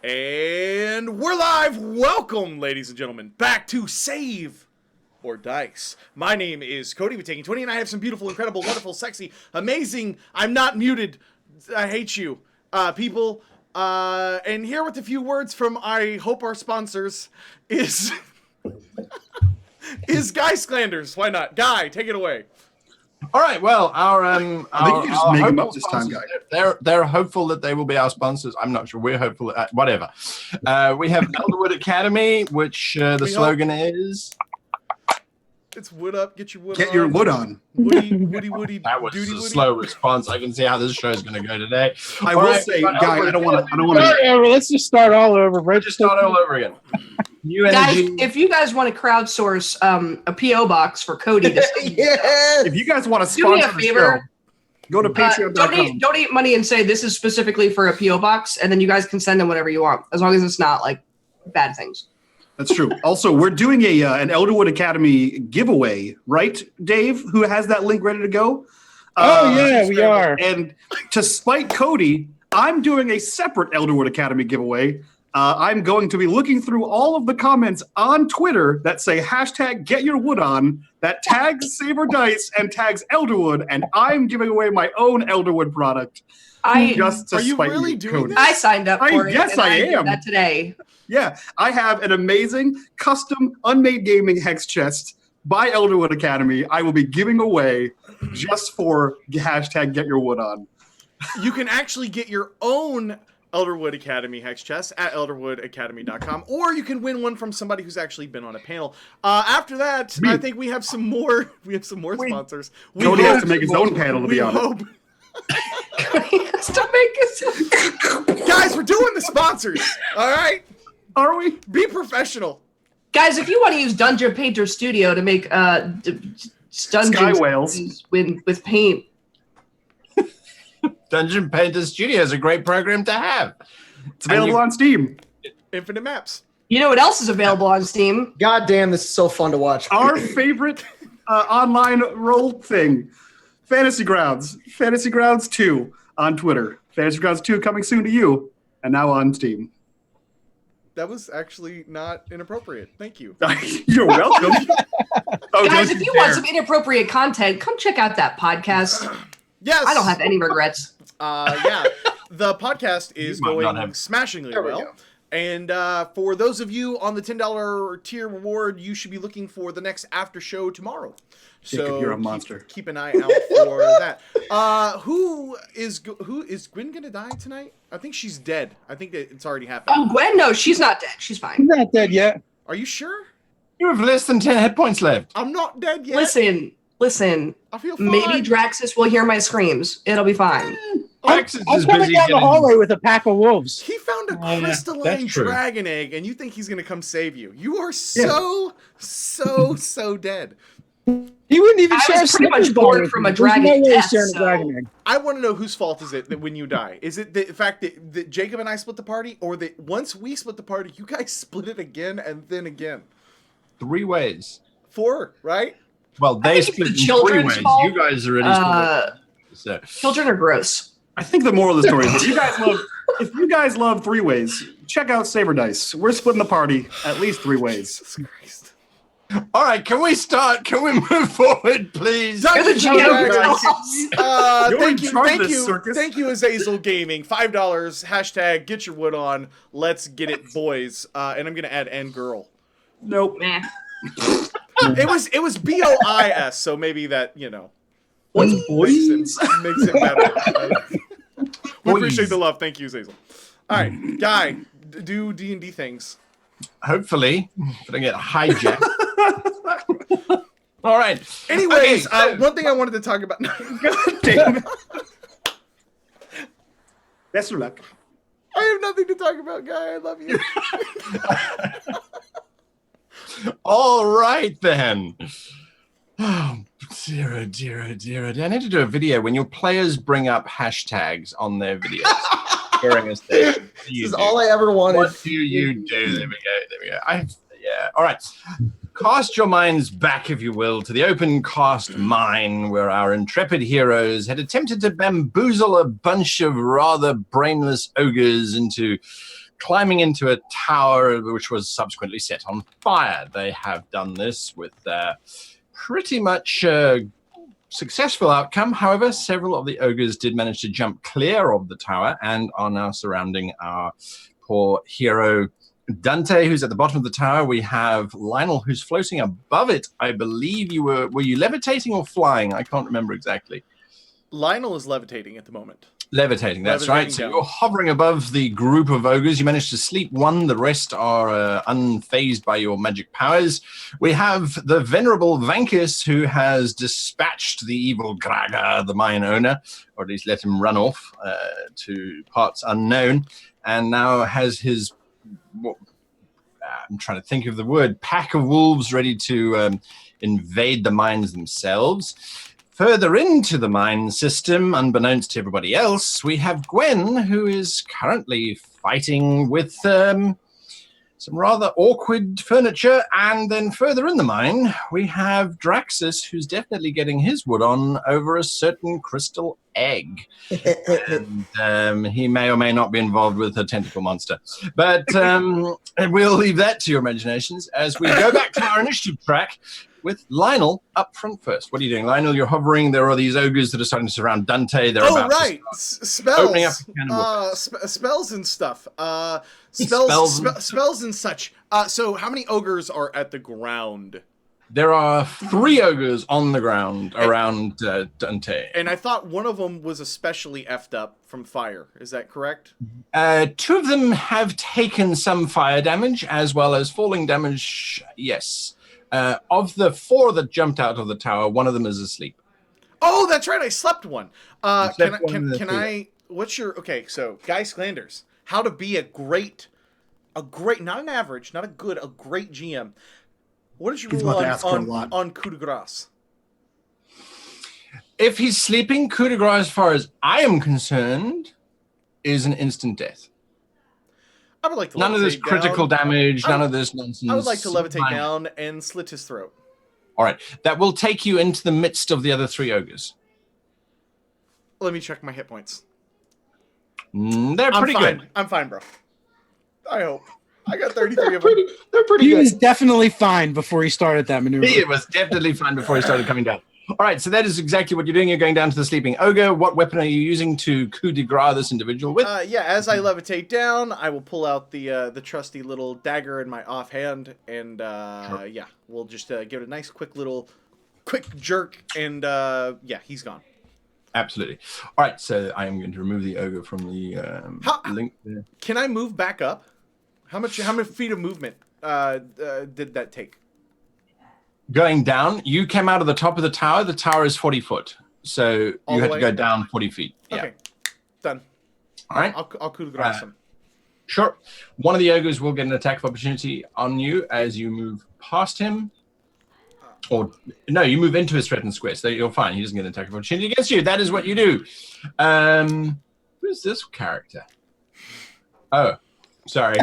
And we're live! Welcome, ladies and gentlemen, back to Save or Dice. My name is Cody with Taking 20, and I have some beautiful, incredible, wonderful, sexy, amazing, I'm not muted, I hate you, people. And here with a few words from, I hope, our sponsors is... is Guy SCLANDERS. Why not? Guy, take it away. All right. Well, I think you just make them up this time, Guy. They're hopeful that they will be our sponsors. I'm not sure. We're hopeful. Whatever. We have Elderwood Academy, which the slogan is. It's wood up. Get your wood Get on. your wood on. Woody. That was doody, a woody. slow response. I can see how this show is going to go today. I will say, Guy, I don't want to. Let's just start all over. Right? Just start all over again. New Guys, energy. if you guys want to crowdsource a PO box for Cody, to If you guys want to do me sponsor a the show, favor. go to patreon.com. Donate money and say this is specifically for a PO box, and then you guys can send them whatever you want, as long as it's not like bad things. That's true. Also, we're doing an Elderwood Academy giveaway, right, Dave? Who has that link ready to go? Yeah, we are. And to spite Cody, I'm doing a separate Elderwood Academy giveaway. I'm going to be looking through all of the comments on Twitter that say hashtag get your wood on, that tags Save or Dice and tags Elderwood, and I'm giving away my own Elderwood product. Just to Are you spite really you, doing Cody. this? I signed up for it. Yes, and I did am. that today. Yeah, I have an amazing custom unMadeGaming hex chest by Elderwood Academy. I will be giving away just for hashtag get your wood on. You can actually get your own Elderwood Academy hex chest at elderwoodacademy.com, or you can win one from somebody who's actually been on a panel. After that, I think we have some more. We have some more sponsors. Cody has to make his own panel to be on it. He has to make it. Guys, we're doing the sponsors. All right, Are we? be professional. Guys, if you want to use Dungeon Painter Studio to make Sky dungeons whales with paint. Dungeon Painter Studio is a great program to have. It's available on Steam. Infinite maps. You know what else is available on Steam? God damn, this is so fun to watch. Our favorite online role thing, Fantasy Grounds. Fantasy Grounds 2 on Twitter. Fantasy Grounds 2 coming soon to you, and now on Steam. That was actually not inappropriate. Thank you. You're welcome. Guys, if you want some inappropriate content, come check out that podcast. Yes. I don't have any regrets. Yeah, the podcast is going smashingly There we well. go. And for those of you on the $10 tier reward, you should be looking for the next after show tomorrow. So you're a monster. Keep an eye out for that. Who is Gwen gonna die tonight? I think she's dead. I think that it's already happened. Oh, Gwen, no, she's not dead. She's fine. He's not dead yet. Are you sure? You have less than 10 hit points left. I'm not dead yet. Listen. I feel fine. Maybe Draxus will hear my screams. It'll be fine. I'm coming down the hallway with a pack of wolves. He found a crystalline that's true. dragon egg, and you think he's gonna come save you. You are so dead. He wouldn't even I share was a pretty much Snickers bored bar with from me. a dragon There's no way he's death, sharing a so- dragon egg. I want to know whose fault is it that when you die? Is it the fact that Jacob and I split the party, or that once we split the party, you guys split it again and then again? 3 ways. 4, right? Well, I they think split it's in the 3 children's ways. fault. You guys already split it. So. Children are gross. I think the moral of the story is if you guys love 3 ways, check out Save or Dice. We're splitting the party at least 3 ways. Jesus Christ. All right, can we start? Can we move forward, please? You're the GM. Thank you, Azazel Gaming. $5. Hashtag get your wood on. Let's get it, boys. And I'm gonna add and girl. Nope. Meh. It was BOIS, so maybe that What's makes boys? it better. We appreciate the love. Thank you, Azazel. All right, Guy, do D&D things. Hopefully, gonna get hijacked. All right. Anyways, Okay, one thing I wanted to talk about. God damn it. Best of luck. I have nothing to talk about, Guy. I love you. All right, then. Oh, dear, oh, dear, oh, dear, oh, dear. I need to do a video when your players bring up hashtags on their videos during a session. This is all I ever wanted. What do you do? There we go. Yeah. All right. Cast your minds back, if you will, to the open cast mine where our intrepid heroes had attempted to bamboozle a bunch of rather brainless ogres into climbing into a tower which was subsequently set on fire. They have done this with pretty much successful outcome. However, several of the ogres did manage to jump clear of the tower and are now surrounding our poor hero Dante, who's at the bottom of the tower. We have Lionel, who's floating above it. I believe you were you levitating or flying? I can't remember exactly. Lionel is levitating at the moment. Levitating, that's Levitating right. So down. you're hovering above the group of ogres. You managed to sleep one. The rest are unfazed by your magic powers. We have the venerable Vankus, who has dispatched the evil Graga, the mine owner, or at least let him run off to parts unknown, and now has his, I'm trying to think of the word, pack of wolves ready to invade the mines themselves. Further into the mine system, unbeknownst to everybody else, we have Gwen, who is currently fighting with some rather awkward furniture. And then further in the mine, we have Draxus, who's definitely getting his wood on over a certain crystal egg. And he may or may not be involved with a tentacle monster. But we'll leave that to your imaginations as we go back to our initiative track with Lionel up front first. What are you doing, Lionel? You're hovering. There are these ogres that are starting to surround Dante. They're about to Spells. opening up a can of Spells and stuff. Spells Spells and such. So how many ogres are at the ground? There are 3 ogres on the ground around Dante. And I thought one of them was especially effed up from fire. Is that correct? 2 of them have taken some fire damage as well as falling damage, yes. Of the 4 that jumped out of the tower, one of them is asleep. Oh, that's right. I slept one. Can I? I? What's your? Okay, so Guy Slanders, how to be a great, not an average, not a good, a great GM. What is your He's rule about to ask for a lot. on coup de grace? If he's sleeping, coup de grace, as far as I am concerned, is an instant death. I would like to None of this levitate critical down. damage, none of this nonsense. I would like to levitate down and slit his throat. All right. That will take you into the midst of the other 3 ogres. Let me check my hit points. They're pretty fine. good. I'm fine, bro. I hope. I got 33 of them. They're pretty He good. was definitely fine before he started that maneuver. It was definitely fine before he started coming down. All right, so that is exactly what you're doing. You're going down to the sleeping ogre. What weapon are you using to coup de grace this individual with? Yeah, as I levitate down, I will pull out the trusty little dagger in my offhand, and Sure. yeah, we'll just give it a nice quick jerk, and yeah, he's gone. Absolutely. All right, so I am going to remove the ogre from the link there. Can I move back up? How many feet of movement did that take? Going down, you came out of the top of the tower. The tower is 40 foot. So All you the have to way? go down 40 feet. Yeah. Okay, done. All right. I'll coup de grace him. Sure. One of the ogres will get an attack of opportunity on you as you move past him. Or, no, you move into his threatened square, so you're fine. He doesn't get an attack of opportunity against you. That is what you do. Who's this character? Oh, sorry.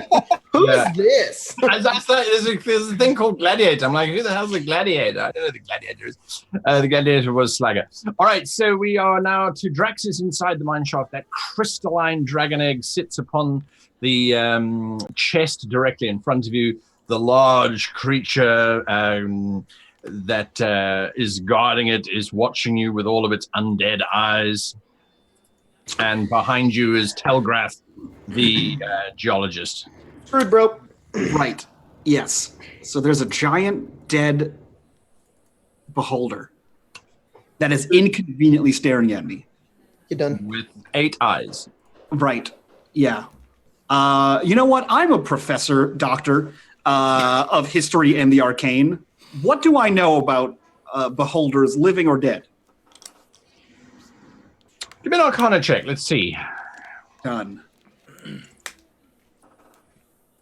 Who is this? I thought there's a thing called Gladiator. I'm like, who the hell's the Gladiator? I don't know who the Gladiator is. The Gladiator was Slugger. All right, so we are now to Draxus inside the mine shaft. That crystalline dragon egg sits upon the chest directly in front of you. The large creature that is guarding it is watching you with all of its undead eyes. And behind you is Telgrath, the geologist. Screwed, bro. Right. Yes. So there's a giant dead beholder that is inconveniently staring at me. You done? With 8 eyes. Right. Yeah. You know what? I'm a doctor of history and the arcane. What do I know about beholders, living or dead? Give me an Arcana check. Let's see. Done.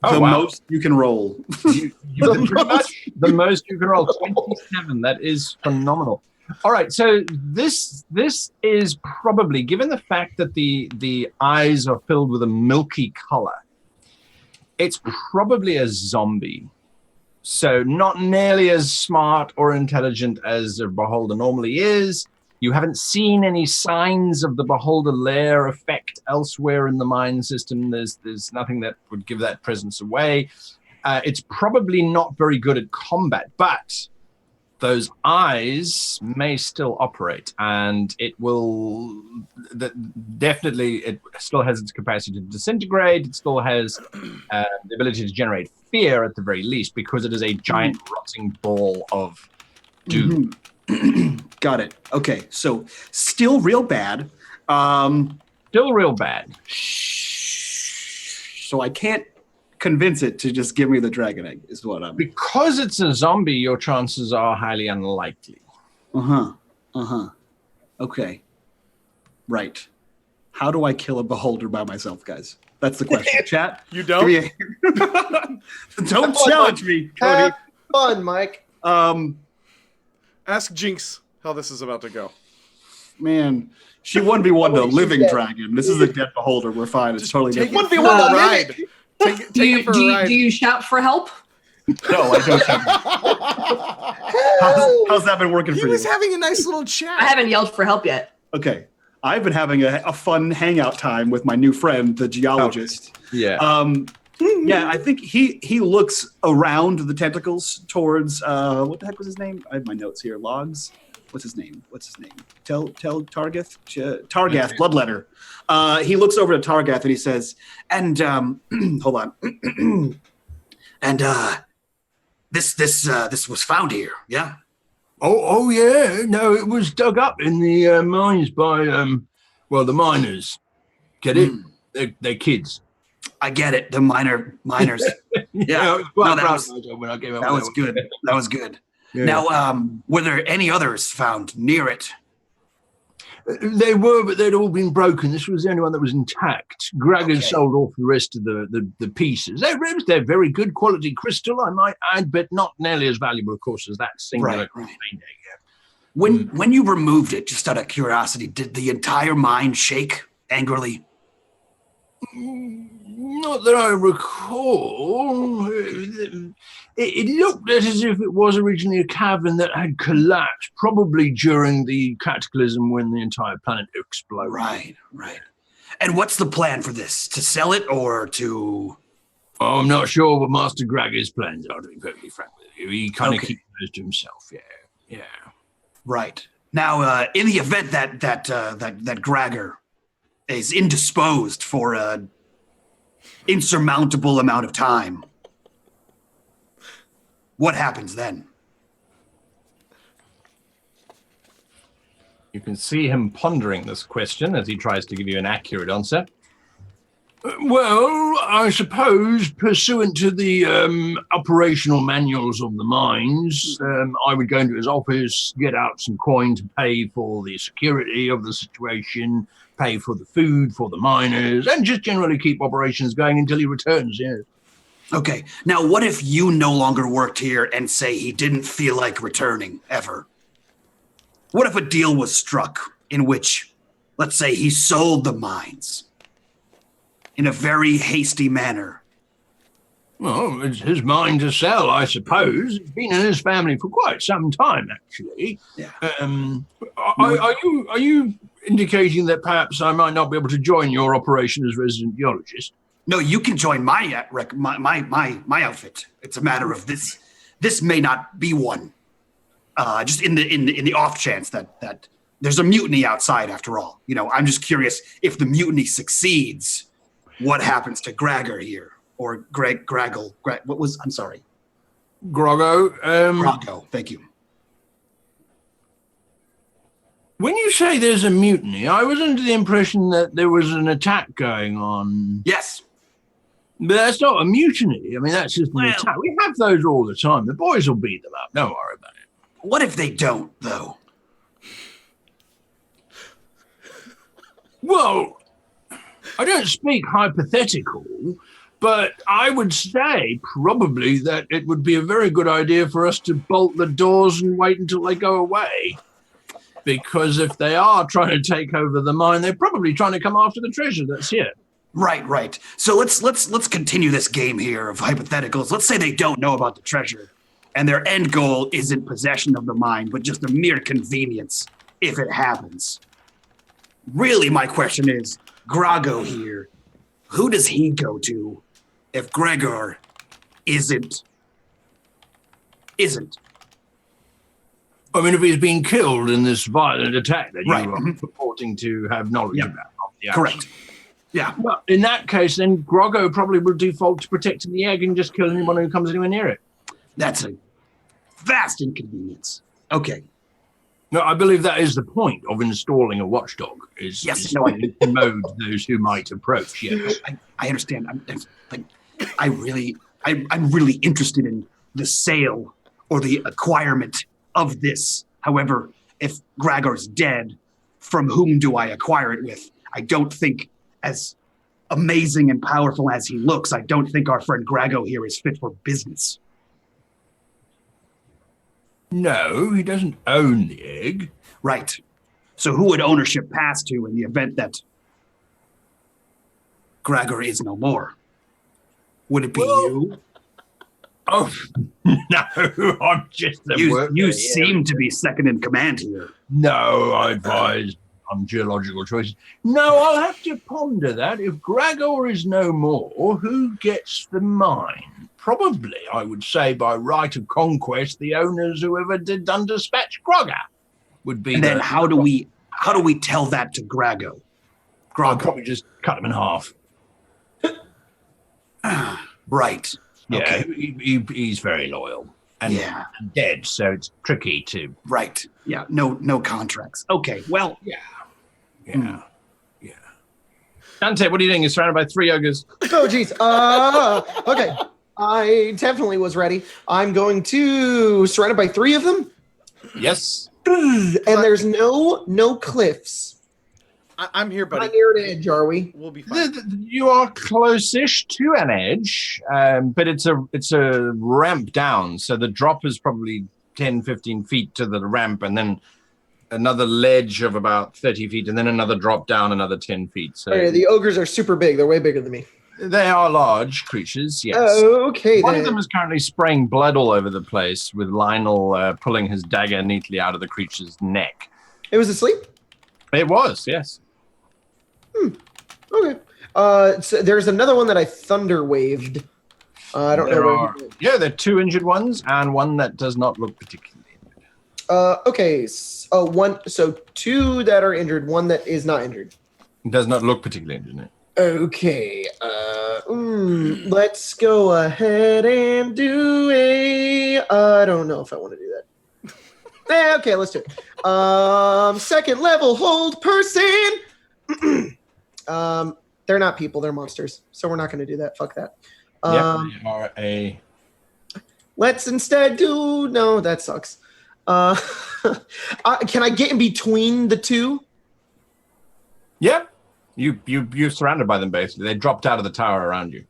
Oh, The wow. most you can roll. You did pretty much the most you can roll. 27. That is phenomenal. All right, so this is probably, given the fact that the eyes are filled with a milky color, it's probably a zombie. So not nearly as smart or intelligent as a beholder normally is, You haven't seen any signs of the beholder lair effect elsewhere in the mine system. There's nothing that would give that presence away. It's probably not very good at combat, but those eyes may still operate, and it will definitely, it still has its capacity to disintegrate. It still has the ability to generate fear at the very least, because it is a giant rotting ball of doom. Got it. Okay, so still real bad. Still real bad. So I can't convince it to just give me the dragon egg, is what I'm... Because it's a zombie, your chances are highly unlikely. Okay. Right. How do I kill a beholder by myself, guys? That's the question. Chat? You don't? Don't challenge me, Cody. Have fun, Mike. Ask Jinx how this is about to go. Man, she 1v1 the living dragon. This is a dead beholder. We're fine. It's totally Take different. it for a ride. Take it for a ride. Do you shout for help? No, I don't. How's that been working He for you? was having a nice little chat. I haven't yelled for help yet. Okay. I've been having a fun hangout time with my new friend, the geologist. Yeah. Yeah, I think he looks around the tentacles towards what the heck was his name? I have my notes here. Logs. What's his name? Targath? Targath, Bloodletter. He looks over to Targath and he says, and hold on. And this was found here, yeah? Oh yeah. No, it was dug up in the mines by the miners. Get it? They're kids. I get it. The miners. Yeah. That was good. That was good. Yeah. Now, were there any others found near it? They were, but they'd all been broken. This was the only one that was intact. Greg had sold off the rest of the pieces. They're very good quality crystal, I might add, but not nearly as valuable, of course, as that singular. Right. When you removed it, just out of curiosity, did the entire mine shake angrily? Not that I recall. It looked as if it was originally a cavern that had collapsed, probably during the cataclysm when the entire planet exploded. Right. And what's the plan for this? To sell it or to... Oh, I'm not sure what Master Gregor's plans are, to be perfectly frank with you. He kind of keeps those to himself, yeah. Right. Now, in the event that Gregor is indisposed for an insurmountable amount of time, what happens then? You can see him pondering this question as he tries to give you an accurate answer. Well, I suppose, pursuant to the operational manuals of the mines, I would go into his office, get out some coin to pay for the security of the situation, pay for the food for the miners, and just generally keep operations going until he returns, yeah. Okay, now what if you no longer worked here and say he didn't feel like returning, ever? What if a deal was struck in which, let's say, he sold the mines in a very hasty manner? Well, it's his mine to sell, I suppose. It's been in his family for quite some time, actually. Yeah. Are you indicating that perhaps I might not be able to join your operation as resident geologist? No, you can join my outfit. It's a matter of this. This may not be one. Just in the off chance that there's a mutiny outside. After all, I'm just curious if the mutiny succeeds, what happens to Gregor here or Graggle? What was? I'm sorry. Groggo. Groggo. Thank you. When you say there's a mutiny, I was under the impression that there was an attack going on. Yes. But that's not a mutiny. I mean, that's just an attack. We have those all the time. The boys will beat them up. Don't worry about it. What if they don't, though? Well, I don't speak hypothetical, but I would say probably that it would be a very good idea for us to bolt the doors and wait until they go away. Because if they are trying to take over the mine, they're probably trying to come after the treasure that's here. Right. So let's continue this game here of hypotheticals. Let's say they don't know about the treasure, and their end goal isn't possession of the mine, but just a mere convenience if it happens. Really, my question is, Grago here, who does he go to if Gregor isn't? I mean, if he's been killed in this violent attack that Right. you are purporting to have knowledge Yeah. about. Yeah. Correct. Yeah. Well, in that case, then Groggo probably will default to protecting the egg and just kill anyone who comes anywhere near it. That's a vast inconvenience. Okay. No, I believe that is the point of installing a watchdog. Is Yes, no, I- to promote those who might approach. Yes. I understand. I'm really interested in the sale or the acquirement of this. However, if Gregor's dead, from whom do I acquire it with? I don't think, as amazing and powerful as he looks, I don't think our friend Grago here is fit for business. No, he doesn't own the egg. Right. So who would ownership pass to in the event that Gregor is no more? Would it be you? Oh no, I'm just a worker You here. seem to be second in command here. No, I advise on geological choices. No, I'll have to ponder that. If Gregor is no more, who gets the mine? Probably, I would say, by right of conquest, the owners, whoever did done dispatch Grogger, would be. And then how do we tell that to Grago? I'll probably just cut him in half. Right. Yeah, Okay. he's very loyal and Yeah. dead, so it's tricky to. Right. Yeah. No contracts. Okay. Well. Yeah. Dante, what are you doing? You're surrounded by 3 ogres. Oh, geez. Okay. I definitely was ready. I'm going to surrounded by 3 of them, Yes. and there's no cliffs. I'm here, buddy. Not near an edge, are we? We'll be fine. You are close-ish to an edge, but it's a ramp down, so the drop is probably 10, 15 feet to the ramp, and then another ledge of about 30 feet, and then another drop down another 10 feet. So Okay, the ogres are super big. They're way bigger than me. they are large creatures, yes. Okay, One then. of them is currently spraying blood all over the place, with Lionel pulling his dagger neatly out of the creature's neck. It was asleep? It was, yes. Okay. So there's another one that I thunder waved. I don't know where he went. Yeah, there are 2 injured ones and one that does not look particularly injured. Okay. One. So 2 that are injured. 1 that is not injured. It does not look particularly injured. Okay. Let's go ahead and do a. I don't know if I want to do that. Okay, let's do it. Second level hold person. They're not people. They're monsters. So we're not going to do that. Fuck that. They are a. Let's instead do. No, that sucks. Can I get in between the 2? Yeah. You're surrounded by them basically. They dropped out of the tower around you.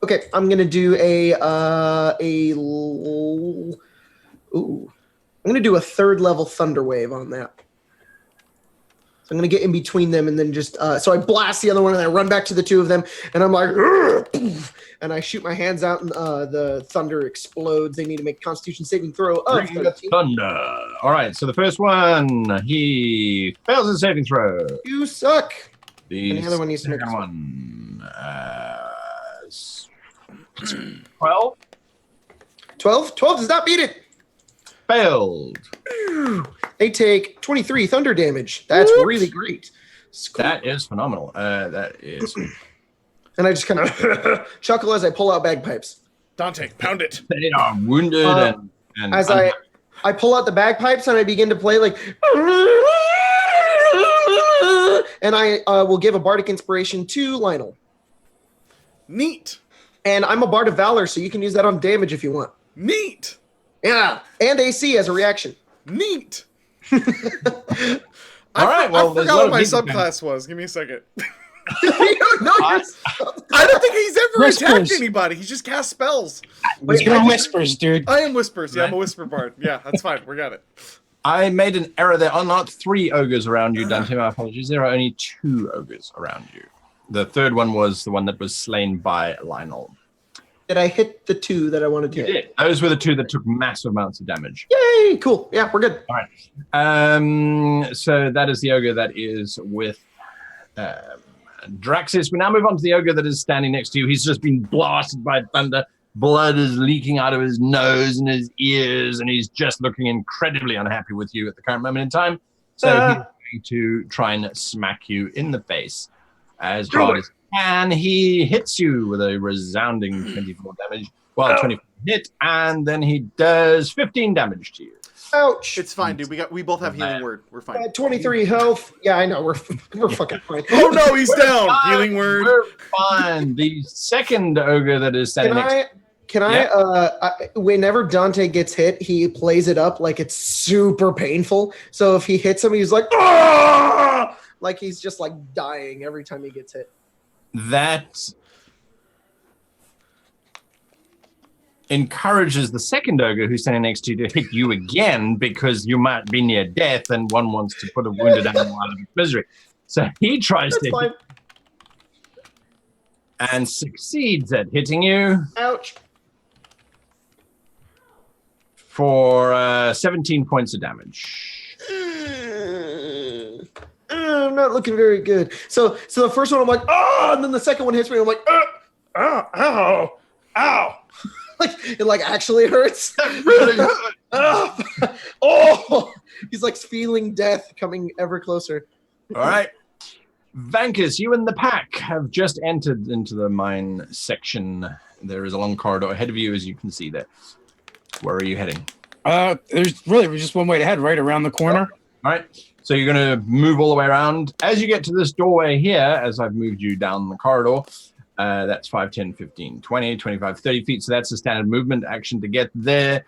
Okay, I'm gonna do I'm gonna do a 3rd level thunder wave on that. So I'm gonna get in between them and then just so I blast the other one and I run back to the 2 of them and I'm like, and I shoot my hands out and the thunder explodes. They need to make a Constitution saving throw of Bring the 13. thunder. All right. So the first one, he fails his saving throw. You suck. The And the other one needs to make a second swing. one, 12 12 does not beat it. failed. They take 23 thunder damage. That's Whoops. really great. It's cool. That is phenomenal. That is. And I just kind of chuckle as I pull out bagpipes. Dante, pound it. They are wounded and As I pull out the bagpipes and I begin to play like, and I will give a bardic inspiration to Lionel. Neat. And I'm a bard of valor, so you can use that on damage if you want. Neat. Yeah, and AC as a reaction. Neat. All right, well, I there's a forgot lot what of my people subclass was. Give me a second. You don't know I- yourself. I don't think he's ever Whispers. attacked anybody. He's just cast spells. You're whispers, dude. I am whispers. Yeah, I'm a whisper bard. Yeah, that's fine. We got it. I made an error. There are not 3 ogres around you, Dante. My apologies. There are only 2 ogres around you. The third one was the one that was slain by Lionel. Did I hit the 2 that I wanted to You hit? did. Those were the 2 that took massive amounts of damage. Yay! Cool. Yeah, we're good. All right. So that is the ogre that is with Draxis. We now move on to the ogre that is standing next to you. He's just been blasted by thunder. Blood is leaking out of his nose and his ears, and he's just looking incredibly unhappy with you at the current moment in time. So he's going to try and smack you in the face as hard as he can. He hits you with a resounding 24 damage. Well, 24 hit, and then he does 15 damage to you. Ouch. It's fine, dude. We both have healing word. We're fine. 23 health. Yeah, I know. We're fucking fine. Oh no, he's down. Healing word. We're fine. The second ogre that is standing next. Whenever Dante gets hit, he plays it up like it's super painful. So if he hits him, he's like, "Ah!" Like he's just like dying every time he gets hit. That encourages the second ogre who's standing next to you to hit you again because you might be near death and one wants to put a wounded animal out of its misery. So he tries to hit and succeeds at hitting you. Ouch. For 17 points of damage. I'm not looking very good. So the first one I'm like, oh, and then the second one hits me. I'm like, ow. It like actually hurts. Oh, he's like feeling death coming ever closer. All right. Vankus, you and the pack have just entered into the mine section. There is a long corridor ahead of you, as you can see there. Where are you heading? There's really just one way to head, right around the corner. All right. So you're going to move all the way around. As you get to this doorway here, as I've moved you down the corridor, that's 5, 10, 15, 20, 25, 30 feet. So that's the standard movement action to get there.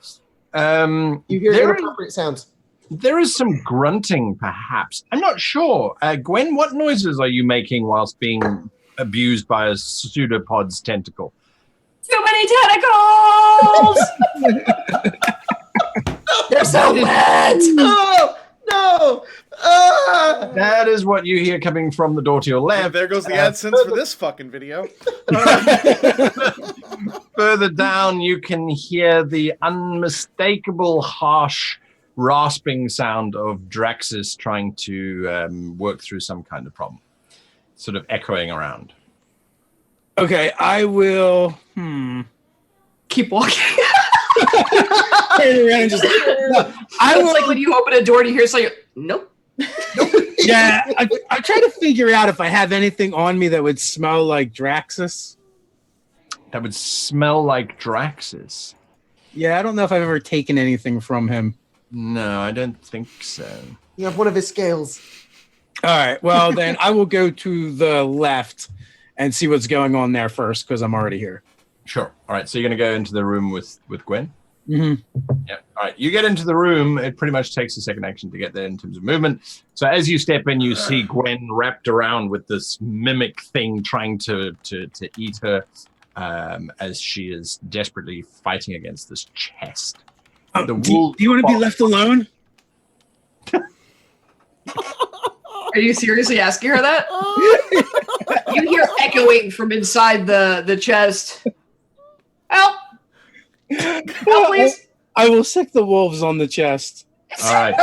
You hear inappropriate sounds. There is some grunting, perhaps. I'm not sure. Gwen, what noises are you making whilst being abused by a pseudopod's tentacle? Too many tentacles! They're so wet! No! That is what you hear coming from the door to your left. There goes the AdSense for this fucking video. Further down, you can hear the unmistakable, harsh, rasping sound of Draxis trying to work through some kind of problem. Sort of echoing around. Okay, I will Keep walking. turn around and just. I It's will. like when you open a door and you hear something. Nope. Yeah, I try to figure out if I have anything on me that would smell like Draxis. That would smell like Draxis. Yeah, I don't know if I've ever taken anything from him. No, I don't think so. You have one of his scales. All right, well then I will go to the left and see what's going on there first because I'm already here. Sure. All right, so you're going to go into the room with Gwen? Mm-hmm. Yeah. All right, you get into the room. It pretty much takes a second action to get there in terms of movement. So as you step in, you see Gwen wrapped around with this mimic thing trying to eat her as she is desperately fighting against this chest. Oh, The do wolf- you want to be left alone? Are you seriously asking her that? You hear echoing from inside the chest. Help! Help, please! I will sick the wolves on the chest. All right.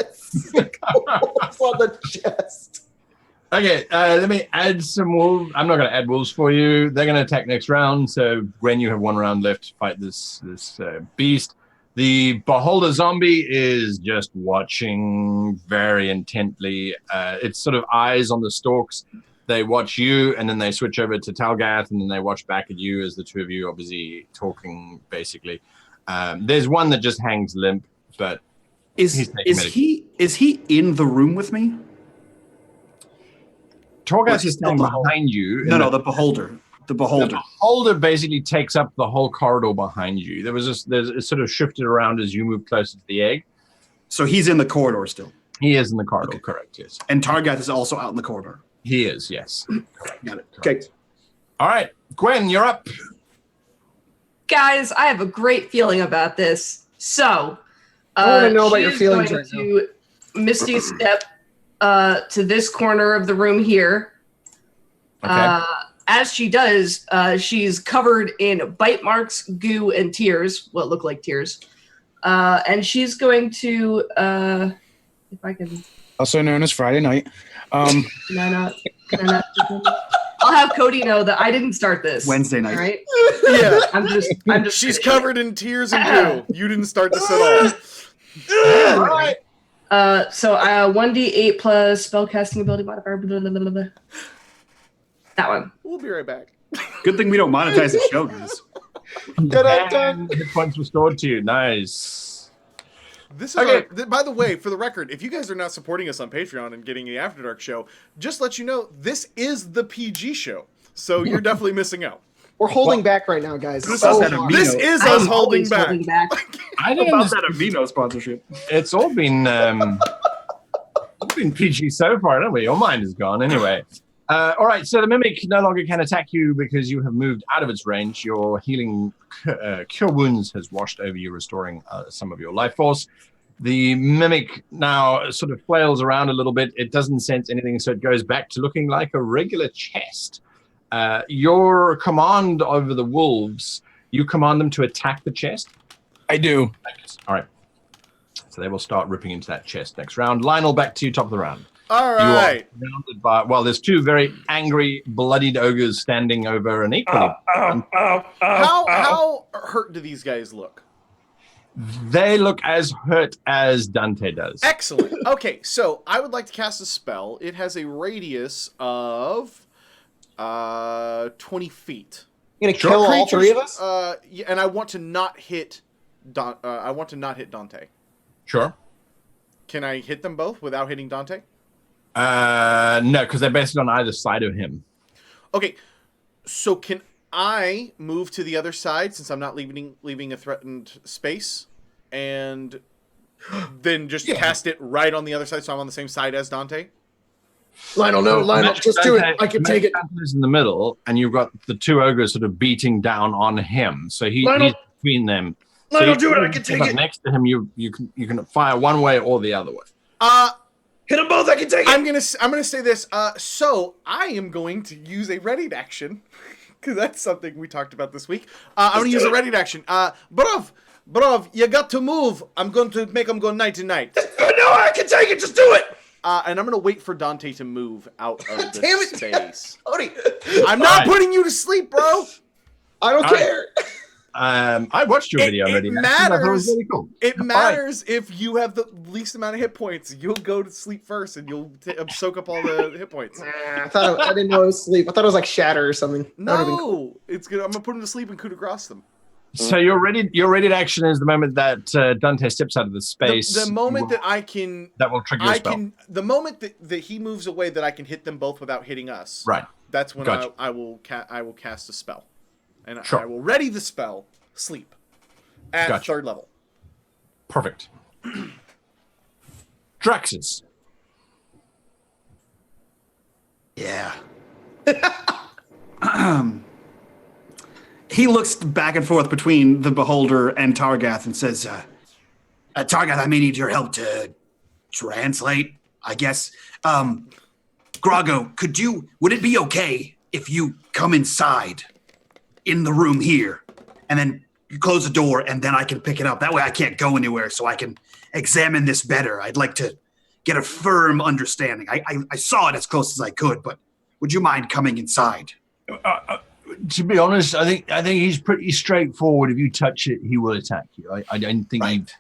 It's on the chest. Okay, let me add some wolves. I'm not going to add wolves for you. They're going to attack next round. So, Gwen, you have one round left to fight this beast. The beholder zombie is just watching very intently. It's sort of eyes on the stalks. They watch you, and then they switch over to Talgath, and then they watch back at you as the two of you are busy talking, basically. There's one that just hangs limp, but Is he in the room with me? Torgas is standing behind you. No, the beholder. The beholder. The beholder basically takes up the whole corridor behind you. It sort of shifted around as you move closer to the egg. So he's in the corridor still. He is in the corridor, Okay. correct, yes. And Targath is also out in the corridor. He is, yes. Got it. Okay. All right, Gwen, you're up. Guys, I have a great feeling about this. So, I want to know about she your is feelings going right now. to Misty step to this corner of the room here. Okay. as she does, she's covered in bite marks, goo, and tears, what look like tears. And she's going to, if I can... Also known as Friday night. Can I not? I'll have Cody know that I didn't start this. Wednesday night. All right? Yeah. I'm just. She's covered in tears and goo. You didn't start this at all. All right. So 1d8 plus spellcasting ability modifier. Blah, blah, blah, blah. That one. We'll be right back. Good thing we don't monetize the show, guys. And hit points restored to you. Nice. This is Okay. by the way, for the record, if you guys are not supporting us on Patreon and getting the After Dark show, just let you know, this is the PG show. So you're definitely missing out. We're holding back right now, guys. This So is hard. Amino. This is I'm us holding always back. holding back. I didn't About that Amino sponsorship. It's all been PG so far, haven't we? Your mind is gone anyway. All right, so the mimic no longer can attack you because you have moved out of its range. Your healing cure wounds has washed over you, restoring some of your life force. The mimic now sort of flails around a little bit. It doesn't sense anything, so it goes back to looking like a regular chest. Your command over the wolves, you command them to attack the chest? I do. All right. So they will start ripping into that chest next round. Lionel, back to you, top of the round. All You are right. surrounded by, well, there's two very angry, bloodied ogres standing over an equally. How hurt do these guys look? They look as hurt as Dante does. Excellent. Okay, so I would like to cast a spell. It has a radius of 20 feet. You gonna kill all three of us? Yeah, and I want to not hit Dante. Sure. Can I hit them both without hitting Dante? No, because they're based on either side of him. Okay, so can I move to the other side since I'm not leaving a threatened space, and then just cast it right on the other side so I'm on the same side as Dante? Lionel, no, Lionel, just do it. I can take it. Dante's in the middle, and you've got the two ogres sort of beating down on him. So he's between them. Lionel, So do it. I can take it. Next to him, you can fire one way or the other way. Hit them both. I can take it. I'm gonna say this. So I am going to use a readied action because that's something we talked about this week. I'm gonna use a readied action. Brov, you got to move. I'm going to make them go night to night. No, I can take it. Just do it. And I'm gonna wait for Dante to move out of the Damn it. space. Cody. I'm not putting you to sleep, bro. I don't care. I watched your video already. It I thought it was matters. really cool. It matters if you have the least amount of hit points. You'll go to sleep first, and you'll soak up all the hit points. I didn't know it was sleep. I thought it was like shatter or something. That would've been cool. No, it's good. I'm gonna put him to sleep and coup de grace them. So your ready action is the moment that Dante steps out of the space. The moment that I can, that will trigger your spell. the moment that he moves away, that I can hit them both without hitting us. Right. That's when Gotcha. I will cast a spell, and Sure. I will ready the spell. Sleep at Gotcha. 3rd level. Perfect. Draxus. Yeah. He looks back and forth between the Beholder and Targath and says, Targath, I may need your help to translate, I guess. Grago, would it be okay if you come inside in the room here and then you close the door and then I can pick it up? That way I can't go anywhere so I can examine this better. I'd like to get a firm understanding. I saw it as close as I could, but would you mind coming inside? To be honest, I think he's pretty straightforward. If you touch it, he will attack you. I don't think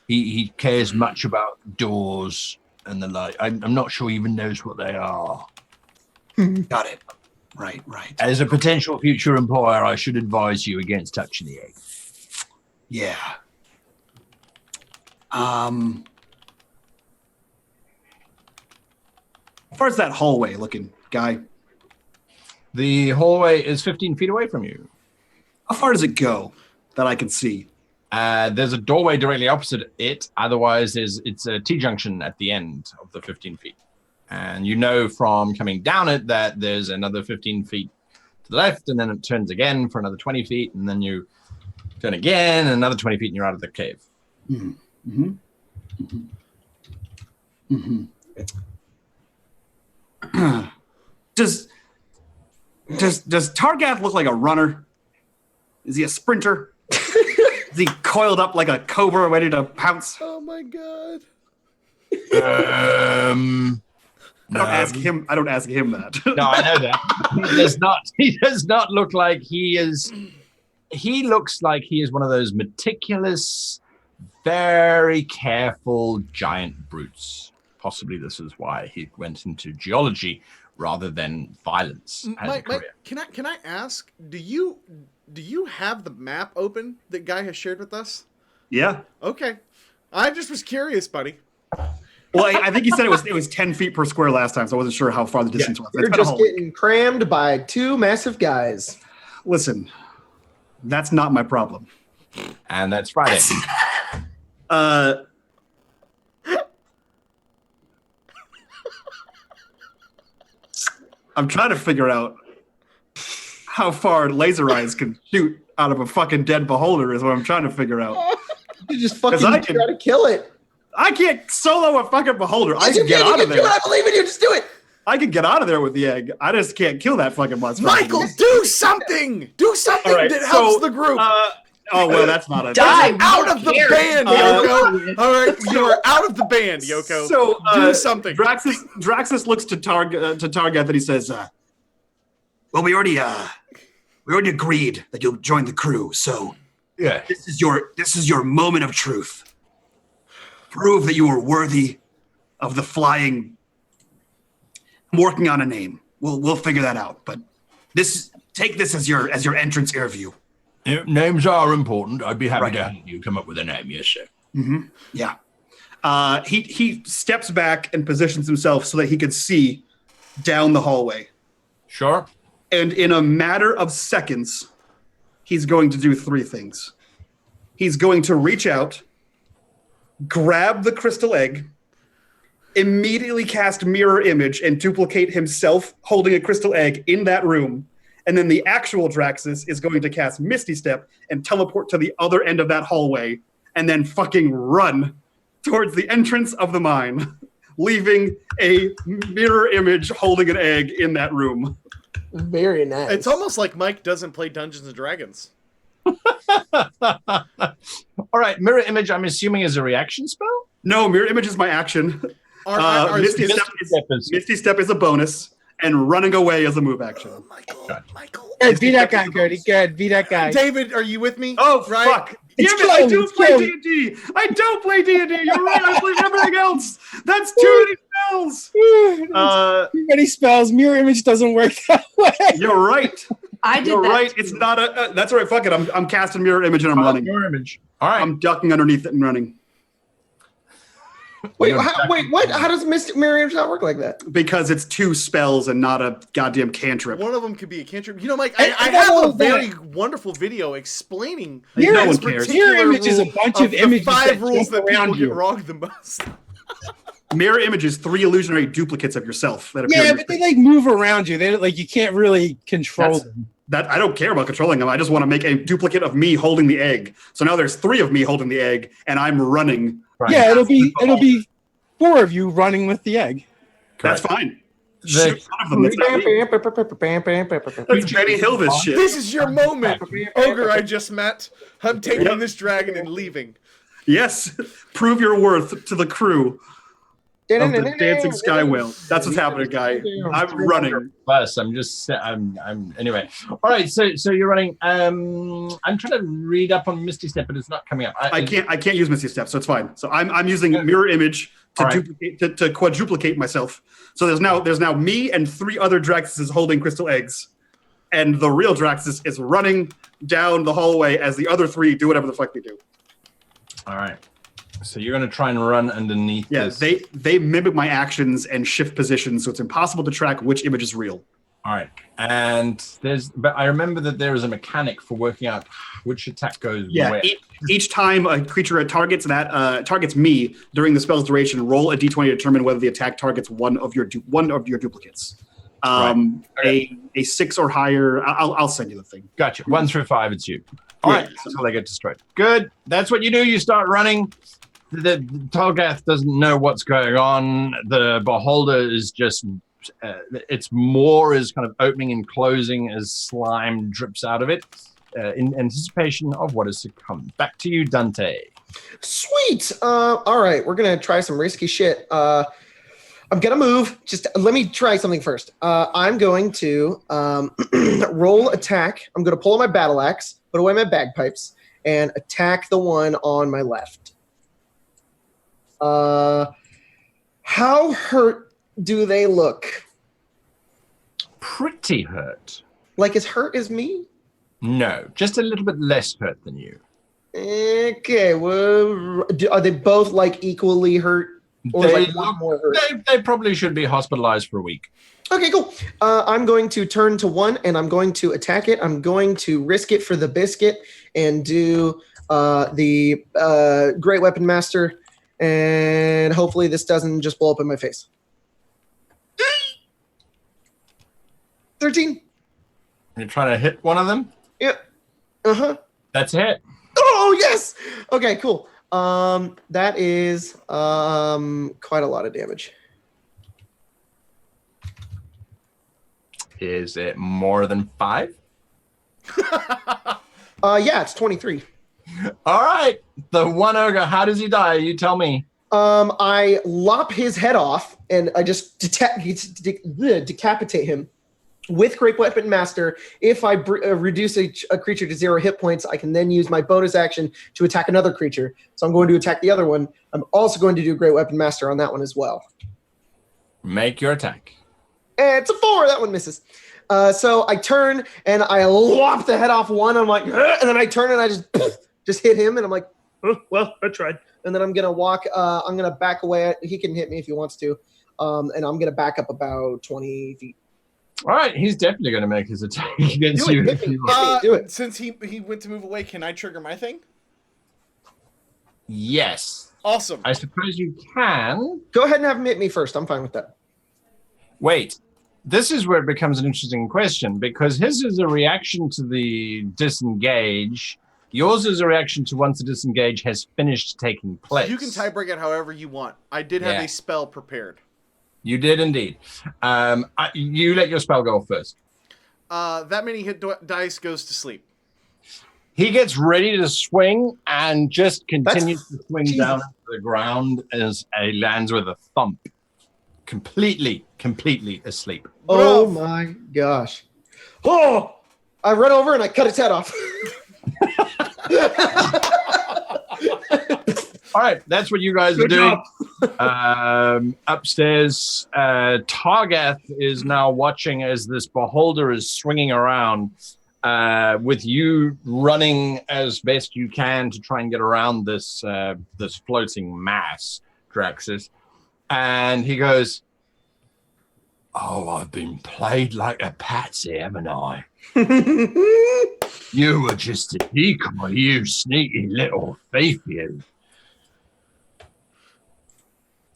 he cares much about doors and the like. I'm not sure he even knows what they are. Got it. Right. As a potential future employer, I should advise you against touching the egg. Yeah. As far as that hallway looking guy, The hallway is 15 feet away from you. how far does it go that I can see? There's a doorway directly opposite it. Otherwise, it's a T-junction at the end of the 15 feet. And you know from coming down it that there's another 15 feet to the left, and then it turns again for another 20 feet, and then you turn again, and another 20 feet, and you're out of the cave. Does Targath look like a runner? Is he a sprinter? Is he coiled up like a cobra ready to pounce? Oh my god. I don't ask him that. No, I know that. He does not look like he is. He looks like he is one of those meticulous, very careful giant brutes. Possibly this is why he went into geology rather than violence as a career. Mike, can I ask? Do you have the map open that Guy has shared with us? Yeah. Okay, I just was curious, buddy. Well, I think he said it was 10 feet per square last time, so I wasn't sure how far the distance was. You're just getting crammed by 2 massive guys. Listen, that's not my problem. And that's Friday. I'm trying to figure out how far laser eyes can shoot out of a fucking dead beholder is what I'm trying to figure out. You just fucking 'Cause I try to kill it. I can't solo a fucking beholder. I Yes, can you get out of You can do there. it. I believe in you. Just do it. I can get out of there with the egg. I just can't kill that fucking monster. Michael, do something! Do something All right, that helps so, the group! Oh, well, that's not a... Die. You're out of the band, Yoko! Alright, you are out of the band, Yoko. So, do something. Draxus looks to Targath and he says, well, we already agreed that you'll join the crew, so Yeah. this is your moment of truth. Prove that you are worthy of the flying. I'm working on a name. We'll figure that out. But take this as your entrance interview. Names are important. I'd be happy Right. to help you come up with a name. Yes, sir. Mm-hmm. Yeah. He steps back and positions himself so that he could see down the hallway. Sure. And in a matter of seconds, he's going to do 3 things. He's going to reach out, grab the crystal egg, immediately cast mirror image and duplicate himself holding a crystal egg in that room. And then the actual Draxus is going to cast Misty Step and teleport to the other end of that hallway and then fucking run towards the entrance of the mine, leaving a mirror image holding an egg in that room. Very nice. It's almost like Mike doesn't play Dungeons and Dragons. All right. Mirror image, I'm assuming, is a reaction spell? No, mirror image is my action. Misty Step is a bonus, and running away is a move action. Michael. Good, be that guy, Cody. Good, be that guy. David, are you with me? Oh, right? fuck. It's Damn it, I killing do me, play it's killing D&D. I don't play D&D. You're right. I play everything else. That's too many spells. Too many spells. Mirror image doesn't work that way. You're right. I did You're that. right. too. It's not a... that's all right. Fuck it. I'm casting mirror image and I'm running. Mirror image. All right. I'm ducking underneath it and running. Wait, what? How does Mystic Mirror Image not work like that? Because it's 2 spells and not a goddamn cantrip. One of them could be a cantrip. You know, Mike, And I not have all a of that. very wonderful video explaining No one this cares. particular Mirror image is a rule bunch of the images 5 that rules jump that people around get you. wrong the most. Mirror image is 3 illusionary duplicates of yourself that appear Yeah, in but your they like move around you. They like you can't really control That's- them. That I don't care about controlling them. I just want to make a duplicate of me holding the egg. So now there's 3 of me holding the egg, and I'm running. Right. Yeah, it'll be 4 of you running with the egg. That's fine. The- Shoot one of them. That's not me. That's Benny Hill this shit. This is your moment, Ogre I just met. I'm taking this dragon and leaving. Yes. Prove your worth to the crew of the Dancing Sky Whale. That's what's happening, guy. I'm running. Bus. I'm anyway. All right, so you're running. I'm trying to read up on Misty Step, but it's not coming up. I can't use Misty Step, so it's fine. So I'm using mirror image to All right. duplicate to quadruplicate myself. So there's now me and 3 other Draxuses holding crystal eggs. And the real Draxus is running down the hallway as the other 3 do whatever the fuck they do. All right. So you're going to try and run underneath Yeah, this. they mimic my actions and shift positions, so it's impossible to track which image is real. All right. And but I remember that there is a mechanic for working out which attack goes Yeah, where. each time a creature targets me during the spell's duration, roll a d20 to determine whether the attack targets one of your duplicates. Okay. A 6 or higher. I'll send you the thing. Gotcha. 1 through 5, it's you. All right. Until they get destroyed. Good. That's what you do. You start running. The Targath doesn't know what's going on. The beholder is just its maw is kind of opening and closing as slime drips out of it in anticipation of what is to come. Back to you, Dante. Sweet. All right, we're gonna try some risky shit. I'm gonna move. Just let me try something first. I'm going to roll attack. I'm gonna pull out my battle axe, put away my bagpipes, and attack the one on my left. How hurt do they look? Pretty hurt. Like as hurt as me? No, just a little bit less hurt than you. Okay. Well, are they both like equally hurt? Or They, like one more hurt? they probably should be hospitalized for a week. Okay, cool. I'm going to turn to one, and I'm going to attack it. I'm going to risk it for the biscuit and do the Great Weapon Master, and hopefully this doesn't just blow up in my face. 13. You're trying to hit one of them? Yep. Uh-huh. That's a hit. Oh, yes! Okay, cool. That is quite a lot of damage. Is it more than 5? Yeah, it's 23. All right. The one ogre, how does he die? You tell me. I lop his head off, and I just decapitate him with Great Weapon Master. If I reduce a creature to 0 hit points, I can then use my bonus action to attack another creature. So I'm going to attack the other one. I'm also going to do Great Weapon Master on that one as well. Make your attack. And it's a 4. That one misses. So I turn, and I lop the head off one. I'm like, "Ugh," and then I turn, and I just hit him, and I'm like, oh, well, I tried. And then I'm going to walk. I'm going to back away. He can hit me if he wants to. And I'm going to back up about 20 feet. All right, he's definitely going to make his attack against you. Hit me, do it. Since he went to move away, can I trigger my thing? Yes. Awesome. I suppose you can. Go ahead and have him hit me first. I'm fine with that. Wait. This is where it becomes an interesting question, because his is a reaction to the disengage. Yours is a reaction to once the disengage has finished taking place. You can tie break it however you want. I did have a spell prepared. You did indeed. You let your spell go first. That many hit dice goes to sleep. He gets ready to swing and just continues to swing down to the ground as he lands with a thump. Completely asleep. Oh my gosh. Oh! I run over and I cut its head off. All right, that's what you guys are doing. Upstairs, Targath is now watching as this beholder is swinging around with you running as best you can to try and get around this this floating mass, Draxus. And he goes, "Oh, I've been played like a patsy, haven't I? You were just a decoy, you sneaky little thief, you."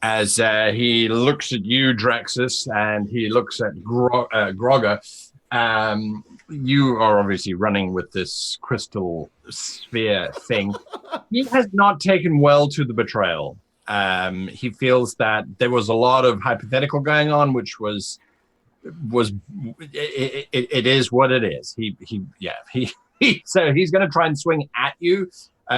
As he looks at you, Draxus, and he looks at Grogger, you are obviously running with this crystal sphere thing. He has not taken well to the betrayal. He feels that there was a lot of hypothetical going on, which was it is what it is. So he's going to try and swing at you.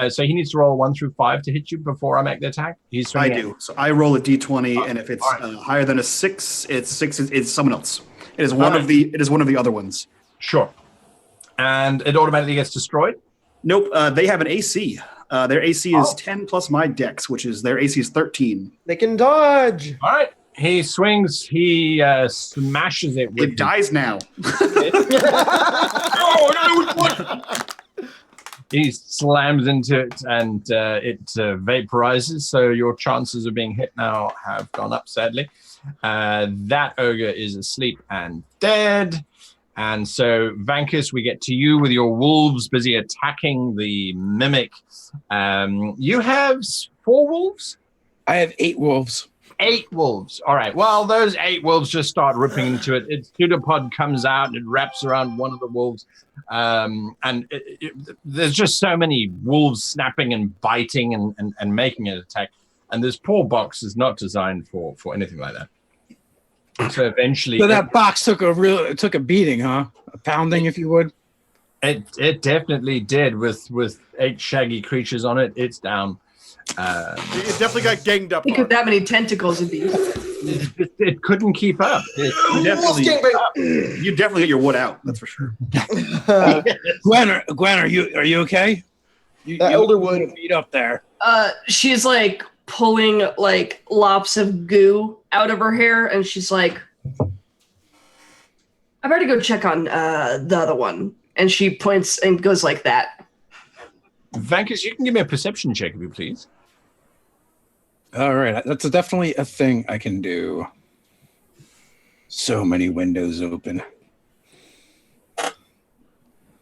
So he needs to roll a 1 through 5 to hit you before I make the attack. I do. So I roll a d20, and if it's higher than a 6, it's someone else. It is one of the other ones. Sure. And it automatically gets destroyed? Nope. They have an AC. Their AC is 10 plus my dex, which is their AC is 13. They can dodge. All right. He swings. He smashes it. It dies now. He slams into it, and it vaporizes. So your chances of being hit now have gone up, sadly. That ogre is asleep and dead. And so, Vankus, we get to you with your wolves busy attacking the mimic. You have 4 wolves? I have 8 wolves. 8 wolves. All right. Well, those 8 wolves just start ripping into it. Its pseudopod comes out and it wraps around one of the wolves. And there's just so many wolves snapping and biting and making an attack. And this poor box is not designed for anything like that. So eventually, So that box took a beating, huh? A pounding, if you would. it definitely did. With 8 shaggy creatures on it, it's down. It definitely got ganged up Think on. of that many tentacles would be. It couldn't keep up. You definitely get your wood out. That's for sure. Gwen, are you okay? You elder look wood. beat up there. She's like pulling like lops of goo out of her hair, and she's like, I better go check on the other one. And she points and goes like that. Vankus, you can give me a perception check, if you please. All right, that's definitely a thing I can do. So many windows open.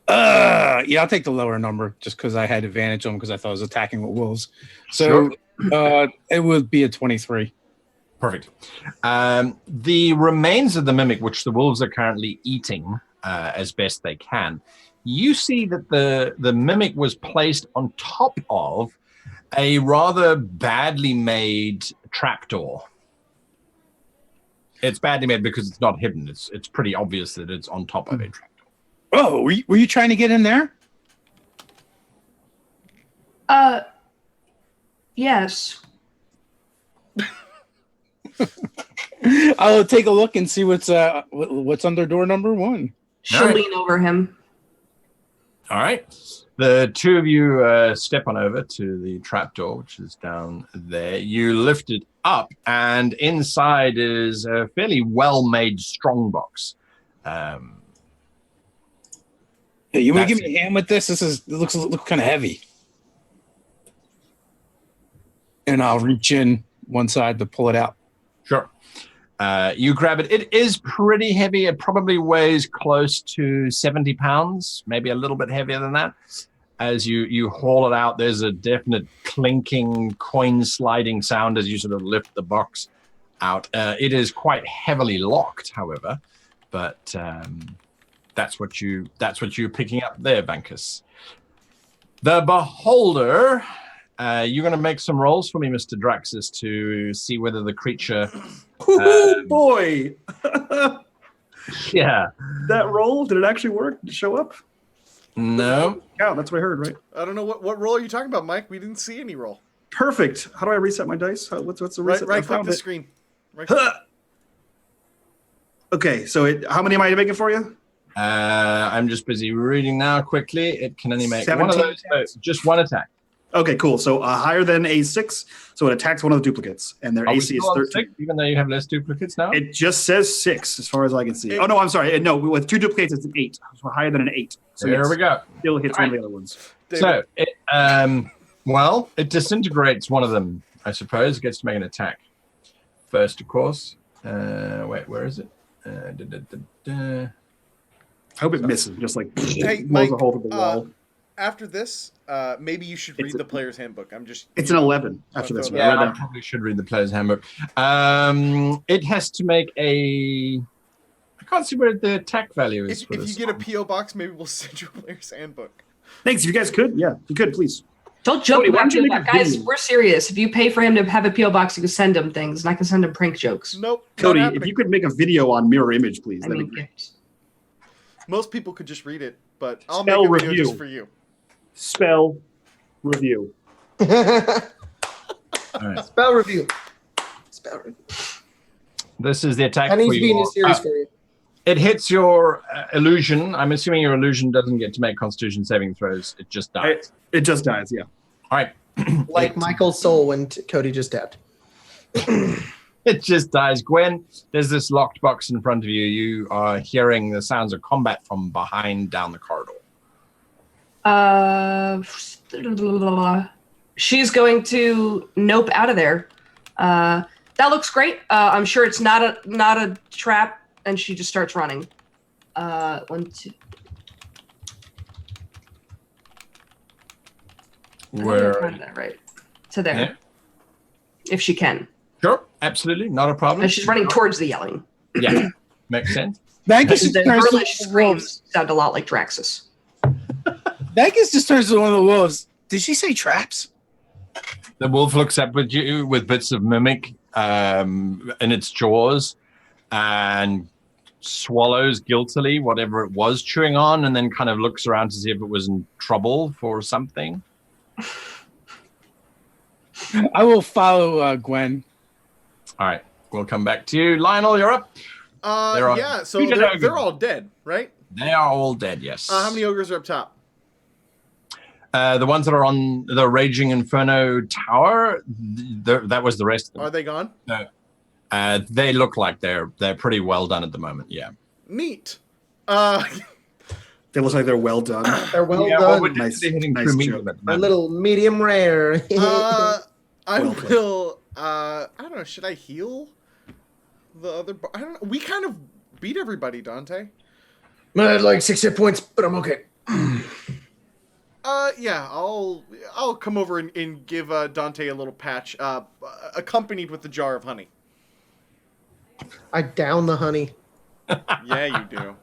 Yeah, I'll take the lower number just because I had advantage on because I thought I was attacking with wolves. So it would be a 23. Perfect. The remains of the mimic, which the wolves are currently eating as best they can, you see that the mimic was placed on top of a rather badly made trapdoor. It's badly made because it's not hidden. It's pretty obvious that it's on top of a trapdoor. Oh, were you trying to get in there? Yes. I'll take a look and see what's under door number 1. She'll All right. lean over him. All right. The two of you step on over to the trapdoor, which is down there. You lift it up, and inside is a fairly well-made strongbox. Hey, you want to give me a hand with this? It looks kind of heavy. And I'll reach in one side to pull it out. Sure. You grab it. It is pretty heavy. It probably weighs close to 70 pounds, maybe a little bit heavier than that. As you haul it out, there's a definite clinking, coin sliding sound as you sort of lift the box out. It is quite heavily locked, however, but that's what you're picking up there, Vankus. The Beholder. You're going to make some rolls for me, Mr. Draxus, to see whether the creature... Oh boy! Yeah. That roll, did it actually work? Did it show up? No. Yeah, that's what I heard, right? I don't know what roll are you talking about, Mike? We didn't see any roll. Perfect. How do I reset my dice? What's the reset? Right I click found the it. screen. Right Okay, so how many am I making for you? I'm just busy reading now quickly. It can only make one of 17 those. Just one attack. Okay, cool. So higher than a 6, so it attacks one of the duplicates, and their Are we AC is still on 13. 6, even though you have less duplicates now? It just says 6 as far as I can see. Oh no, I'm sorry. No, with 2 duplicates, it's an 8. So higher than an 8. So there yes, we go. still hits one of the other ones. So, it disintegrates one of them, I suppose. It gets to make an attack. First, of course. Wait, where is it? I hope it misses, just like Hey, blows Mike, a hole through the wall. After this, maybe you should read the player's handbook. It's an 11 after this one. Yeah, Right I now. probably should read the player's handbook. It has to make a... I can't see where the attack value is. If you get a PO box, maybe we'll send you a player's handbook. Thanks. If you guys could, yeah, you could, please. Don't jump Cody, why about don't you PO make box. a Guys, video? we're serious. If you pay for him to have a PO box, you can send him things, and I can send him prank jokes. Nope. not Cody, happening. if you could make a video on mirror image, please. I That'd mean, be great. Most people could just read it, but I'll Spell make a video review. just for you. Spell review. All right. Spell review. Spell review. This is the attack I need for to be in you. a series for you. It hits your illusion. I'm assuming your illusion doesn't get to make Constitution saving throws. It just dies. It just dies, yeah. All right. Like Michael's soul when Cody just tapped. It just dies. Gwen, there's this locked box in front of you. You are hearing the sounds of combat from behind down the corridor. She's going to nope out of there. That looks great. I'm sure it's not a trap, and she just starts running. 1, 2. Where? Right to there, Yeah. if she can. Sure, absolutely, not a problem. And she's running towards the yelling. Yeah, makes sense. Vankus And just then turns to Burlish one of the wolves. screams sound a lot like Draxus. Vankus just turns to one of the wolves. Did she say traps? The wolf looks up at you with bits of mimic in its jaws. and swallows guiltily whatever it was chewing on, and then kind of looks around to see if it was in trouble for something. I will follow Gwen. All right, we'll come back to you. Lionel, you're up. Yeah, so they're all dead, right? They are all dead, yes. How many ogres are up top? The ones that are on the Raging Inferno Tower, that was the rest of them. Are they gone? No. They look like they're pretty well done at the moment, yeah. Neat. They look like they're well done. They're well Yeah, done. we're Nice- hitting nice true joke. medium at the A moment. little medium rare. I Well played. will. I don't know. Should I heal the other? I don't know. We kind of beat everybody, Dante. I had like 6 hit points, but I'm okay. Yeah. I'll come over and give Dante a little patch, accompanied with the jar of honey. I down the honey. Yeah, you do.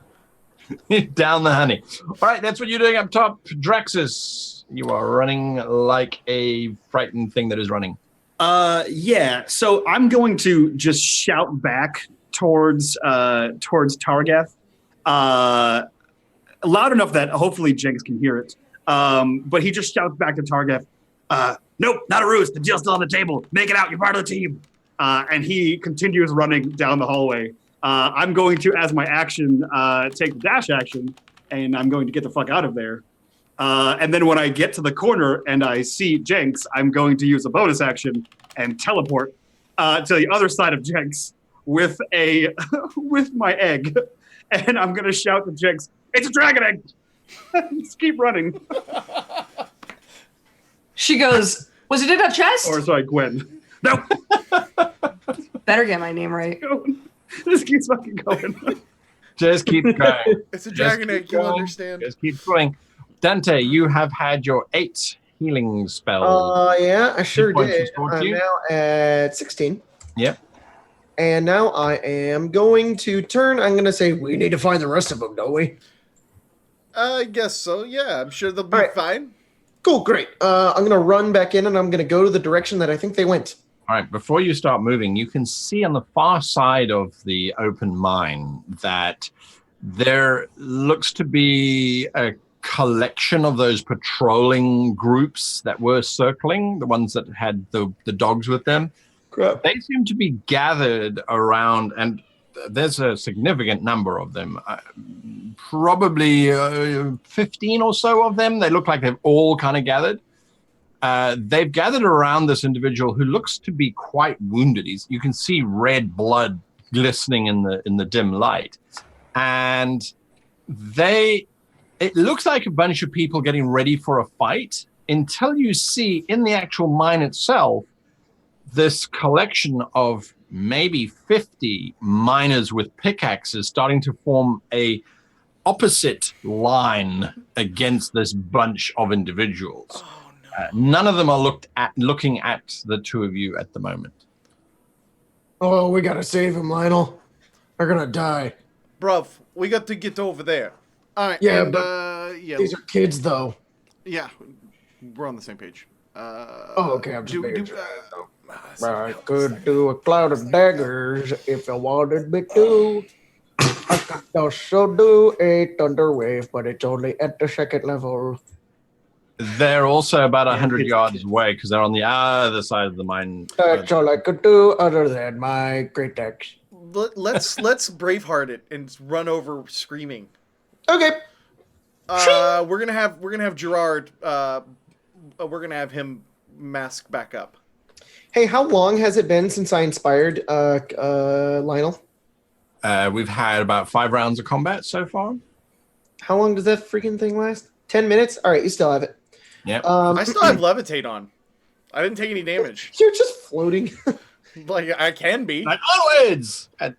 Down the honey. All right, that's what you're doing up top. Draxus, you are running like a frightened thing that is running. Yeah. So I'm going to just shout back towards Targath, loud enough that hopefully Jenks can hear it. But he just shouts back to Targath, "Nope, not a ruse. The deal's still on the table. Make it out. You're part of the team." And he continues running down the hallway. I'm going to, as my action, take the dash action, and I'm going to get the fuck out of there. And then when I get to the corner and I see Jenks, I'm going to use a bonus action and teleport to the other side of Jenks with with my egg. And I'm going to shout to Jenks, "It's a dragon egg!" Just keep running. She goes, "Was it in a chest?" Or sorry, Gwen. No. Better get my name right. This keeps fucking going. Just keep going. It's a dragon egg. You'll understand. Just keep going. Dante, you have had your 8 healing spells. Yeah, I sure points did. restored to I'm you? now at 16. Yep. And now I am going to turn. I'm going to say, we need to find the rest of them, don't we? I guess so. Yeah, I'm sure they'll be All right. fine. Cool, great. I'm going to run back in and I'm going to go to the direction that I think they went. All right, before you start moving, you can see on the far side of the open mine that there looks to be a collection of those patrolling groups that were circling, the ones that had the dogs with them. Crap. They seem to be gathered around, and there's a significant number of them, probably 15 or so of them. They look like they've all kind of gathered. They've gathered around this individual who looks to be quite wounded. You can see red blood glistening in the dim light. And it looks like a bunch of people getting ready for a fight until you see in the actual mine itself this collection of maybe 50 miners with pickaxes starting to form a opposite line against this bunch of individuals. Oh, no. None of them are looking at the two of you at the moment. Oh, we got to save him, Lionel. They're going to die. Bruv, we got to get over there. All right. Yeah, and, but yeah, these are kids, though. yeah, we're on the same page. Okay, I'm just making sure. uh, I could do a cloud of daggers if you wanted me to. I could also do a thunder wave, but it's only at the second level. They're also about 100 it's yards kids. away because they're on the other side of the mine. That's all I could do other than my great axe. let's Braveheart it and run over screaming. Okay. We're gonna have Gerard. We're gonna have him mask back up. Hey, how long has it been since I inspired Lionel? We've had about 5 rounds of combat so far. How long does that freaking thing last? 10 minutes? All right, you still have it. Yep. I still have levitate on. I didn't take any damage. You're just floating. Like I can be. And onwards at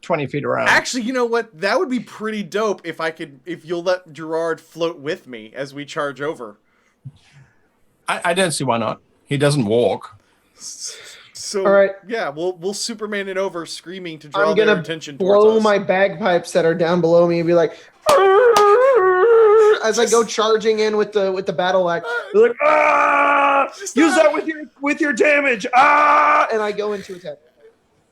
20 feet around. Actually, you know what? That would be pretty dope if you'll let Gerard float with me as we charge over. I don't see why not. He doesn't walk. So All right. yeah, we'll Superman it over, screaming to draw I'm their gonna attention towards blow us. my bagpipes that are down below me and be like, as I go charging in with the battle axe. You're like, ah! Use that with your damage. Ah! And I go into attack.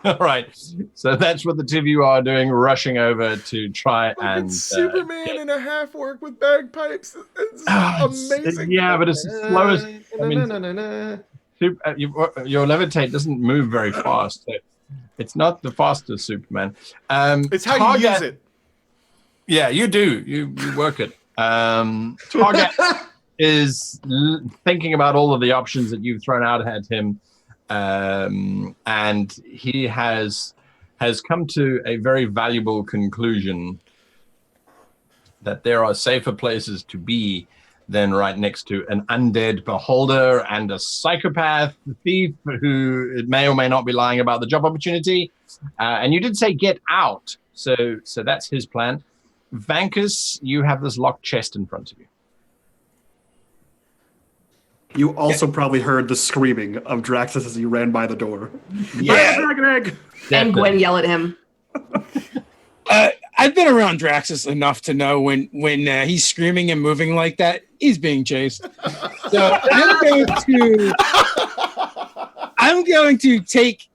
All right. So that's what the two of you are doing, rushing over to try and Superman in a half orc with bagpipes. It's It's- amazing. yeah, but it's the slowest. I mean, Na-na-na-na-na. your levitate doesn't move very fast. So it's not the fastest Superman. It's how you use it. Yeah, you do. You work it. Target is thinking about all of the options that you've thrown out at him, and he has come to a very valuable conclusion that there are safer places to be than right next to an undead beholder and a psychopath thief who may or may not be lying about the job opportunity. And you did say get out, so that's his plan. Vankus, you have this locked chest in front of you. You also probably heard the screaming of Draxus as he ran by the door. Yeah. Dragon egg! And Gwen yell at him. I've been around Draxus enough to know when he's screaming and moving like that, he's being chased. So I'm going to take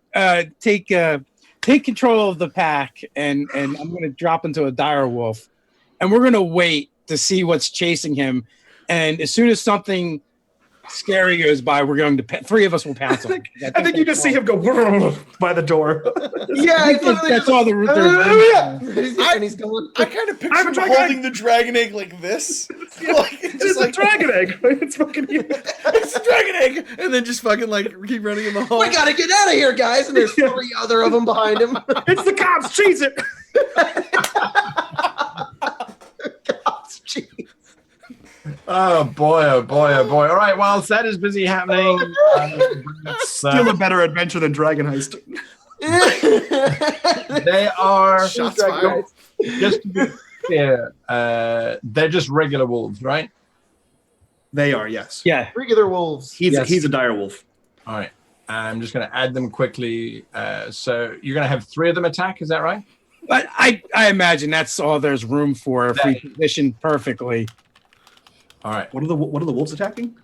control of the pack, and I'm going to drop into a dire wolf, and we're going to wait to see what's chasing him. And as soon as something scary goes by, we're going to three of us will pounce on him. I think you just see him go by the door. Yeah, I think that's all the route and he's going. I kind of picture I'm a him dragon holding the dragon egg like this. Like, It's a dragon egg. It's fucking you. It's a dragon egg, and then just fucking like keep running in the hall. We gotta get out of here, guys! And there's 3 other of them behind him. It's the cops. Cheese it. Cops, jeez. Oh boy, oh boy, oh boy. All right, whilst that is busy happening, Still a better adventure than Dragon Heist. they are Shots fired. just to be clear, they're just regular wolves, right? They are, yes. Yeah. Regular wolves. He's a dire wolf. All right. I'm just going to add them quickly. So you're going to have 3 of them attack, is that right? But I imagine that's all there's room for if we position perfectly. All right. What are the wolves attacking?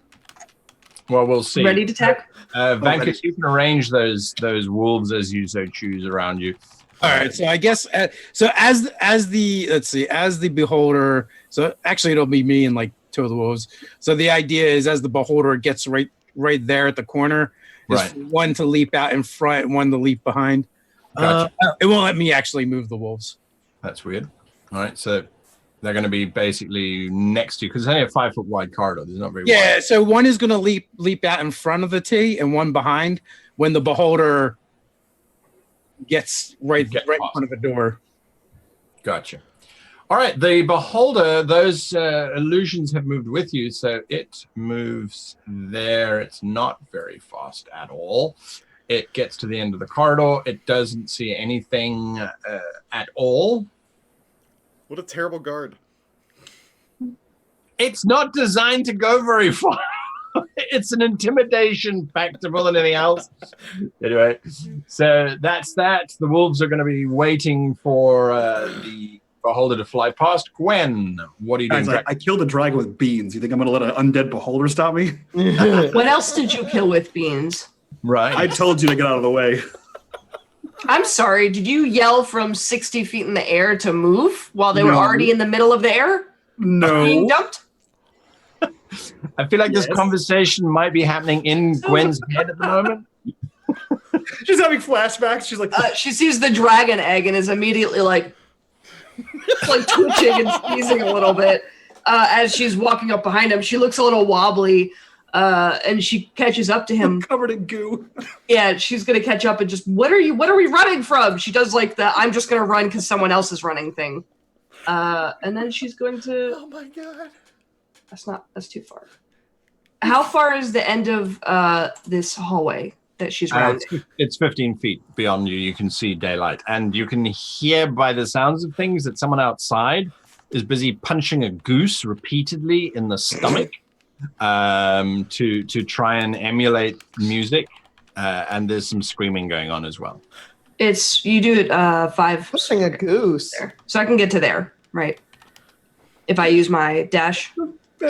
Well, we'll see. Ready to attack? Vankus, you can arrange those wolves as you so choose around you. All right, so I guess so as the beholder. So actually, it'll be me and like 2 of the wolves. So the idea is as the beholder gets right there at the corner, is Right. one to leap out in front, and one to leap behind. Gotcha. It won't let me actually move the wolves. That's weird. All right, so they're going to be basically next to you because it's only a 5-foot wide corridor. There's not very Yeah, wide. so one is going to leap out in front of the T, and one behind when the beholder gets right in front of the door. Gotcha. All right, the beholder, those illusions have moved with you, so it moves there. It's not very fast at all. It gets to the end of the corridor. It doesn't see anything at all. What a terrible guard. It's not designed to go very far. It's an intimidation factor more than anything else. Anyway, so that's that. The wolves are going to be waiting for the beholder to fly past. Gwen, what are you doing? Guys, I killed a dragon with beans. You think I'm going to let an undead beholder stop me? What else did you kill with beans? Right. I told you to get out of the way. I'm sorry, did you yell from 60 feet in the air to move while they were No. already in the middle of the air? Being No. dumped? I feel like this Yes. conversation might be happening in Gwen's head at the moment. She's having flashbacks. She's like, She sees the dragon egg and is immediately like twitching and sneezing a little bit as she's walking up behind him. She looks a little wobbly and she catches up to him. covered in goo. Yeah, she's gonna catch up and just what are we running from? She does like the I'm just gonna run because someone else is running thing. And then she's going to Oh my god. that's too far. How far is the end of this hallway that she's rounding? It's 15 feet beyond you. You can see daylight. And you can hear by the sounds of things that someone outside is busy punching a goose repeatedly in the stomach to try and emulate music. And there's some screaming going on as well. You do it 5 Pushing a goose. there. So I can get to there, right? If I use my dash.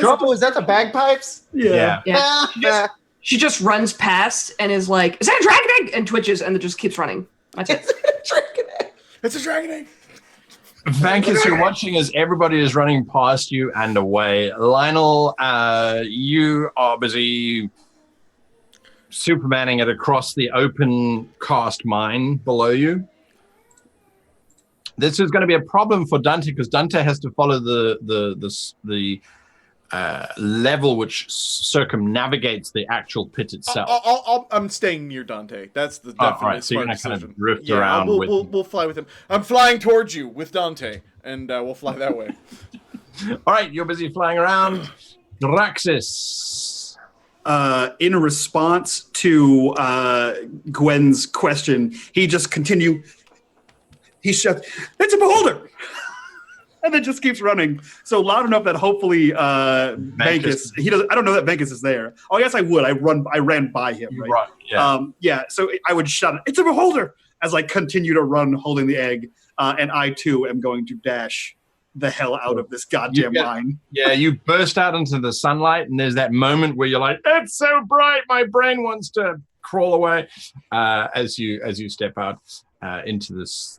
Trouble, is that the bagpipes? Yeah. Yeah. She just runs past and is like, is that a dragon egg? And twitches and then just keeps running. That's it. Dragon egg. It's a dragon egg. Vankus, you're watching as everybody is running past you and away. Lionel, you are busy supermaning it across the open cast mine below you. This is going to be a problem for Dante because Dante has to follow the level which circumnavigates the actual pit itself. I'm staying near Dante. That's the All definite right, so you're smart going to kind decision. of drift around. We'll fly with him. I'm flying towards you with Dante, and we'll fly that way. All right, you're busy flying around. Draxis. In response to Gwen's question, he just continued. He shouts, "It's a beholder!" And then just keeps running. So loud enough that hopefully Vegas, he doesn't. I don't know that Vegas is there. Oh, yes, I would. I ran by him. Right. Right, yeah. Yeah. So I would shout, "It's a beholder!" as I continue to run, holding the egg. And I too am going to dash the hell out of this goddamn mine. Yeah, you burst out into the sunlight, and there's that moment where you're like, "It's so bright, my brain wants to crawl away." As you step out into this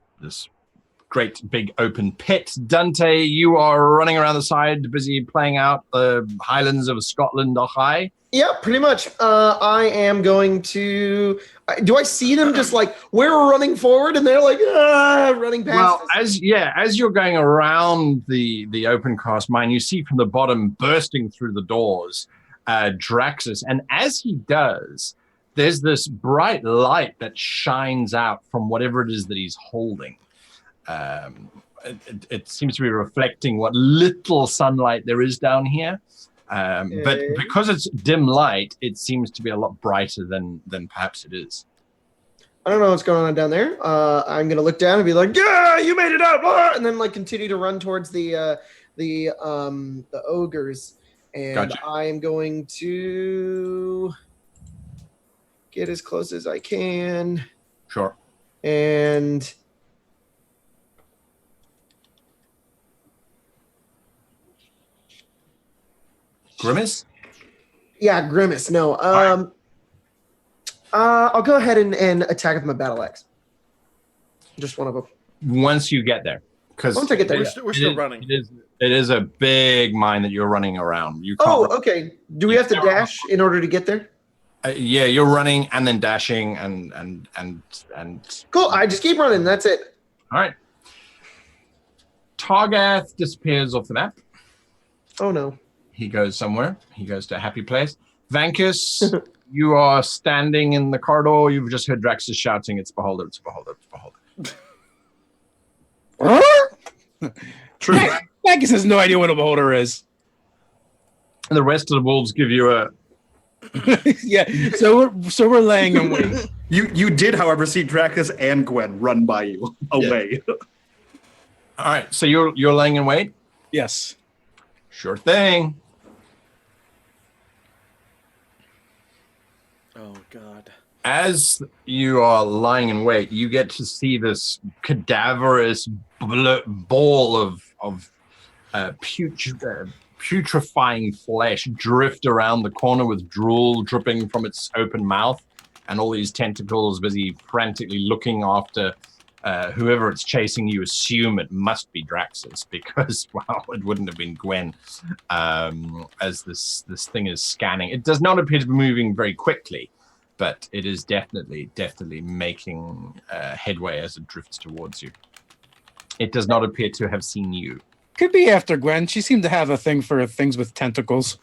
great big open pit. Dante, you are running around the side, busy playing out the Highlands of Scotland high. Yeah, pretty much. I am going to. Do I see them just like we're running forward and they're like running past? Well, us? as you're going around the open cast mine, you see from the bottom bursting through the doors, Draxis, and as he does, there's this bright light that shines out from whatever it is that he's holding. It seems to be reflecting what little sunlight there is down here. But because it's dim light, it seems to be a lot brighter than perhaps it is. I don't know what's going on down there. I'm gonna look down and be like, "Yeah, you made it up!" And then like continue to run towards the ogres, and Gotcha. I am going to get as close as I can. Sure. And Grimace? yeah, grimace. No. right. I'll go ahead and attack with my battle axe. Just one of them. Once you get there. Because Once I get there. We're still running. It is a big mine that you're running around. You can't Oh, okay. Do we have to dash in order to get there? yeah, you're running and then dashing and Cool. I just keep running. That's it. all right. Targath disappears off the map. Oh no. He goes somewhere. He goes to a happy place. Vankus, you are standing in the corridor. You've just heard Draxis shouting, "It's beholder, it's beholder, it's beholder." True. Vegas has no idea what a beholder is. And the rest of the wolves give you a Yeah, so we're laying in wait. You did, however, see Dracus and Gwen run by you away. all right. So you're laying in wait. Yes. Sure thing. Oh God. As you are lying in wait, you get to see this cadaverous ball of putrefying flesh drift around the corner with drool dripping from its open mouth, and all these tentacles busy frantically looking after whoever it's chasing. You assume it must be Draxis because, well, it wouldn't have been Gwen. As this thing is scanning, it does not appear to be moving very quickly, but it is definitely making headway as it drifts towards you. It does not appear to have seen you. Could be after Gwen. She seemed to have a thing for things with tentacles.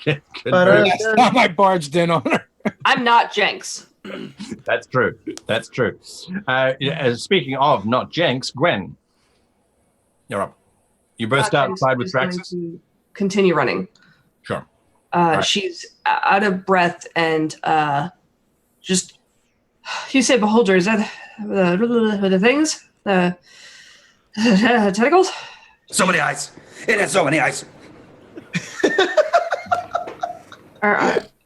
Could But, be. Last time I barged in on her. I'm not Jenks. That's true. That's true. Speaking of not Jenks, Gwen, you're up. You burst outside with Jenks is Draxis? going to continue running. Sure. She's out of breath and just. You said beholder. Is that the things? The tentacles? So many eyes. It has so many eyes.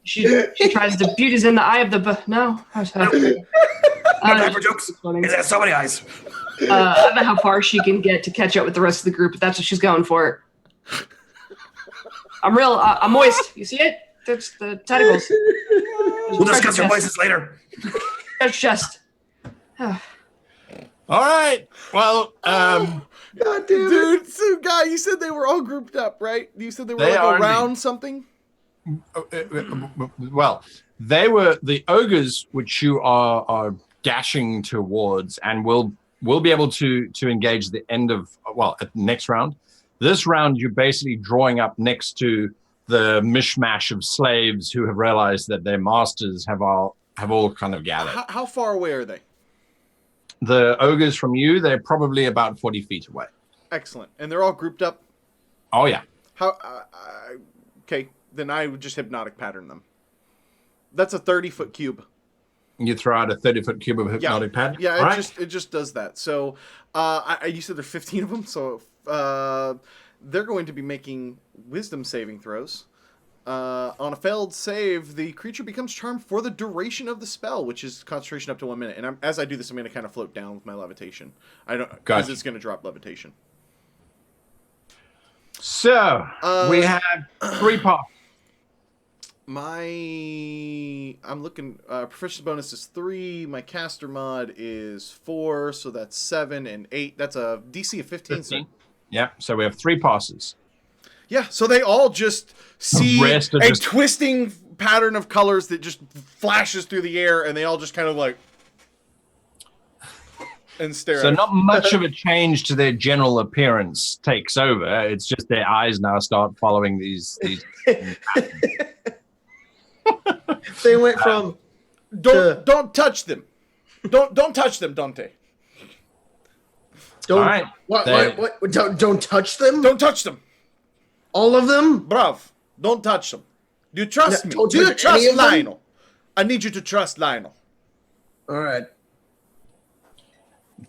She tries to beauty's in the eye of the no. No time for jokes. It has so many eyes. I don't know how far she can get to catch up with the rest of the group, but that's what she's going for. I'm moist. You see it? That's the tentacles. We'll discuss your voices later. That's just. All right. Well, God damn it. Dude, so guy, you said they were all grouped up, right? You said they were They like are around something? well, they were the ogres, which you are dashing towards, and will be able to engage the end of at the next round. This round, you're basically drawing up next to the mishmash of slaves who have realized that their masters have all kind of gathered. How far away are they? The ogres from you, they're probably about 40 feet away. Excellent. And they're all grouped up? Oh, yeah. Okay, then I would just hypnotic pattern them. That's a 30-foot cube. You throw out a 30-foot cube of hypnotic pattern? Yeah, it just does that. So, you said there's 15 of them, so they're going to be making wisdom saving throws. On a failed save, the creature becomes charmed for the duration of the spell, which is concentration up to 1 minute. And as I do this, I'm going to kind of float down with my levitation. Because it's going to drop levitation. So, we have 3 pops. I'm looking, proficiency bonus is 3, my caster mod is 4, so that's 7 and 8. That's a DC of 15. So. Yeah, so we have 3 passes. Yeah, so they all just see a twisting pattern of colors that just flashes through the air, and they all just kind of like and stare. So not much of a change to their general appearance takes over. It's just their eyes now start following these. They went from don't touch them, don't touch them, Dante. Don't all right. What? Don't touch them. Don't touch them. All of them? Bruv, don't touch them. Do you trust me? Don't Do you touch trust any of them? Lionel? I need you to trust Lionel. All right.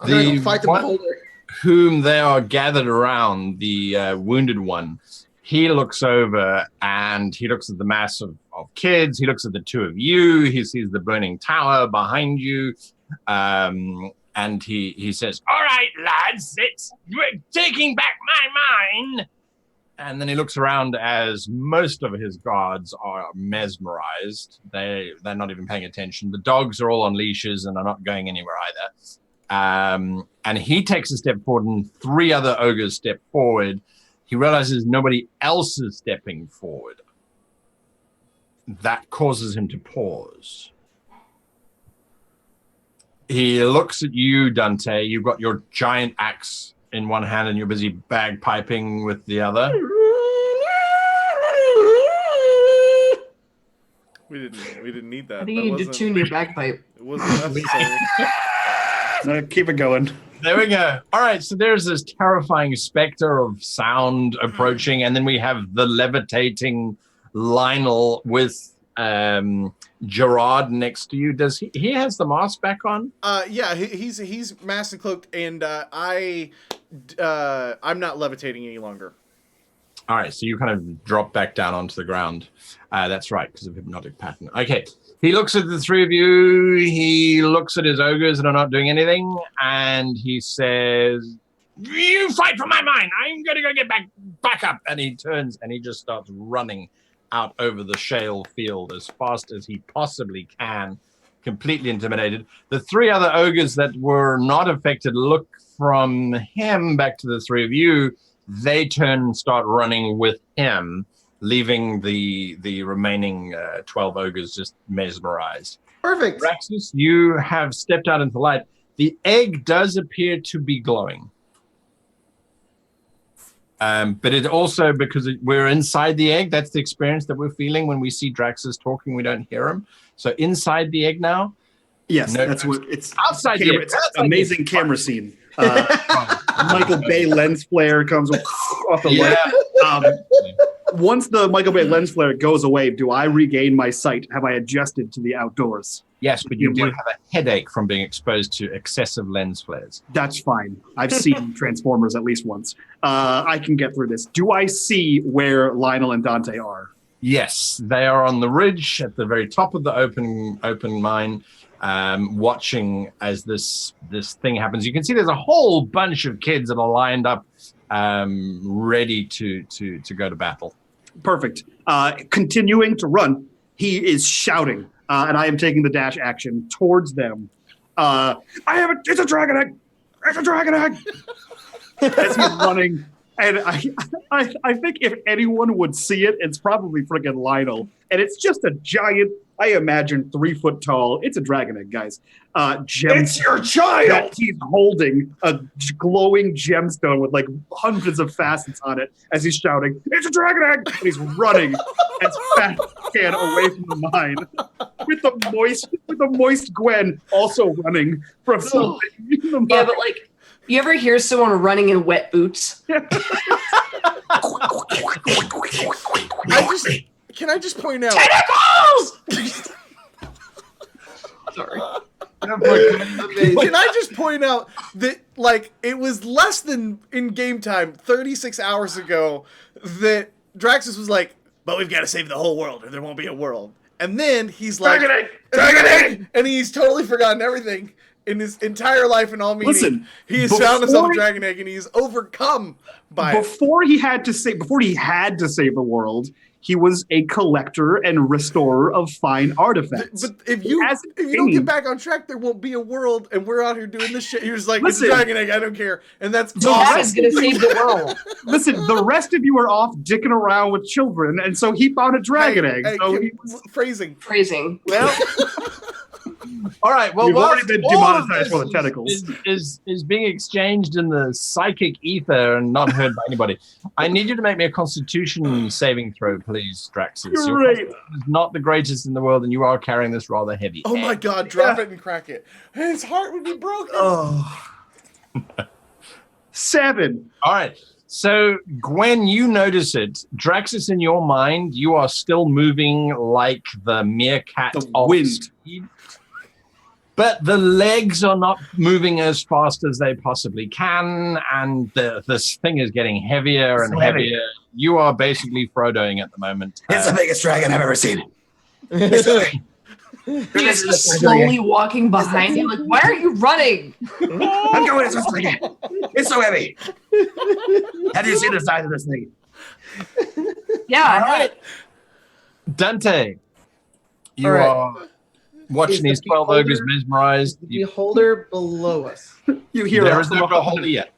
I'm gonna go fight the beholder. Whom they are gathered around, the wounded one, he looks over and he looks at the mass of kids. He looks at the 2 of you. He sees the burning tower behind you. And he says, "All right, lads, we're taking back my mind." And then he looks around as most of his guards are mesmerized. They're not even paying attention. The dogs are all on leashes and are not going anywhere either. And he takes a step forward and 3 other ogres step forward. He realizes nobody else is stepping forward. That causes him to pause. He looks at you, Dante. You've got your giant axe in one hand and you're busy bagpiping with the other. We didn't need that. I think you need to tune your bagpipe. It wasn't necessary. No, keep it going. There we go. All right, so there's this terrifying specter of sound approaching, and then we have the levitating Lionel with Gerard next to you. Does he has the mask back on? Yeah, he's masked and cloaked, and I'm not levitating any longer. All right, so you kind of drop back down onto the ground. That's right, because of hypnotic pattern. Okay, he looks at the 3 of you. He looks at his ogres that are not doing anything, and he says, "You fight for my mind. I'm going to go get back up." And he turns and he just starts running out over the shale field as fast as he possibly can, completely intimidated. The 3 other ogres that were not affected look from him back to the 3 of you. They turn and start running with him, leaving the remaining 12 ogres just mesmerized. Perfect. Raxus, you have stepped out into the light. The egg does appear to be glowing. But it also, because we're inside the egg, that's the experience that we're feeling when we see Draxus talking, we don't hear him. So inside the egg now? Yes, that's what it's outside the egg. It's amazing camera scene. Michael Bay lens flare comes off the light. Once the Michael Bay lens flare goes away, do I regain my sight? Have I adjusted to the outdoors? Yes, but you do have a headache from being exposed to excessive lens flares. That's fine. I've seen Transformers at least once. I can get through this. Do I see where Lionel and Dante are? Yes, they are on the ridge at the very top of the open mine, watching as this thing happens. You can see there's a whole bunch of kids that are lined up, ready to go to battle. Perfect. Continuing to run, he is shouting, and I am taking the dash action towards them. It's a dragon egg. It's a dragon egg! As he's running. And I think if anyone would see it, it's probably freaking Lionel. And it's just a giant, I imagine 3 foot tall. It's a dragon egg, guys. It's your child! That he's holding a glowing gemstone with like hundreds of facets on it as he's shouting, "It's a dragon egg!" And he's running as fast as he can away from the mine. With the moist Gwen also running from something in the mine. Yeah, but like, you ever hear someone running in wet boots? Can I just point out? Tentacles! Sorry. Can I just point out that, like, it was less than in game time, 36 hours ago, that Draxus was like, "But we've got to save the whole world, or there won't be a world." And then he's like, "Dragon egg!" And he's totally forgotten everything in his entire life and all meaning. Listen, he has found himself a dragon egg, and he's overcome by it. Before he had to save the world, he was a collector and restorer of fine artifacts. But if you don't get back on track, there won't be a world, and we're out here doing this shit. You're just like, "It's a dragon egg, I don't care," and that's God is gonna save the world. Listen, the rest of you are off dicking around with children, and so he found a dragon egg. So he was phrasing. Well, all right. Well, you've already been demonetized for the tentacles. Is being exchanged in the psychic ether and not heard by anybody. I need you to make me a Constitution saving throw, please, Draxus. Your Great. Constitution is not the greatest in the world, and you are carrying this rather heavy. Oh my God! Drop it and crack it. His heart would be broken. Oh. 7. All right. So, Gwen, you notice it. Draxus, in your mind, you are still moving like the meerkat of wind. speed. But the legs are not moving as fast as they possibly can, and this thing is getting heavier and heavier. You are basically Frodoing at the moment. It's the biggest dragon I've ever seen. he's just slowly walking behind you. Like, why are you running? I'm going as fast as I can. It's so heavy. Have you seen the size of this thing? Yeah. All right. Dante, you All right. are watching Is the these 12 beholder- ogres mesmerized. The beholder below us. You hear There it is from no 100 beholder yet.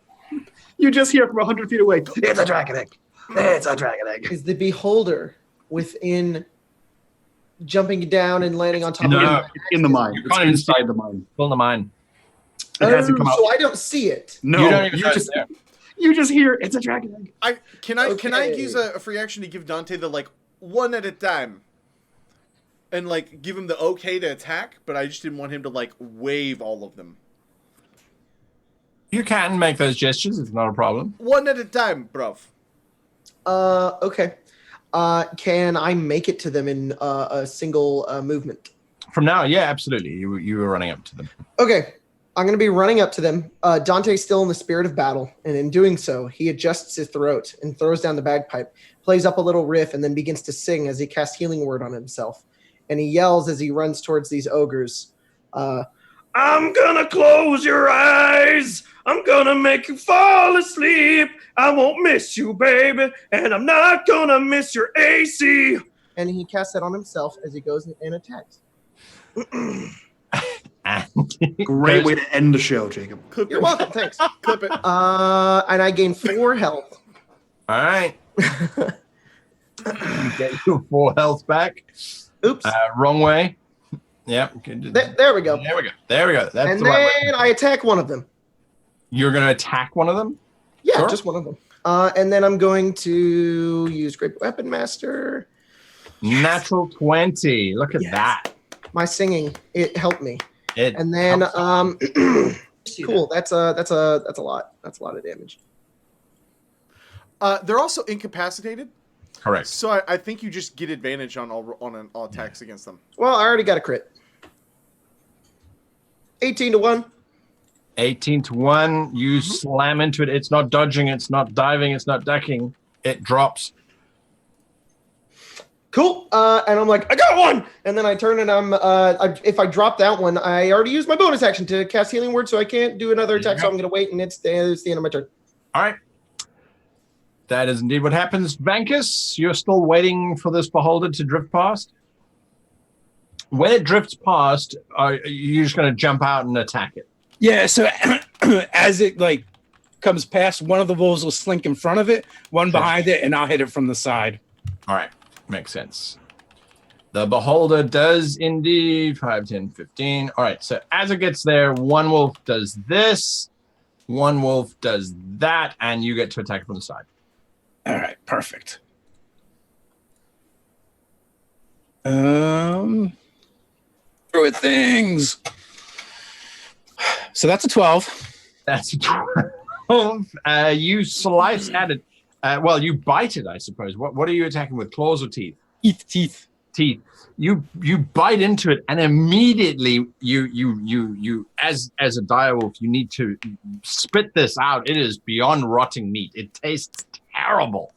You just hear from 100 feet away. It's a dragon egg. It's a dragon egg. Is the beholder within jumping down and landing on top No. of it? It's in the mine. You It's can't inside even the mine. Fill the mine. It hasn't come out. So I don't see it. No, You don't even know it's just there. you just hear it's a dragon egg. Can I Okay. use a free action to give Dante the, like, one at a time, and, like, give him the okay to attack? But I just didn't want him to, like, wave all of them. You can make those gestures. It's not a problem. One at a time, bruv. Okay. Can I make it to them in a single movement? From now, yeah, absolutely. You were running up to them. Okay. I'm going to be running up to them. Dante's still in the spirit of battle, and in doing so, he adjusts his throat and throws down the bagpipe, plays up a little riff, and then begins to sing as he casts healing word on himself. And he yells as he runs towards these ogres. I'm gonna close your eyes. I'm gonna make you fall asleep. I won't miss you, baby, and I'm not gonna miss your AC. And he casts that on himself as he goes and attacks. Great way to end the show, Jacob. You're welcome. Thanks. Clip it. And I gain 4 health. All right. Get your 4 health back. Oops. Wrong way. Yep. There we go. There we go. There we go. That's And the right way. then I attack one of them. You're going to attack one of them? Yeah, Sure. just one of them. And then I'm going to use Great Weapon Master. Natural 20. Look at Yes. that. My singing, it helped me. It And then helps. cool. That's a lot. That's a lot of damage. They're also incapacitated, Correct. so I think you just get advantage on all attacks against them. Well, I already got a crit. 18-1. 18 to 1. You slam into it. It's not dodging. It's not diving. It's not ducking. It drops. Cool. And I'm like, I got one. And then I turn and if I drop that one, I already used my bonus action to cast Healing Word, so I can't do another attack. So I'm going to wait, and it's the end of my turn. All right. That is indeed what happens. Vankus, you're still waiting for this beholder to drift past? When it drifts past, are you just going to jump out and attack it? Yeah, so as it like comes past, one of the wolves will slink in front of it, one behind it, and I'll hit it from the side. All right, makes sense. The beholder does indeed 5, 10, 15. All right, so as it gets there, one wolf does this, one wolf does that, and you get to attack from the side. All right, perfect. Throw it things. So that's a 12. That's 12. You slice at it. Well, you bite it, I suppose. What are you attacking with? Claws or teeth? Teeth. Teeth. You bite into it, and immediately you as a direwolf, you need to spit this out. It is beyond rotting meat. It tastes terrible.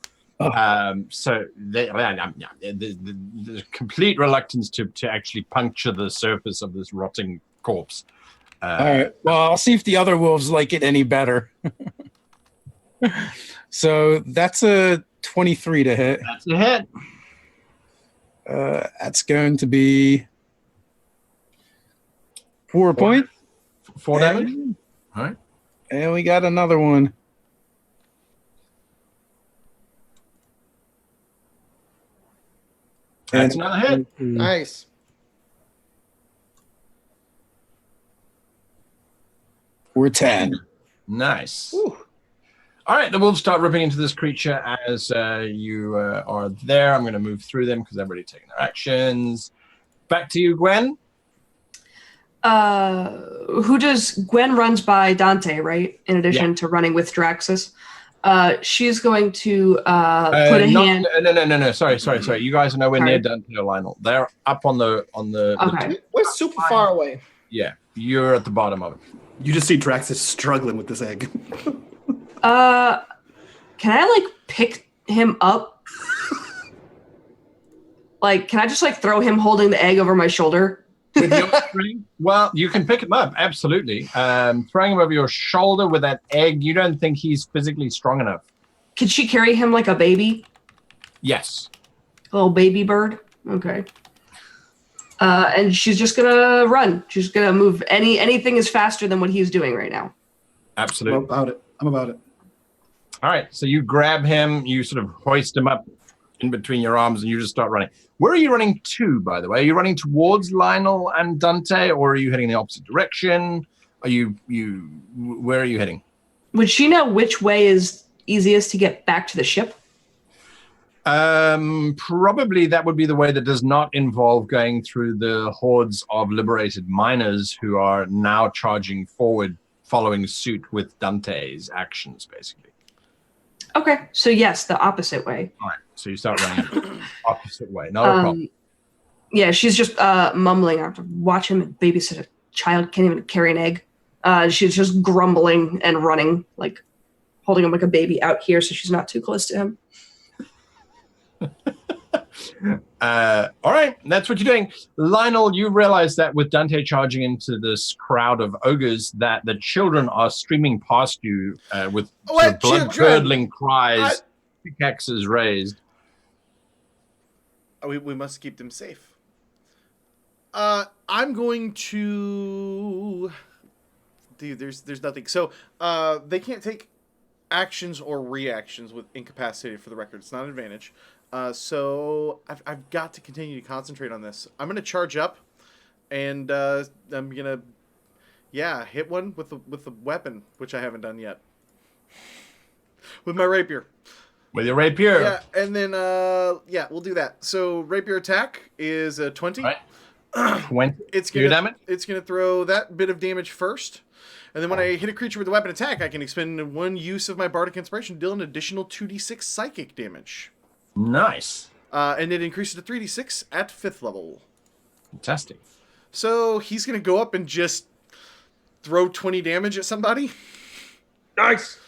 So the complete reluctance to actually puncture the surface of this rotting corpse. All right. Well, I'll see if the other wolves like it any better. So that's a 23 to hit. That's a hit. That's going to be 4 points. 4 damage. All right. And we got another one. That's another hit. Nice. We're 10. Nice. Ooh. All right, the wolves start ripping into this creature as you are there. I'm going to move through them because they've already taken their actions. Back to you, Gwen. Gwen runs by Dante, right? In addition to running with Draxus. She's going to put a hand. No. Sorry. You guys are nowhere near Dante or Lionel. They're up on the. Okay. We're super far away. Yeah, you're at the bottom of it. You just see Draxus struggling with this egg. Can I like pick him up? Like, can I just like throw him holding the egg over my shoulder? With your strength? Well, you can pick him up, absolutely. Throwing him over your shoulder with that egg, you don't think he's physically strong enough. Could she carry him like a baby? Yes. A little baby bird? Okay. And she's just gonna run. She's gonna move. Anything is faster than what he's doing right now. Absolutely. I'm about it. All right, so you grab him, you sort of hoist him up in between your arms, and you just start running. Where are you running to, by the way? Are you running towards Lionel and Dante, or are you heading the opposite direction? Where are you heading? Would she know which way is easiest to get back to the ship? Probably that would be the way that does not involve going through the hordes of liberated miners who are now charging forward, following suit with Dante's actions, basically. Okay, so yes, the opposite way. All right, so you start running opposite way. Not a problem. Yeah, she's just mumbling. I have to watch him babysit a child. Can't even carry an egg. She's just grumbling and running, like holding him like a baby out here, so she's not too close to him. All right, that's what you're doing. Lionel, you realize that with Dante charging into this crowd of ogres, that the children are streaming past you with sort of blood-curdling cries, pickaxes raised. We must keep them safe. I'm going to... Dude, there's nothing. So, they can't take actions or reactions with incapacitated, for the record. It's not an advantage. So I've got to continue to concentrate on this. I'm going to charge up, and I'm going to, hit one with the weapon, which I haven't done yet. With my rapier. With your rapier. Yeah, and then, we'll do that. So rapier attack is a 20. Right. 20. It's going to throw that bit of damage first. And then when I hit a creature with a weapon attack, I can expend one use of my Bardic Inspiration to deal an additional 2d6 psychic damage. Nice. And it increases to 3d6 at 5th level. Fantastic. So he's going to go up and just throw 20 damage at somebody. Nice.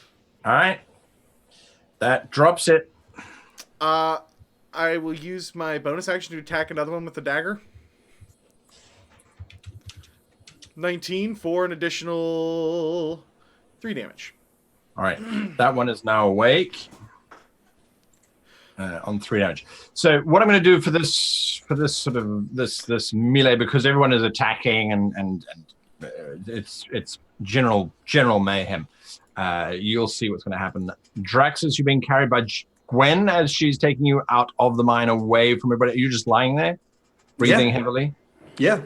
All right. That drops it. I will use my bonus action to attack another one with the dagger. 19 for an additional 3 damage. All right. That one is now awake. On 3 damage. So what I'm going to do for this sort of this melee, because everyone is attacking and it's general mayhem. You'll see what's going to happen. Draxus, you're being carried by Gwen as she's taking you out of the mine away from everybody. Are you just lying there, breathing heavily? Yeah.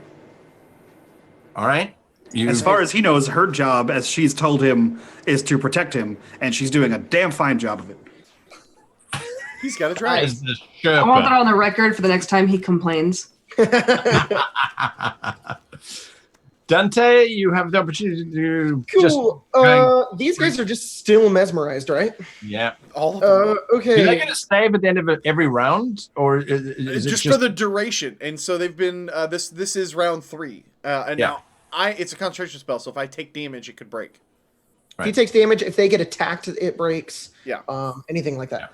All right. As far as he knows, her job, as she's told him, is to protect him, and she's doing a damn fine job of it. He's got a dragon. I want that on the record for the next time he complains. Dante, you have the opportunity to cool. These guys are just still mesmerized, right? Yeah. All of them. Okay. Do they get a save at the end of every round, or is it just for the duration? And so they've been. This is round 3, and now it's a concentration spell. So if I take damage, it could break. If he takes damage, if they get attacked, it breaks. Yeah. Anything like that.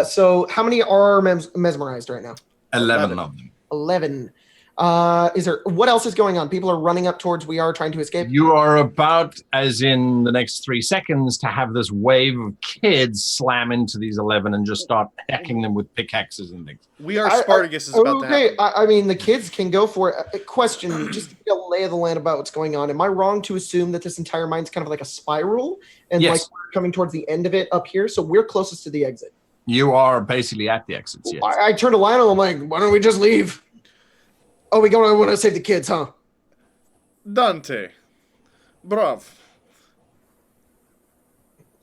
So how many are mesmerized right now? 11 of them. 11. What else is going on? People are running up towards we are trying to escape. You are about, as in the next 3 seconds, to have this wave of kids slam into these 11 and just start hacking them with pickaxes and things. We are Spartacus is about to happen. I mean, the kids can go for it. A question, just to get a lay of the land about what's going on. Am I wrong to assume that this entire mine's kind of like a spiral? And like we're coming towards the end of it up here, so we're closest to the exit. You are basically at the exits, yes. I turned to Lionel, I'm like, why don't we just leave? Oh, we want to save the kids, huh? Dante. Bravo.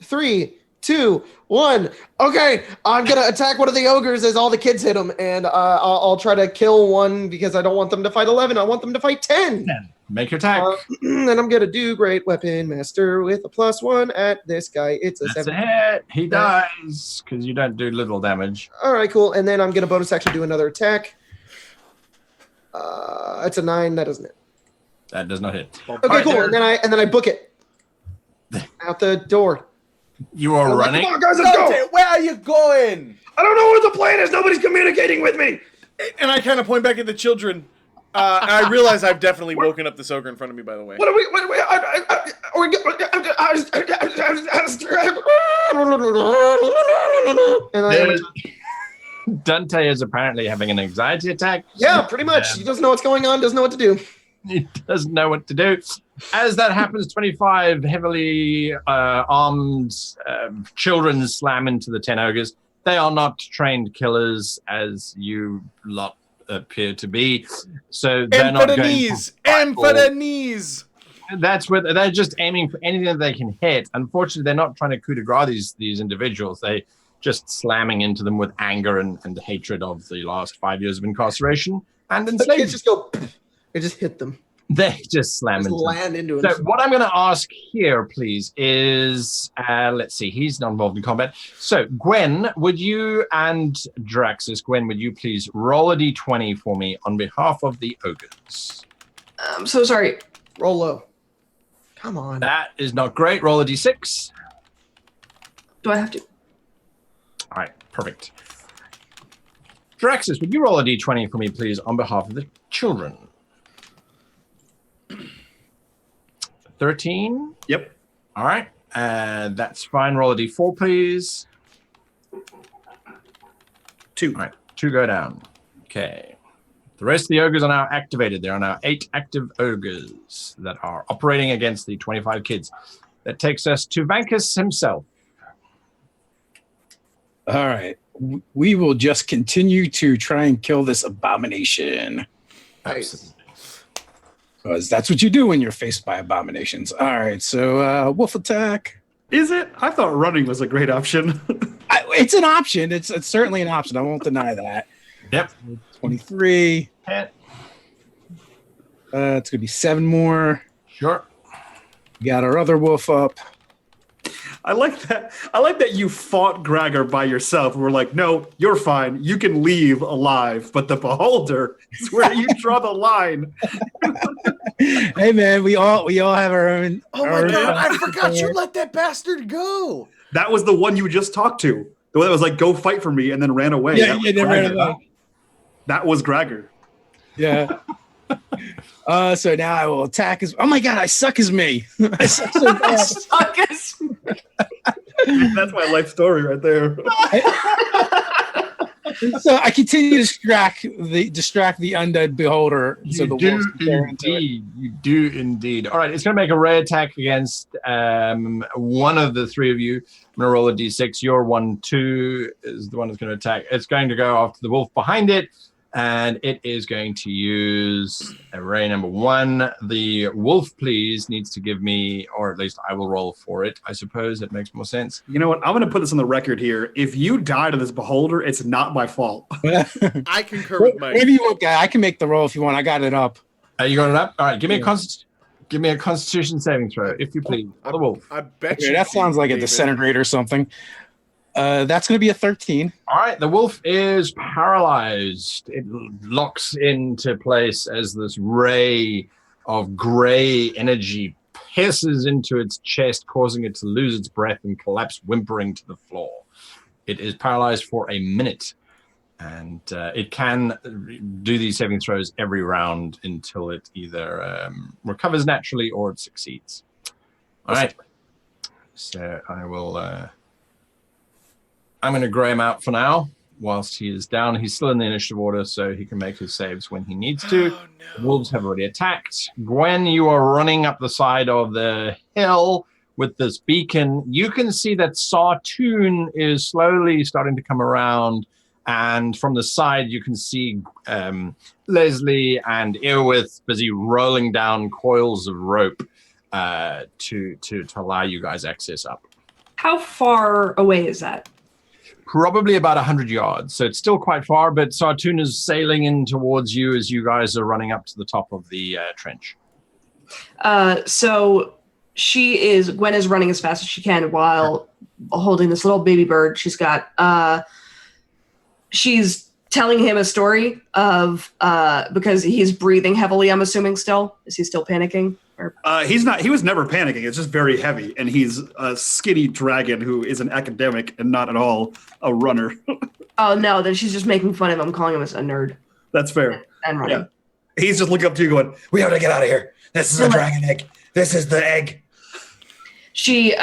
3, 2, 1. Okay, I'm going to attack one of the ogres as all the kids hit them. And I'll try to kill one because I don't want them to fight 11. I want them to fight 10. Make your attack. And I'm going to do Great Weapon Master with a +1 at this guy. It's a 7. That's a hit. He dies because you don't do little damage. All right, cool. And then I'm going to bonus action do another attack. It's a 9. That doesn't hit. That does not hit. Okay, cool. And then I book it out the door. You are running. Come on, guys, let's Dante, go. where are you going? I don't know what the plan is. Nobody's communicating with me. And I kind of point back at the children. And I realize I've definitely woken up this ogre in front of me, by the way. What are we? Dante is apparently having an anxiety attack. Yeah, pretty much. He doesn't know what's going on, doesn't know what to do. He doesn't know what to do. As that happens, 25 heavily armed children slam into the 10 ogres. They are not trained killers, as you lot appear to be. So they're not going Aim for the knees! That's where they're just aiming for anything that they can hit. Unfortunately, they're not trying to coup de grace these individuals. They just slamming into them with anger and hatred of the last 5 years of incarceration and enslavement. Kids just go, it just hit them. They just slam into land into it. So what I'm going to ask here, please, is, let's see, he's not involved in combat. So Gwen, would you, and Draxus, Gwen, would you please roll a d20 for me on behalf of the ogres? I'm so sorry. Roll low. Come on. That is not great. Roll a d6. Do I have to? All right, perfect. Draxus, would you roll a d20 for me, please, on behalf of the children? 13? Yep. All right. That's fine. Roll a d4, please. 2. All right. 2 go down. Okay. The rest of the ogres are now activated. There are now 8 active ogres that are operating against the 25 kids. That takes us to Vankus himself. All right. We will just continue to try and kill this abomination. Nice. Because that's what you do when you're faced by abominations. All right. So wolf attack. Is it? I thought running was a great option. It's an option. It's certainly an option. I won't deny that. Yep. 23. It's going to be 7 more. Sure. We got our other wolf up. I like that. I like that you fought Gregor by yourself. We're like, no, you're fine. You can leave alive. But the beholder is where you draw the line. Hey man, we all have our own. Oh my god, I forgot you let that bastard go. That was the one you just talked to. The one that was like, go fight for me, and then ran away. Yeah, they ran away. That was Gregor. Yeah. So now I will attack as. Oh my god, I suck as me. I suck so bad. Suck as me. That's my life story right there. So I continue to distract the undead beholder. So the wolves can tear into it. You do indeed. All right, it's going to make a ray attack against one of the three of you. I'm going to roll a d6. Your 1-2 is the one that's going to attack. It's going to go after the wolf behind it, and it is going to use array number 1. The wolf, please, needs to give me, or at least I will roll for it. I suppose it makes more sense. You know what? I'm going to put this on the record here. If you die to this beholder, it's not my fault. I concur with Mike. Maybe you want, I can make the roll if you want. I got it up. You got it up? All right, give me a Constitution saving throw, if you please. For the wolf. I bet Okay, you. that sounds like a disintegrate or something. That's going to be a 13. All right, the wolf is paralyzed. It locks into place as this ray of gray energy pierces into its chest, causing it to lose its breath and collapse, whimpering to the floor. It is paralyzed for a minute, and it can do these saving throws every round until it either recovers naturally or it succeeds. All right, so I will... I'm going to gray him out for now whilst he is down. He's still in the initiative order, so he can make his saves when he needs to. Oh, no. The wolves have already attacked. Gwen, you are running up the side of the hill with this beacon. You can see that Sawtoon is slowly starting to come around, and from the side you can see Leslie and Eowith busy rolling down coils of rope to allow you guys access up. How far away is that? Probably about 100 yards. So it's still quite far, but Sawtoon is sailing in towards you as you guys are running up to the top of the trench. So Gwen is running as fast as she can while holding this little baby bird she's got. She's telling him a story of, because he's breathing heavily, I'm assuming still. Is he still panicking? He's not. He was never panicking. It's just very heavy, and he's a skinny dragon who is an academic and not at all a runner. Oh no, then she's just making fun of him, calling him a nerd. That's fair. And running. Yeah. He's just looking up to you, going, "We have to get out of here. This is a dragon egg. This is the egg." She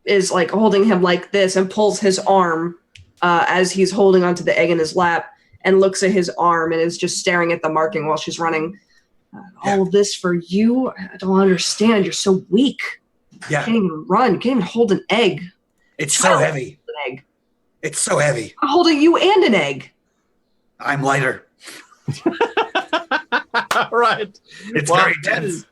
is like holding him like this and pulls his arm as he's holding onto the egg in his lap, and looks at his arm and is just staring at the marking while she's running. All of this for you? I don't understand. You're so weak. Yeah. You can't even run. You can't even hold an egg. It's so heavy. An egg. It's so heavy. I'm holding you and an egg. I'm lighter. Right. It's very dense.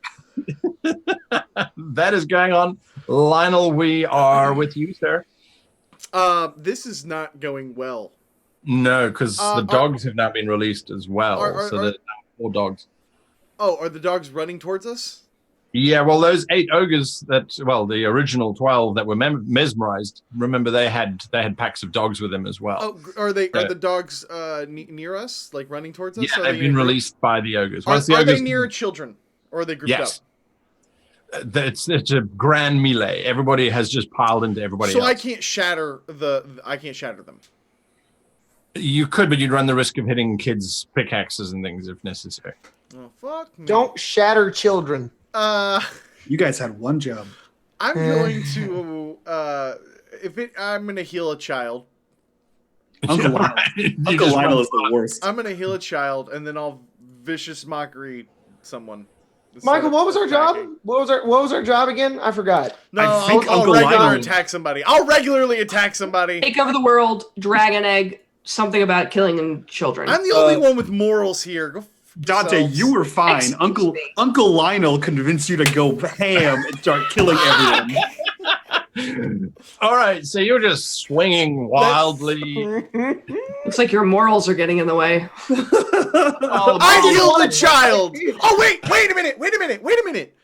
That is going on. Lionel, we are with you, sir. This is not going well. No, because the dogs have now been released as well. So there's now 4 dogs. Oh, are the dogs running towards us? Yeah, well, those 8 ogres the original 12 that were mesmerized, remember they had packs of dogs with them as well. Oh, are the dogs near us, like running towards us? Yeah, they've been released by the ogres. Are they near children, or are they grouped up? It's a grand melee. Everybody has just piled into everybody else. So I can't shatter them. You could, but you'd run the risk of hitting kids' pickaxes and things if necessary. Oh, fuck me. Don't shatter children. You guys had one job. I'm going to I'm going to heal a child. Uncle Lionel is the worst. I'm going to heal a child, and then I'll vicious mockery someone. Michael, what was our job? What was our job again? I forgot. No, I'll regularly attack somebody. I'll regularly attack somebody. Take over the world, dragon egg, something about killing children. I'm the only one with morals here. Go Dante, yourselves. you were fine. Uncle Lionel convinced you to go ham and start killing everyone. All right, so you're just swinging wildly. Looks like your morals are getting in the way. I healed the child. Oh wait a minute.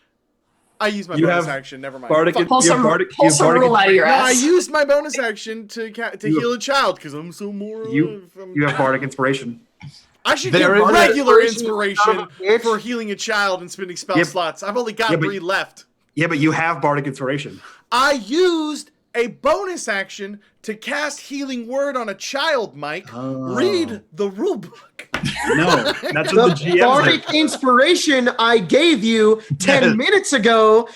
I used my bonus action. Never mind. Pull some rule out of your No, I ass. used my bonus action to heal a child because I'm so moral. You have bardic inspiration. I should get regular inspiration for healing a child and spending spell slots. I've only got 3 left. Yeah, but you have bardic inspiration. I used a bonus action to cast Healing Word on a child, Mike. Read the rule book. No, that's what the GM bardic inspiration I gave you 10 minutes ago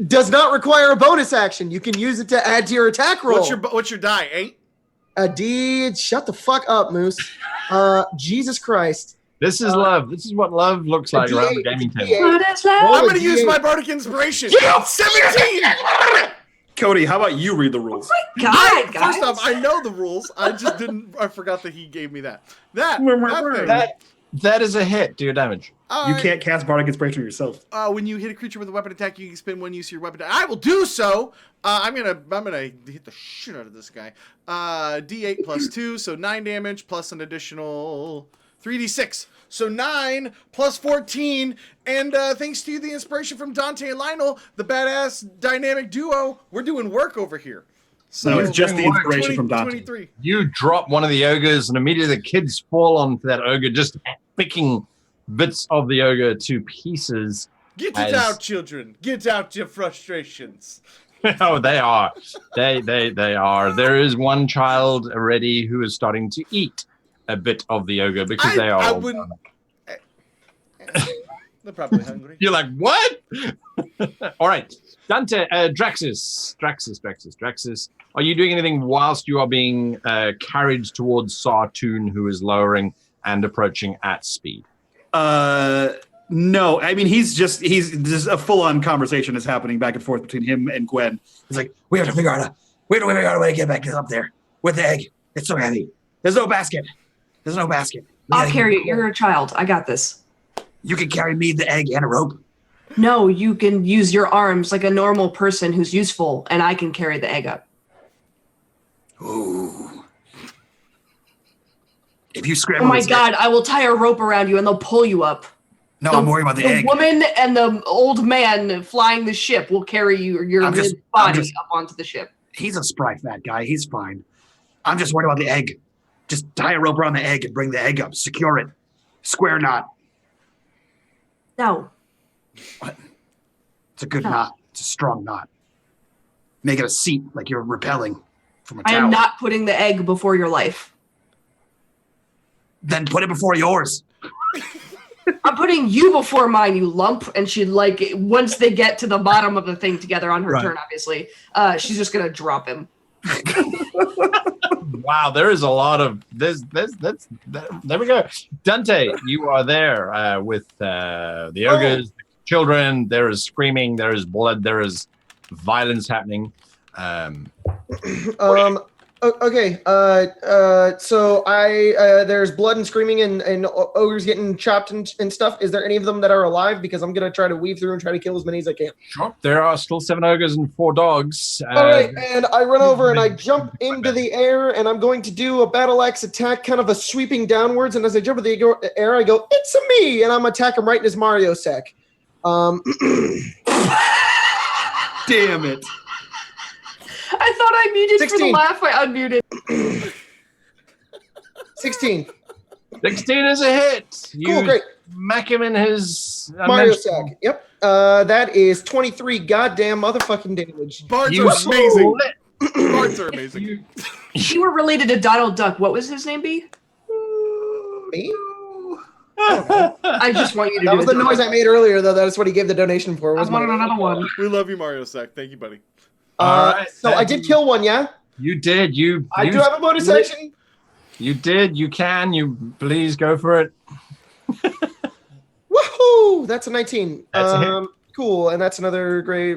does not require a bonus action. You can use it to add to your attack roll. What's your die? 8? D, shut the fuck up, Moose. Jesus Christ. This is love. This is what love looks like around the gaming table. What is that? Roll I'm a going to use D8. my bardic inspiration. 17. Cody, how about you read the rules? God, guys. First off, I know the rules. I just didn't. I forgot that he gave me that. That thing. That is a hit. Do your damage. You can't cast Bardic Inspiration yourself. When you hit a creature with a weapon attack, you can spend one use of your weapon. I will do so. I'm gonna hit the shit out of this guy. D8 plus 2, so 9 damage plus an additional 3d6. So 9 plus 14, and thanks to the inspiration from Dante and Lionel, the badass dynamic duo, we're doing work over here. So No, it's just the inspiration from Dante. 23. You drop one of the ogres, and immediately the kids fall onto that ogre, just picking bits of the ogre to pieces. Get it out, children. Get out your frustrations. Oh, they are. They are. There is one child already who is starting to eat a bit of the ogre because they are. I wouldn't. They're probably hungry. You're like, what? All right. Dante, Draxus. Are you doing anything whilst you are being carried towards Sartoon, who is lowering and approaching at speed? No, I mean he's just a full-on conversation is happening back and forth between him and Gwen. He's like, we have to figure out a way to get back up there with the egg. It's so heavy. There's no basket. I'll carry it. You're a child. I got this. You can carry me, the egg, and a rope. No, you can use your arms like a normal person who's useful, and I can carry the egg up. Ooh. If you Oh scramble my this God, I will tie a rope around you and they'll pull you up. No, I'm worried about the egg. The woman and the old man flying the ship will carry your body up onto the ship. He's a spry fat guy. He's fine. I'm just worried about the egg. Just tie a rope around the egg and bring the egg up. Secure it. Square knot. No. What? It's a good knot. It's a strong knot. Make it a seat like you're rappelling from a tower. I am not putting the egg before your life. Then put it before yours. I'm putting you before mine, you lump. And she'd once they get to the bottom of the thing together on her turn, obviously, she's just going to drop him. Wow, there is a lot of this. There we go. Dante, you are there with the ogres, the children. There is screaming. There is blood. There is violence happening. Okay. So there's blood and screaming and ogres getting chopped and stuff. Is there any of them that are alive? Because I'm gonna try to weave through and try to kill as many as I can. Sure. There are still 7 ogres and 4 dogs. All right, and I run over and I jump into the air, and I'm going to do a battle axe attack, kind of a sweeping downwards. And as I jump into the air, I go, "It's a me!" And I'm attack him right in his Mario sack. Damn it. I thought I muted 16. for the laugh. I unmuted. 16. 16 is a hit. Cool, great. Smack him in his Mario sack. Yep. That is 23 goddamn motherfucking damage. Bards are amazing. Bards are amazing. If you were related to Donald Duck, what was his name be? Me? I just want you to That do was it. the noise I made earlier, though. That's what he gave the donation for. I wanted another one. We love you, Mario Sack. Thank you, buddy. So I did kill one, yeah? You did. I do have a bonus action. You did. You can. You please go for it. Woohoo! That's a 19. That's a hit. Cool, and that's another great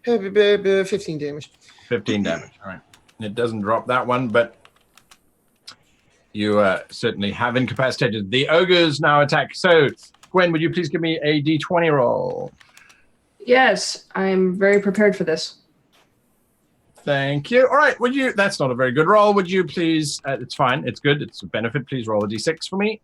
15 damage. 15 damage. All right. It doesn't drop that one, but you certainly have incapacitated. The ogres now attack. So, Gwen, would you please give me a d20 roll? Yes, I'm very prepared for this. Thank you. All right. Would you? That's not a very good roll. Would you please? It's fine. It's good. It's a benefit. Please roll a d6 for me.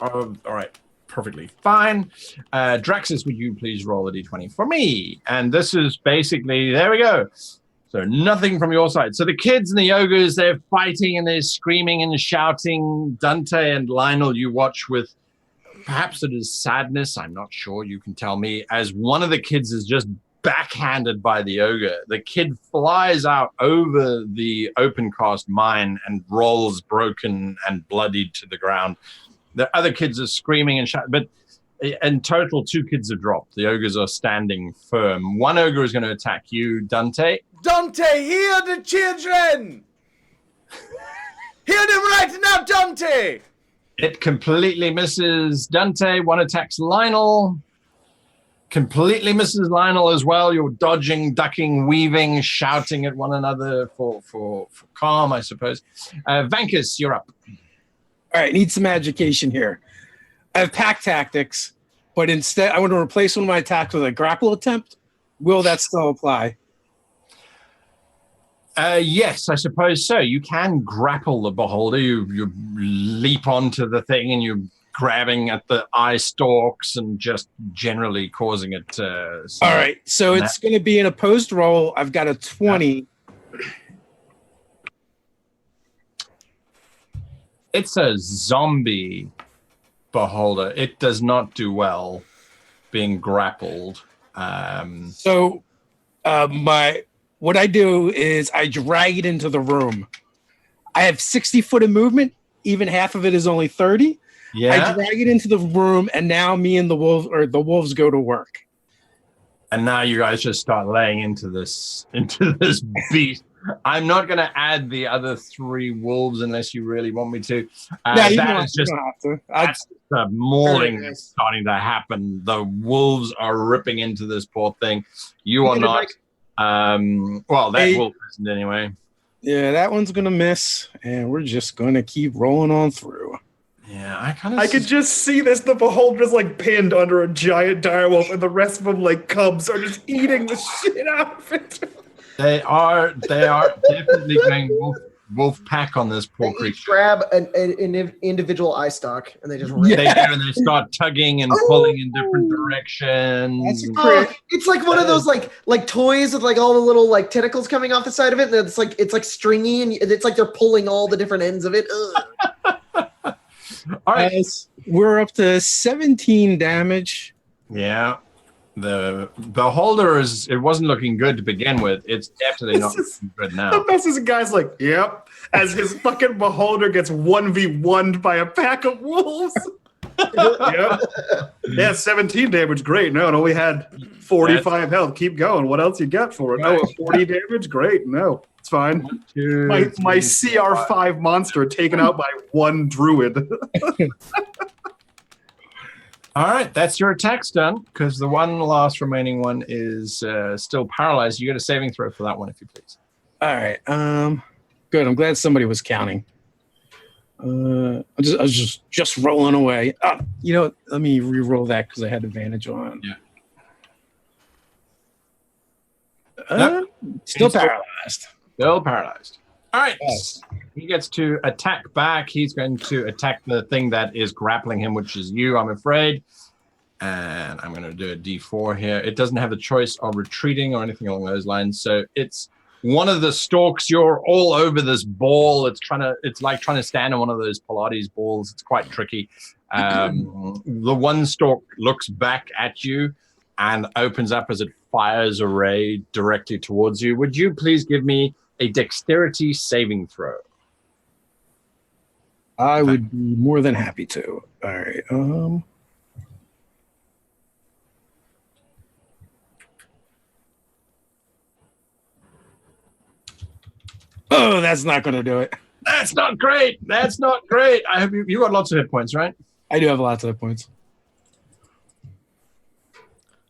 All right. Perfectly fine. Draxus, would you please roll a d20 for me? And this is basically, there we go. So nothing from your side. So the kids and the ogres, they're fighting and they're screaming and shouting. Dante and Lionel, you watch with perhaps it is sadness. I'm not sure. You can tell me. As one of the kids is just backhanded by the ogre. The kid flies out over the open cast mine and rolls broken and bloodied to the ground. The other kids are screaming and shouting, but In total, 2 kids have dropped. The ogres are standing firm. One ogre is going to attack you, Dante. Dante, hear the children! Hear them right now, Dante! It completely misses Dante. One attacks Lionel. Completely misses Lionel as well. You're dodging, ducking, weaving, shouting at one another for calm, I suppose. Vankus, you're up. All right, need some education here. I have pack tactics, but instead I want to replace one of my attacks with a grapple attempt. Will that still apply? Yes, I suppose so. You can grapple the beholder. You leap onto the thing and you're grabbing at the eye stalks and just generally causing it to... All right, so it's going to be an opposed roll. I've got a 20. It's a zombie beholder. It does not do well being grappled. What I do is I drag it into the room. I have 60 foot of movement. Even half of it is only 30. Yeah. I drag it into the room, and now me and the wolves go to work. And now you guys just start laying into this beast. I'm not going to add the other 3 wolves unless you really want me to. You don't have to. That's the mauling that's starting to happen. The wolves are ripping into this poor thing. You are not. That wolf isn't anyway. Yeah, that one's going to miss, and we're just going to keep rolling on through. Yeah, I could just see this. The beholder's like pinned under a giant direwolf, and the rest of them, like cubs, are just eating the shit out of it. They are definitely going wolf pack on this poor creature. Grab an individual eye stalk and they just They do, and they start tugging and pulling in different directions. It's like one of those like toys with like all the little like tentacles coming off the side of it, and it's like stringy, and it's like they're pulling all the different ends of it. All right, we're up to 17 damage. Yeah. The beholder it wasn't looking good to begin with. It's definitely not looking good now. The best is the guy's like, yep, as his fucking beholder gets 1v1'd by a pack of wolves. Yep. Yeah, 17 damage, great. No, it only had 45 health. Keep going. What else you got for it? No, 40 damage, great. No, it's fine. My CR5 monster taken out by 1 druid. All right, that's your attacks done, because the one last remaining one is still paralyzed. You get a saving throw for that one, if you please. All right. Good. I'm glad somebody was counting. I was just rolling away. You know what? Let me re-roll that because I had advantage on. Yeah. Still paralyzed. Still paralyzed. All right. Yes. He gets to attack back. He's going to attack the thing that is grappling him, which is you, I'm afraid. And I'm going to do a D4 here. It doesn't have the choice of retreating or anything along those lines. So it's one of the stalks. You're all over this ball. It's like trying to stand on one of those Pilates balls. It's quite tricky. The one stalk looks back at you and opens up as it fires a ray directly towards you. Would you please give me a dexterity saving throw? I would be more than happy to. All right. Oh, that's not going to do it. That's not great. That's not great. I hope you got lots of hit points, right? I do have lots of hit points.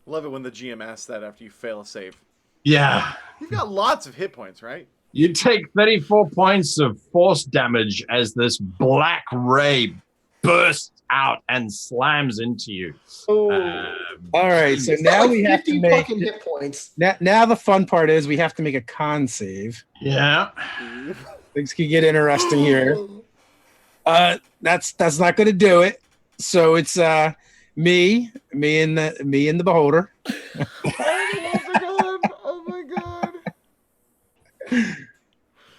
Love it when the GM asks that after you fail a save. Yeah. You've got lots of hit points, right? You take 34 points of force damage as this black ray bursts out and slams into you. All right, so now we have to make hit points. Now the fun part is we have to make a con save. Yeah. Things can get interesting here. That's not going to do it. So it's me and the beholder. Oh my god.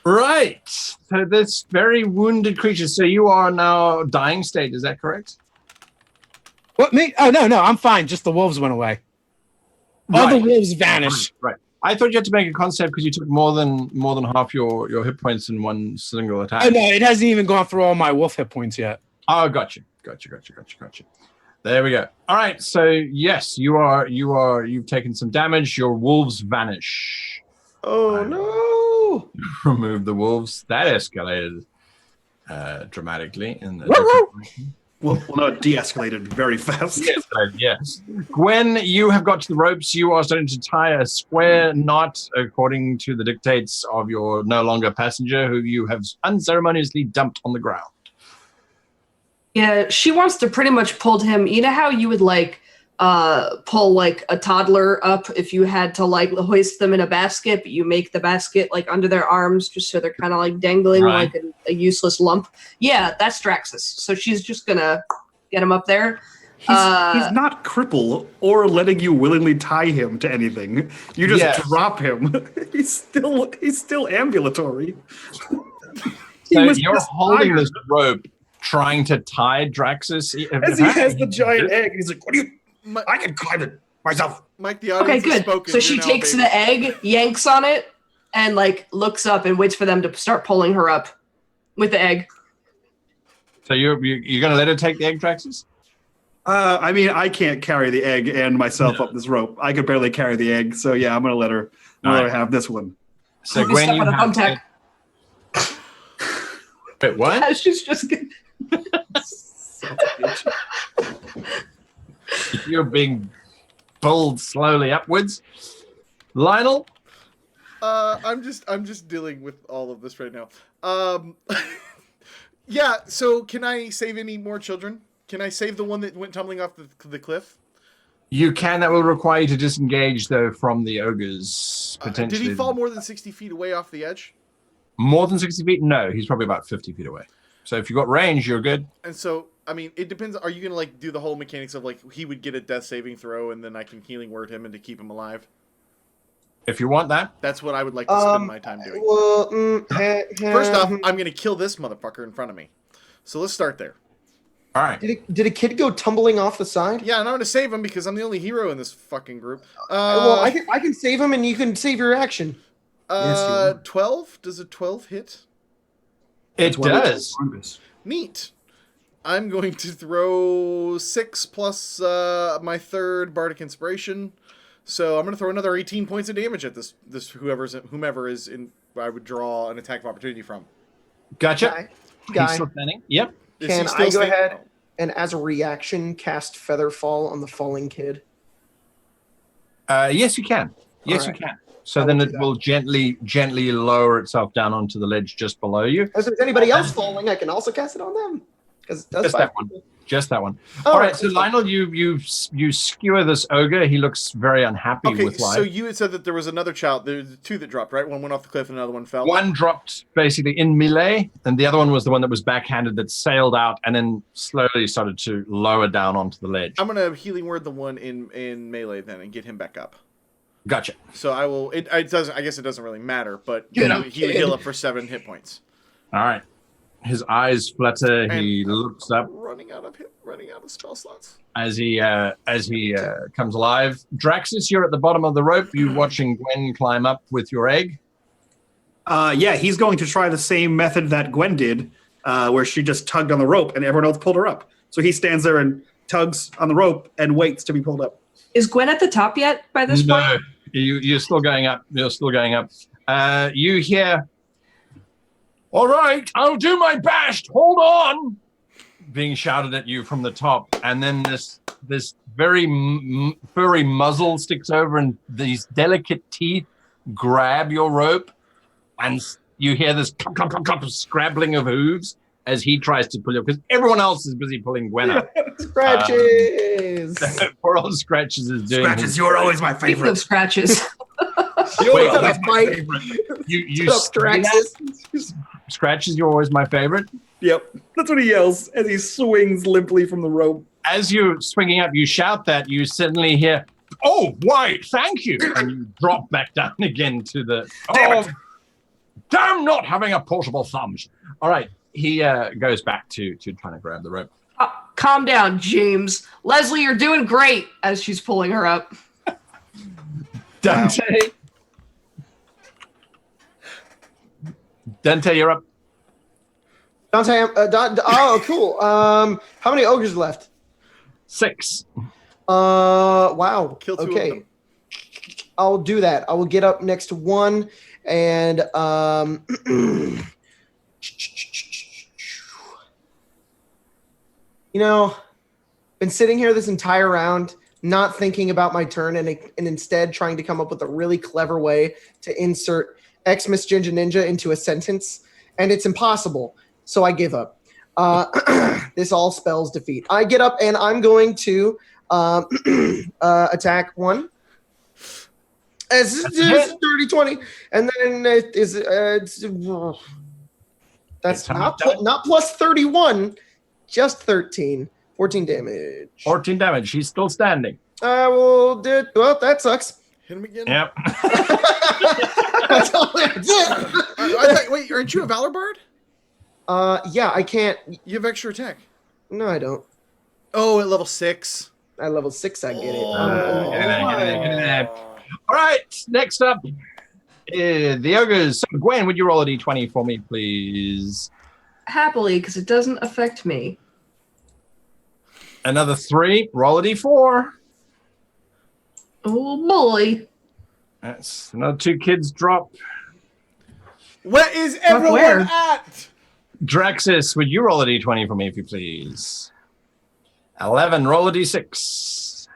Right. So this very wounded creature. So you are now dying state. Is that correct? What, me? Oh, no. I'm fine. Just the wolves went away. All the wolves vanished. Right. I thought you had to make a concept because you took more than half your hit points in one single attack. Oh, no, it hasn't even gone through all my wolf hit points yet. Oh, gotcha. There we go. All right. So yes, you've taken some damage. Your wolves vanish. Oh no! Remove the wolves. That escalated dramatically in a different direction. Well, no, it de-escalated very fast. Yes. Gwen, you have got to the ropes. You are starting to tie a square knot according to the dictates of your no longer passenger, who you have unceremoniously dumped on the ground. Yeah, she wants to pretty much pull him. You know how you would pull like a toddler up if you had to like hoist them in a basket, but you make the basket like under their arms just so they're kind of like dangling like a useless lump. Yeah, that's Draxus. So she's just gonna get him up there. He's not cripple or letting you willingly tie him to anything. You just drop him. He's still ambulatory. So you're holding this rope, trying to tie Draxus. As he has the giant egg, he's like, "What do you? I can climb it myself." Mike, the audience has spoken. So she takes the egg, yanks on it, and like looks up and waits for them to start pulling her up with the egg. So you're gonna let her take the egg, Draxus? I mean, I can't carry the egg and myself up this rope. I could barely carry the egg, so yeah, I'm gonna let her. Have this one. So Gwen, you have to... Wait, what? Yeah, she's just gonna... You're being pulled slowly upwards. Lionel? I'm just dealing with all of this right now. Yeah, so can I save any more children? Can I save the one that went tumbling off the cliff? You can. That will require you to disengage, though, from the ogres, potentially. Did he fall more than 60 feet away off the edge? More than 60 feet? No, he's probably about 50 feet away. So if you've got range, you're good. And so, I mean, it depends. Are you going to, like, do the whole mechanics of, like, he would get a death saving throw and then I can healing word him and to keep him alive? If you want that. That's what I would like to spend my time doing. Well, First off, I'm going to kill this motherfucker in front of me. So let's start there. All right. Did a kid go tumbling off the side? Yeah, and I'm going to save him because I'm the only hero in this fucking group. Well, I can save him and you can save your action. 12? Does a 12 hit? It does. Neat. I'm going to throw 6 plus my third Bardic Inspiration. So I'm going to throw another 18 points of damage at this whomever is in. I would draw an attack of opportunity from. Gotcha. Guy. He's still standing. Yep. Can I go ahead and, as a reaction, cast Featherfall on the falling kid? Yes, you can. Yes, you can. So then it will gently lower itself down onto the ledge just below you. If there's anybody else falling, I can also cast it on them. Just that one. Just that one. All right. So Lionel, you skewer this ogre. He looks very unhappy with life. So you had said that there was another child. There's two that dropped, right? One went off the cliff and another one fell. One dropped basically in melee, and the other one was the one that was backhanded that sailed out and then slowly started to lower down onto the ledge. I'm gonna healing word the one in melee then and get him back up. Gotcha. So I will. It doesn't. I guess it doesn't really matter, but he heal up for 7 hit points. All right. His eyes flutter. And he looks up. Running out of spell slots. As he comes alive. Draxus, you're at the bottom of the rope. You watching Gwen climb up with your egg? Yeah, he's going to try the same method that Gwen did, where she just tugged on the rope and everyone else pulled her up. So he stands there and tugs on the rope and waits to be pulled up. Is Gwen at the top yet by this point? No, you're still going up. You're still going up. You hear, "All right, I'll do my best. Hold on," being shouted at you from the top, and then this very furry muzzle sticks over, and these delicate teeth grab your rope, and you hear this scrabbling of hooves as he tries to pull you up, because everyone else is busy pulling Gwen up. Scratches! Poor old Scratches is doing Scratches, you're always my Speaking favorite. of Scratches. Wait, always my favorite. You Scratches, you're always my favorite. Yep, that's what he yells as he swings limply from the rope. As you're swinging up, you shout that, you suddenly hear, "Oh, why, thank you," and you drop back down again to the, damn not having a portable thumbs. All right, he goes back to trying to grab the rope. Calm down, James. Leslie, you're doing great, as she's pulling her up. Dante. Dante, you're up. Dante, oh, cool. How many ogres left? 6. Wow. Kill 2 of Okay. them. I'll do that. I will get up next to one and you know, been sitting here this entire round, not thinking about my turn, and instead trying to come up with a really clever way to insert xMsGinjaNinja into a sentence, and it's impossible. So I give up. This all spells defeat. I get up and I'm going to attack one. It's 30-20, and then that's not plus 31, just 13. 14 damage. 14 damage. She's still standing. I will do. Well, that sucks. Hit him again. Yep. That's all I did. Wait, aren't you a Valor Bard? Yeah, I can't. You have extra attack. No, I don't. Oh, at level 6. At level 6, I get it. All right. Next up, the ogres. So, Gwen, would you roll a d20 for me, please? Happily, because it doesn't affect me. Another 3. Roll a d4. Oh boy. That's another 2 kids drop. Where is everyone where? at? Draxus, would you roll a d20 for me, if you please? 11. Roll a d6.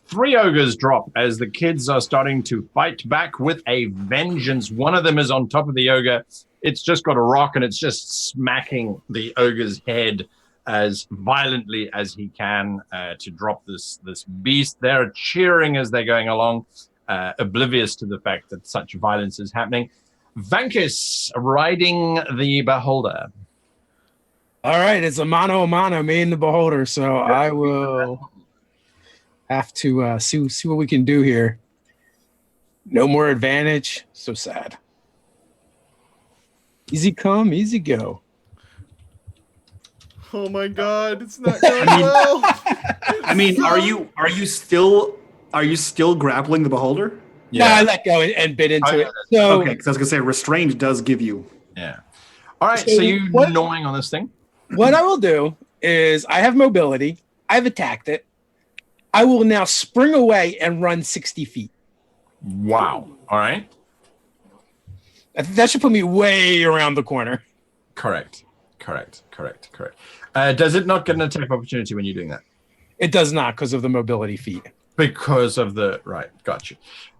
3 ogres drop as the kids are starting to fight back with a vengeance. One of them is on top of the ogre. It's just got a rock and it's just smacking the ogre's head as violently as he can to drop this beast. They're cheering as they're going along, oblivious to the fact that such violence is happening. Vankus riding the beholder. All right, it's a mano a mano, me and the beholder. So I will have to see what we can do here. No more advantage. So sad. Easy come, easy go. Oh my God, it's not going well. I mean, are you still grappling the beholder? Yeah, I let go and bit into it. So, Okay, because I was gonna say restrained does give you. Yeah. All right, so you gnawing on this thing? What I will do is I have mobility. I've attacked it. I will now spring away and run 60 feet. Wow. All right. That should put me way around the corner. Correct. Does it not get an attack opportunity when you're doing that? It does not because of the mobility feat. Because of the... Right, got you.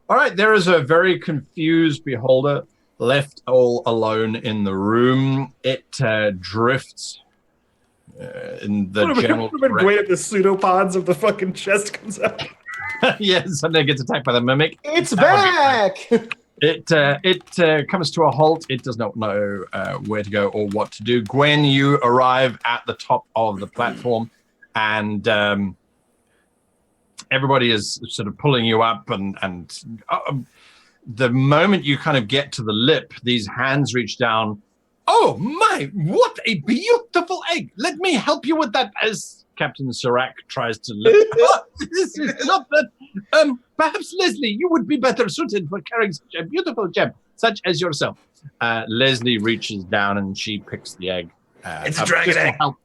All right, there is a very confused beholder left all alone in the room. It drifts in the general direction. Wait at the pseudopods of the fucking chest comes out. Yes, and then gets attacked by the mimic. It's back! It comes to a halt. It does not know where to go or what to do. Gwen, you arrive at the top of the platform, and everybody is sort of pulling you up. And the moment you kind of get to the lip, these hands reach down. Oh my! What a beautiful egg! Let me help you with that. As Captain Serac tries to lift. This is not that. Perhaps Leslie, you would be better suited for carrying such a beautiful gem, such as yourself. Leslie reaches down and she picks the egg. It's a dragon egg. Help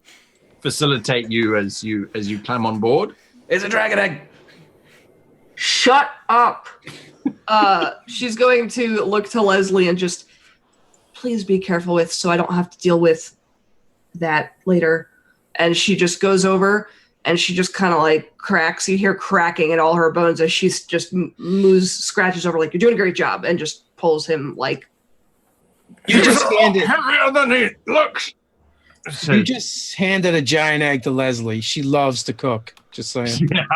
facilitate you as you climb on board. It's a dragon egg. Shut up. She's going to look to Leslie and just, please be careful with, so I don't have to deal with that later. And she just goes over and she just kind of like cracks. You hear cracking in all her bones as she's just scratches over like, you're doing a great job, and just pulls him like. You just handed. Heavier than he looks. You just handed a giant egg to Leslie. She loves to cook. Just saying. Yeah.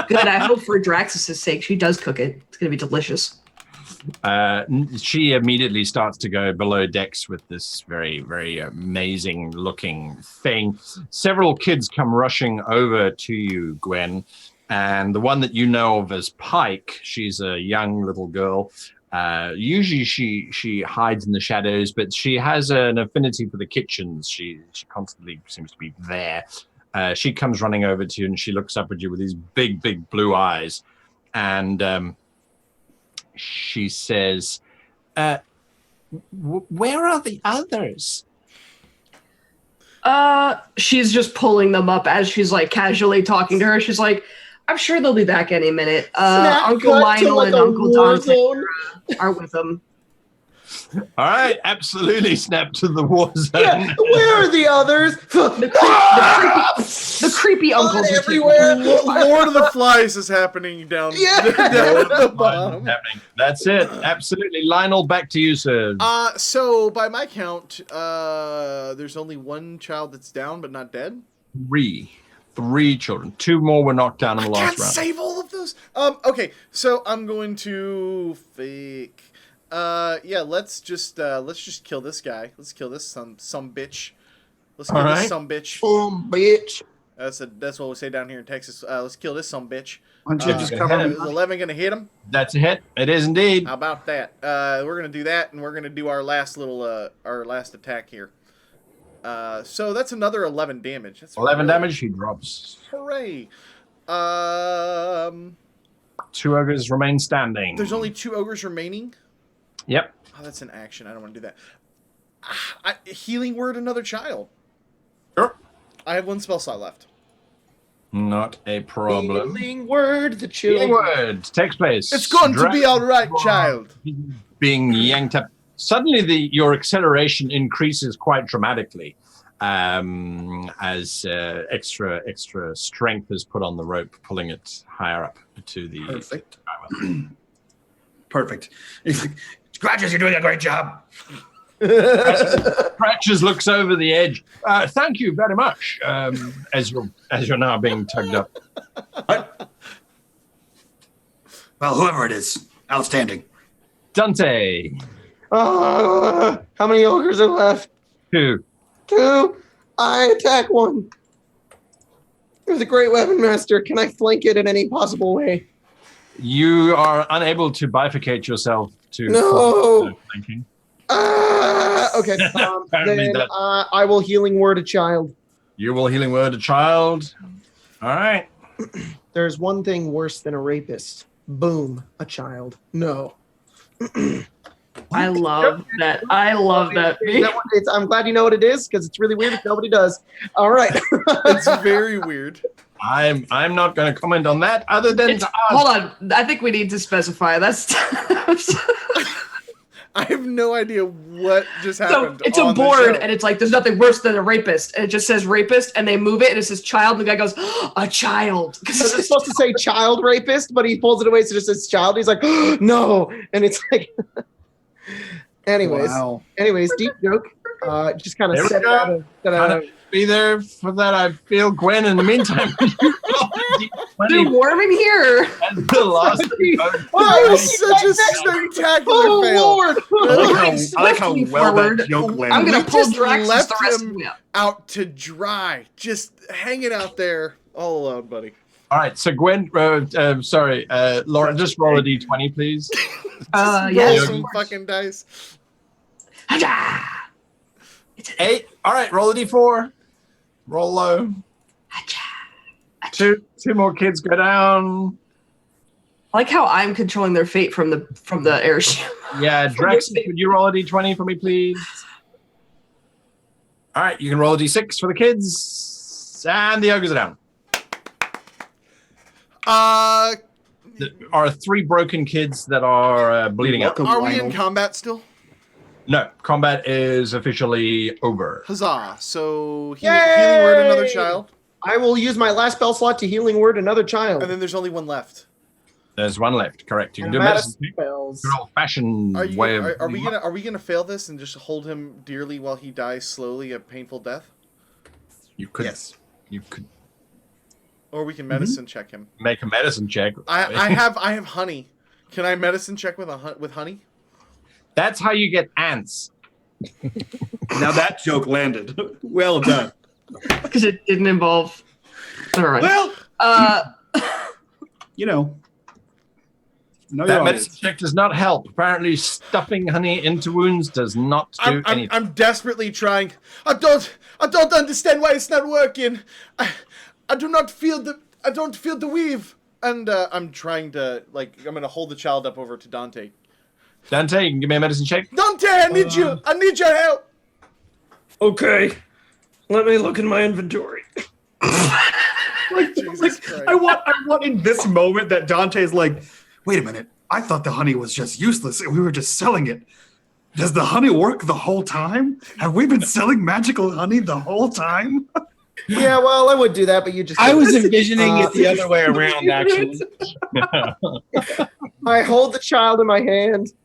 Good. I hope for Draxus' sake, she does cook it. It's gonna be delicious. She immediately starts to go below decks with this very, very amazing looking thing. Several kids come rushing over to you, Gwen, and the one that you know of as Pike, she's a young little girl. Usually she hides in the shadows, but she has an affinity for the kitchens. She constantly seems to be there. She comes running over to you and she looks up at you with these big, big blue eyes. And she says, where are the others? She's just pulling them up as she's like casually talking to her. She's like, I'm sure they'll be back any minute. Uncle Lionel and Uncle Dante are with them. All right, absolutely snap to the war zone. Yeah, where are the others? The creepy uncles are everywhere. Lord of the Flies is happening down, Yeah. down at the bottom. Happening. That's it. Absolutely. Lionel, back to you, sir. So by my count, there's only one child that's down but not dead. Three children. 2 more were knocked down in the last Can't round. save all of those. Okay, so I'm going to fake. Yeah, let's just kill this guy. Let's kill this some bitch. Let's kill this some bitch. Bitch. That's what we say down here in Texas. Let's kill this some bitch. Why don't you just cover hit him. Is 11 gonna hit him? That's a hit. It is indeed. How about that? We're gonna do that, and we're gonna do our last attack here. So that's another 11 damage. That's 11 really- damage. He drops. Hooray! 2 ogres remain standing. There's only 2 ogres remaining. Yep. Oh, that's an action. I don't want to do that. Healing word another child. Sure. I have 1 spell slot left. Not a problem. Healing word, the Healing children. word takes place. It's going to be all right, child. Being yanked up. Suddenly, your acceleration increases quite dramatically as extra strength is put on the rope, pulling it higher up to the. Perfect. Perfect. Scratches, you're doing a great job. Scratches looks over the edge. Thank you very much. As you're now being tugged up. Well, whoever it is, outstanding. Dante. How many ogres are left? 2. 2. I attack 1. You're the great weapon master. Can I flank it in any possible way? You are unable to bifurcate yourself to No. flanking. Okay. Apparently Then that- I will healing word a child. You will healing word a child. All right. There's one thing worse than a rapist. Boom, a child. No. I love that. I love that. Is that what it's, I'm glad you know what it is because it's really weird if nobody does. All right. It's very weird. I'm not going to comment on that other than to ask. Hold on. I think we need to specify. That's I have no idea what just so happened. it's a on the board, show. and it's like there's nothing worse than a rapist, and it just says rapist, and they move it, and it says child, and the guy goes, a child. Because it's supposed to say child rapist, but he pulls it away so it just says child. He's like, no. And it's like, anyways, Wow. deep joke. Just kind of There we set go. out Kind of be there for that. I feel Gwen. In the meantime, Too warm in here. as the last. That was such a spectacular Oh, fail. Lord. I like how Swiftly well forward. that joke I'm landed. gonna We pull just Draxus left the rest him of me up. out to dry, just hanging out there all alone, buddy. All right. So Gwen, Laura, just roll a d20, please. Roll Yeah. some fucking dice. Haja! 8. All right. Roll a d4. Roll low. Two more kids go down. I like how I'm controlling their fate from the airship. Yeah, Drax, could you roll a d20 for me, please? All right, you can roll a d6 for the kids. And the ogres are down. There are 3 broken kids that are bleeding out. Welcome, Are we in Lionel. combat still? No, combat is officially over. Huzzah! So Yay! healing word another child, I will use my last spell slot to healing word another child. and then there's only 1 left. There's 1 left, correct. You can do a I'm out of medicine check. spells. Good old-fashioned Are you? way of... Are we gonna fail this and just hold him dearly while he dies slowly a painful death, You could, Yes. you could or we can medicine check him? make a medicine check. I have honey. Can I medicine check with honey? That's how you get ants. Now that joke landed. Well done. Because it didn't involve. All right. Well, you know. No, That medicine check does not help. Apparently, stuffing honey into wounds does not do anything. I'm desperately trying. I don't understand why it's not working. I don't feel the weave. And I'm trying to I'm gonna hold the child up over to Dante. Dante, you can give me a medicine check. Dante, I need you. I need your help. Okay. Let me look in my inventory. Jesus Christ. I want in this moment that Dante's like, wait a minute, I thought the honey was just useless and we were just selling it. Does the honey work the whole time? Have we been selling magical honey the whole time? Yeah, well, I would do that, but you just. I was envisioning it the other way around, actually. I hold the child in my hands,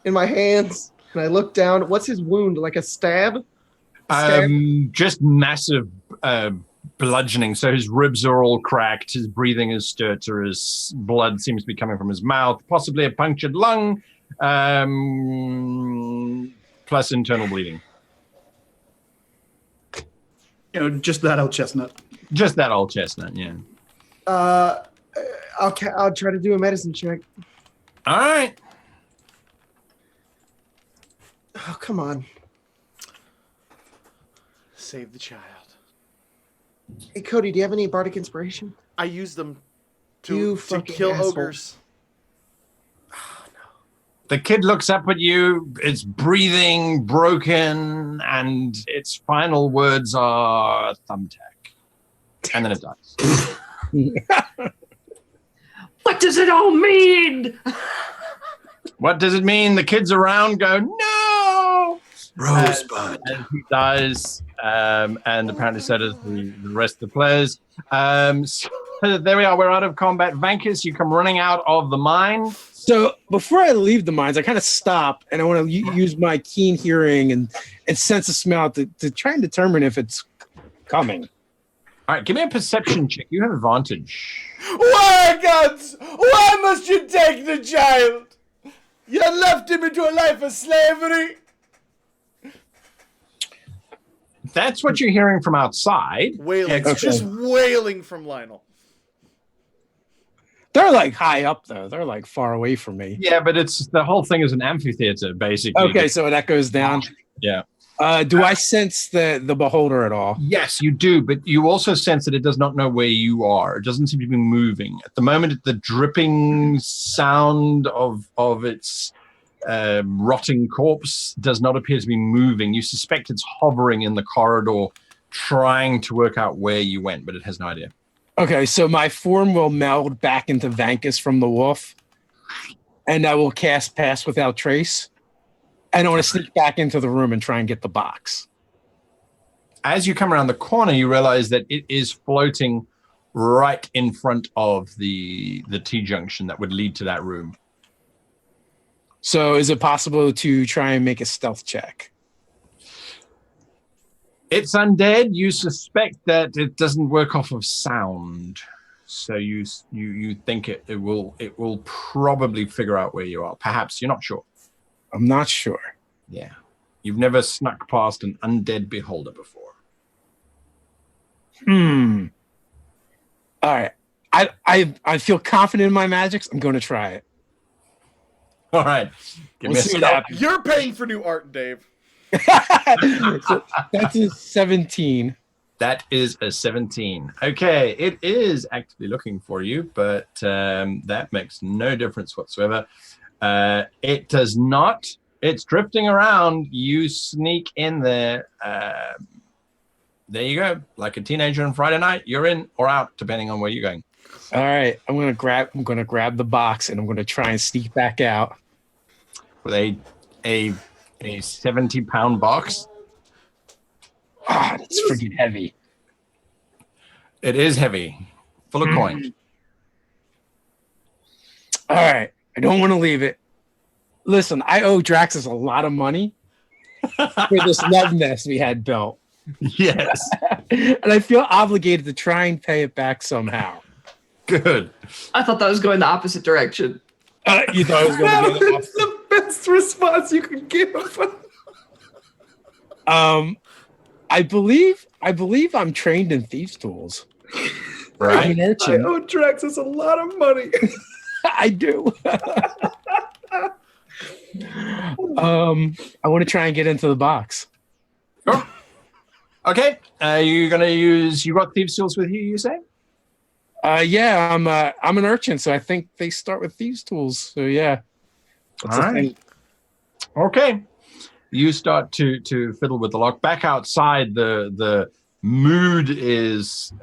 and I look down. What's his wound? Like a stab? Just massive bludgeoning. So his ribs are all cracked. His breathing is stertor. His blood seems to be coming from his mouth. Possibly a punctured lung. Plus internal bleeding. Just that old chestnut. Just that old chestnut, yeah. I'll try to do a medicine check. All right. Oh, come on. Save the child. Hey, Cody, do you have any bardic inspiration? I use them You to fucking kill asshole. ogres. The kid looks up at you. It's breathing broken, and its final words are thumbtack. And then it dies. What does it all mean? What does it mean? The kids around go, no! Rosebud. And he dies, and apparently so does the rest of the players. So there we are. We're out of combat. Vankus, you come running out of the mine. So before I leave the mines, I kind of stop and I want to use my keen hearing and sense of smell to try and determine if it's coming. All right, give me a perception check. You have advantage. Why, gods? Why must you take the child? You left him into a life of slavery. That's what you're hearing from outside. Wailing, Okay. just wailing from Lionel. They're like high up though. They're like far away from me. Yeah, but it's the whole thing is an amphitheater, basically. Okay, so that goes down. Yeah. Do I sense the beholder at all? Yes, you do, but you also sense that it does not know where you are. It doesn't seem to be moving. At the moment, the dripping sound of its rotting corpse does not appear to be moving. You suspect it's hovering in the corridor, trying to work out where you went, but it has no idea. Okay, so my form will meld back into Vankus from the wolf, and I will cast Pass Without Trace. And I want to sneak back into the room and try and get the box. As you come around the corner, you realize that it is floating right in front of the T-junction that would lead to that room. So is it possible to try and make a stealth check? It's undead. You suspect that it doesn't work off of sound, so you think it will probably figure out where you are. Perhaps you're not sure. I'm not sure. Yeah, you've never snuck past an undead beholder before. All right. I feel confident in my magics. I'm going to try it. All right, give me a see what stealth. happens. You're paying for new art, Dave. So that's a 17. That is a 17. Okay, it is actively looking for you, but that makes no difference whatsoever. It does not. It's drifting around. You sneak in there. There you go. Like a teenager on Friday night, you're in or out, depending on where you're going. All right. I'm gonna grab the box and I'm gonna try and sneak back out. With a 70-pound box. Ah, that's freaking heavy. It is heavy, full of coins. All right. I don't want to leave it. Listen, I owe Draxus a lot of money for this love nest we had built. Yes. And I feel obligated to try and pay it back somehow. Good. I thought that was going the opposite direction. You thought I was going to go That's the best response you could give. I believe I'm trained in thieves' tools. I'm Right. an I urchin. owe Draxus a lot of money. I do. I want to try and get into the box. Oh. Okay. You're gonna use. You got thieves' tools with you. You say? Yeah, I'm an urchin, so I think they start with thieves' tools. So yeah. That's All a right. thing. Okay. You start to fiddle with the lock. Back outside, the mood is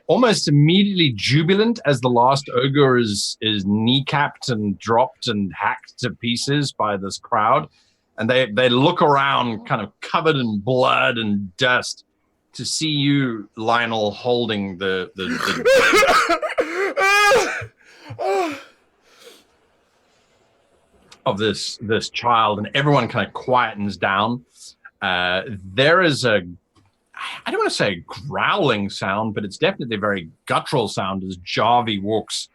almost immediately jubilant as the last ogre is kneecapped and dropped and hacked to pieces by this crowd. And they look around kind of covered in blood and dust to see you, Lionel, holding the of this child, and everyone kind of quietens down. There is I don't want to say a growling sound, but it's definitely a very guttural sound as Jarvie walks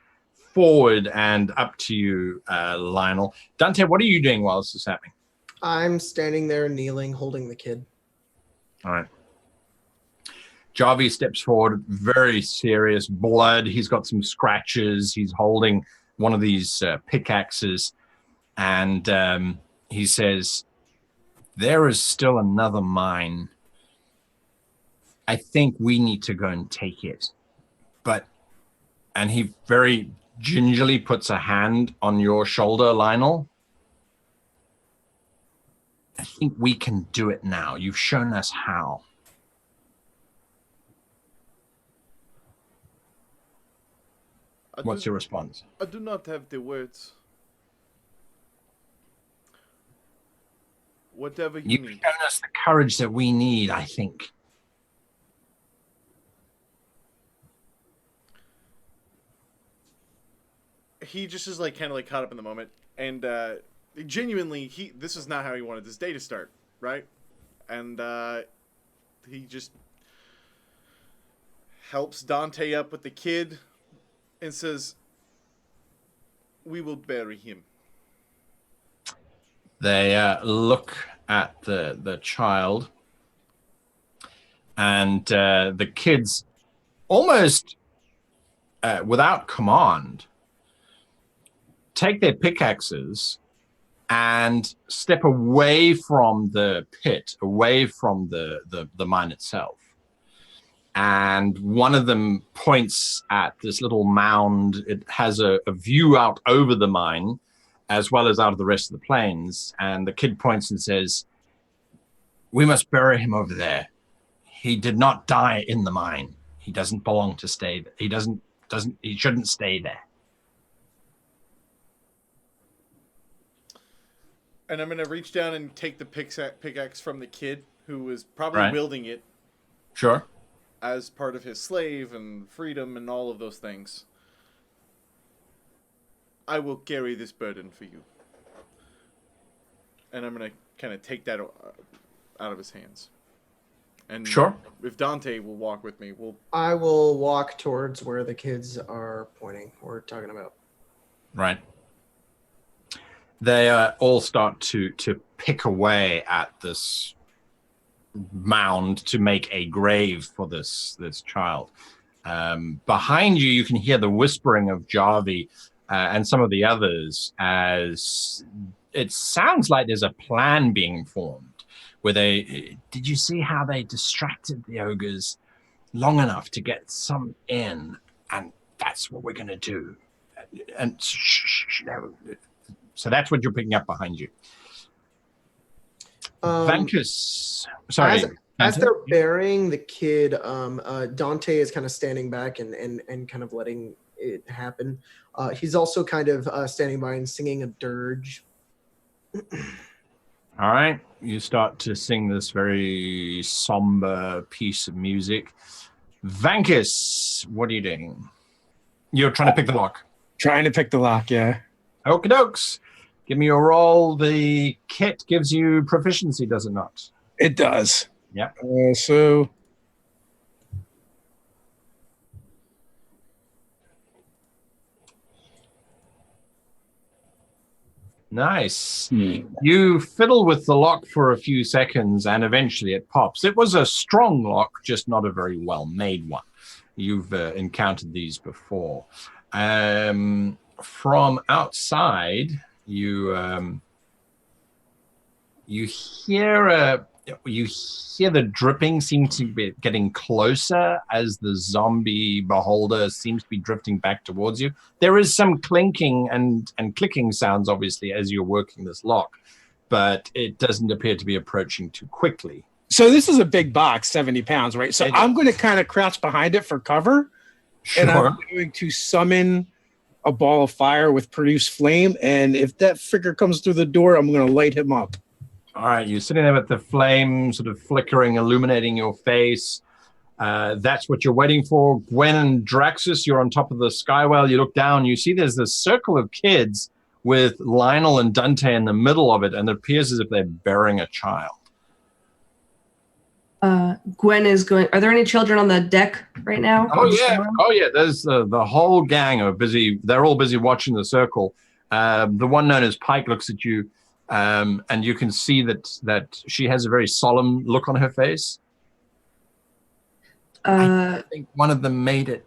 forward and up to you, Lionel. Dante, what are you doing while this is happening? I'm standing there kneeling, holding the kid. All right. Jarvie steps forward, very serious, blood. He's got some scratches. He's holding one of these pickaxes, and he says, "There is still another mine. I think we need to go and take it." And he very gingerly puts a hand on your shoulder, Lionel. "I think we can do it now. You've shown us how." What's your response? I do not have the words. Whatever you You've need. shown us the courage that we need, I think. He just is like kind of like caught up in the moment, and genuinely, this is not how he wanted this day to start, right? And he just helps Dante up with the kid and says, "We will bury him." They look at the child, and the kids, almost without command, take their pickaxes and step away from the pit, away from the mine itself. And one of them points at this little mound. It has a view out over the mine, as well as out of the rest of the plains. And the kid points and says, "We must bury him over there. He did not die in the mine. He doesn't belong to stay there. He shouldn't stay there." And I'm going to reach down and take the pickaxe from the kid who was probably wielding it. Sure. As part of his slave and freedom and all of those things. "I will carry this burden for you." And I'm going to kind of take that out of his hands. And sure. If Dante will walk with me, I will walk towards where the kids are pointing or talking about. Right. They all start to pick away at this mound to make a grave for this child. Behind you, you can hear the whispering of Jarvie and some of the others, as it sounds like there's a plan being formed where did you see how they distracted the ogres long enough to get some in? And that's what we're going to do. And no. So that's what you're picking up behind you. Vankus, sorry. As they're burying the kid, Dante is kind of standing back and kind of letting it happen. He's also kind of standing by and singing a dirge. All right. You start to sing this very somber piece of music. Vankus, what are you doing? You're trying to pick the lock. Trying to pick the lock, yeah. Okie dokes. Give me a roll. The kit gives you proficiency, does it not? It does. Yep. So nice. You fiddle with the lock for a few seconds and eventually it pops. It was a strong lock, just not a very well-made one. You've encountered these before. From outside, you hear the dripping seem to be getting closer as the zombie beholder seems to be drifting back towards you. There is some clinking and clicking sounds, obviously, as you're working this lock, but it doesn't appear to be approaching too quickly. So this is a big box, 70 pounds, right? So I'm going to kind of crouch behind it for cover. Sure. And I'm going to summon a ball of fire with produce flame. And if that figure comes through the door, I'm going to light him up. All right, you're sitting there with the flame sort of flickering, illuminating your face. That's what you're waiting for. Gwen and Draxus, you're on top of the skywell. You look down, you see there's this circle of kids with Lionel and Dante in the middle of it, and it appears as if they're burying a child. Gwen is going. Are there any children on the deck right now? Oh yeah. There's the whole gang are busy. They're all busy watching the circle. The one known as Pike looks at you, and you can see that she has a very solemn look on her face. I think one of them made it.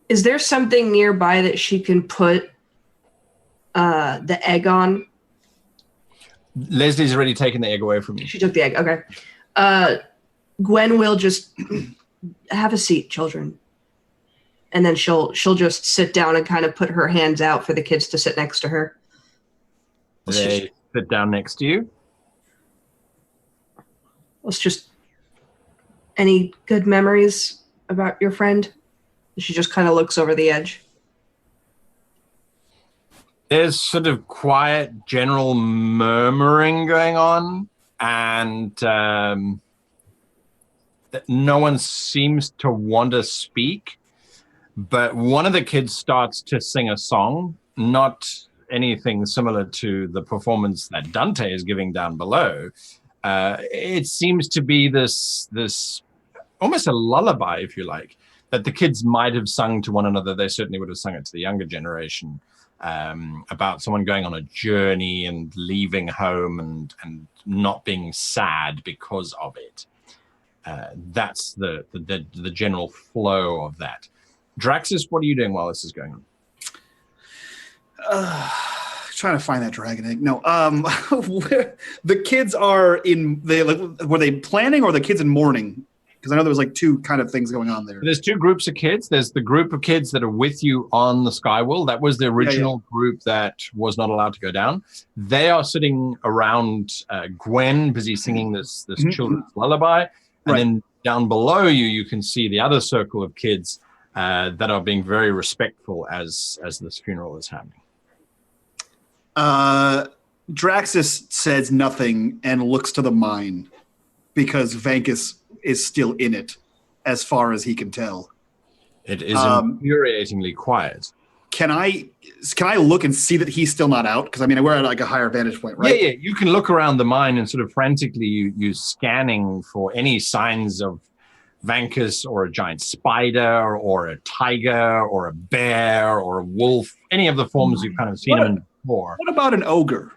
Is there something nearby that she can put the egg on? Leslie's already taken the egg away from you. She took the egg. Okay. Gwen will just have a seat, children, and then she'll just sit down and kind of put her hands out for the kids to sit next to her. They sit down next to you. Let's just. Any good memories about your friend? She just kind of looks over the edge. There's sort of quiet, general murmuring going on, and no one seems to want to speak. But one of the kids starts to sing a song, not anything similar to the performance that Dante is giving down below. It seems to be this almost a lullaby, if you like, that the kids might have sung to one another. They certainly would have sung it to the younger generation. About someone going on a journey and leaving home and not being sad because of it. That's the general flow of that. Draxus, what are you doing while this is going on? Trying to find that dragon egg. No, where the kids are were they planning or the kids in mourning? Because I know there was like two kind of things going on there. There's two groups of kids. There's the group of kids that are with you on the Skywall. That was the original group that was not allowed to go down. They are sitting around Gwen, busy singing this children's lullaby. And then down below you, you can see the other circle of kids that are being very respectful as this funeral is happening. Draxus says nothing and looks to the mine because Vankus is still in it, as far as he can tell. It is infuriatingly quiet. Can I look and see that he's still not out? Because I mean, we're at like a higher vantage point, right? Yeah. You can look around the mine and sort of frantically you scanning for any signs of Vankus or a giant spider or a tiger or a bear or a wolf, any of the forms you've kind of seen them in before. What about an ogre?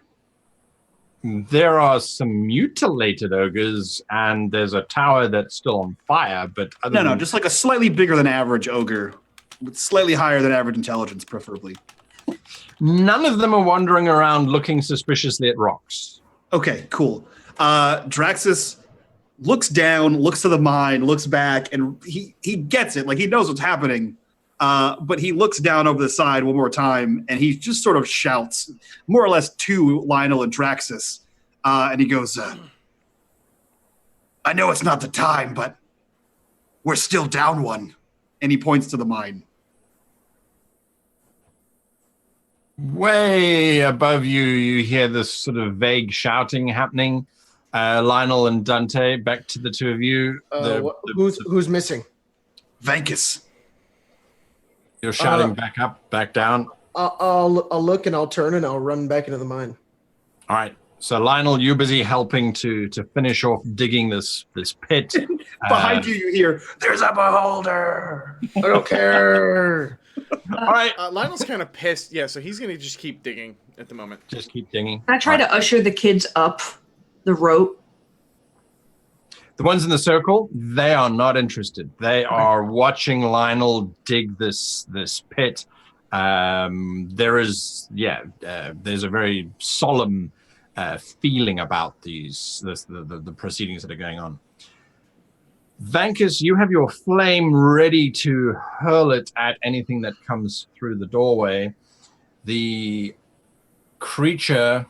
There are some mutilated ogres, and there's a tower that's still on fire. But no, just like a slightly bigger than average ogre, with slightly higher than average intelligence, preferably. None of them are wandering around looking suspiciously at rocks. Okay, cool. Draxus looks down, looks to the mine, looks back, and he gets it. Like he knows what's happening. But he looks down over the side one more time, and he just sort of shouts, more or less to Lionel and Draxus, and he goes, I know it's not the time, but we're still down one. And he points to the mine. Way above you, you hear this sort of vague shouting happening. Lionel and Dante, back to the two of you. Who's missing? Vankus. You're shouting back up, back down. I'll look and I'll turn and I'll run back into the mine. All right. So Lionel, you're busy helping to finish off digging this pit. Behind you, you hear, "There's a beholder." I don't care. All right. Lionel's kind of pissed. Yeah, so he's gonna just keep digging at the moment. Just keep digging. I try to usher the kids up the rope. The ones in the circle, they are not interested. They are watching Lionel dig this pit. There's a very solemn feeling about the proceedings that are going on. Vankus, you have your flame ready to hurl it at anything that comes through the doorway. The creature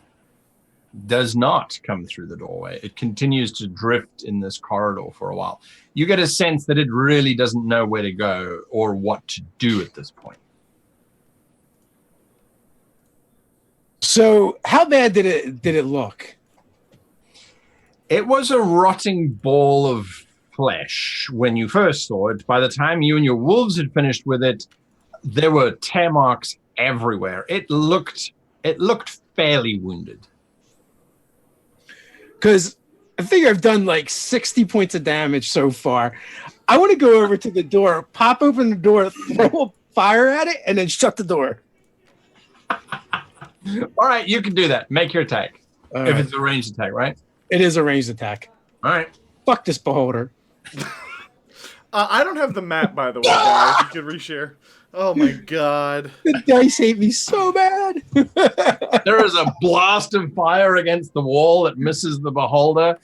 does not come through the doorway. It continues to drift in this corridor for a while. You get a sense that it really doesn't know where to go or what to do at this point. So how bad did it look? It was a rotting ball of flesh when you first saw it. By the time you and your wolves had finished with it, there were tear marks everywhere. It looked fairly wounded. Because I think I've done like 60 points of damage so far. I want to go over to the door, pop open the door, throw a fire at it, and then shut the door. All right, you can do that. Make your attack. If it's a ranged attack, right? It is a ranged attack. All right. Fuck this beholder. I don't have the map, by the way, guys. You can reshare. Oh my god. The dice hate me so bad. There is a blast of fire against the wall that misses the beholder.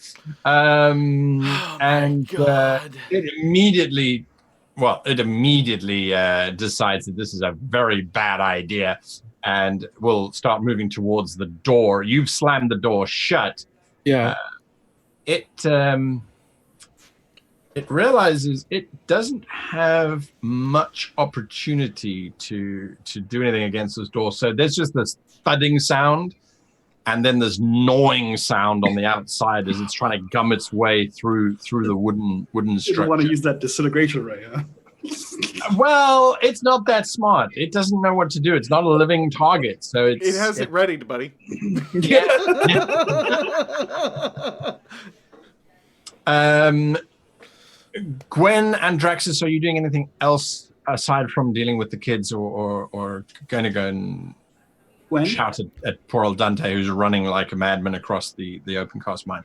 It immediately decides that this is a very bad idea and will start moving towards the door. You've slammed the door shut. Yeah. It realizes it doesn't have much opportunity to do anything against this door. So there's just this thudding sound and then this gnawing sound on the outside as it's trying to gum its way through the wooden structure. You don't want to use that disintegration ray, huh? Well, it's not that smart. It doesn't know what to do. It's not a living target, so it has it ready, buddy. Yeah. Gwen and Draxus, are you doing anything else aside from dealing with the kids or going to go and shout at poor old Dante, who's running like a madman across the open cast mine?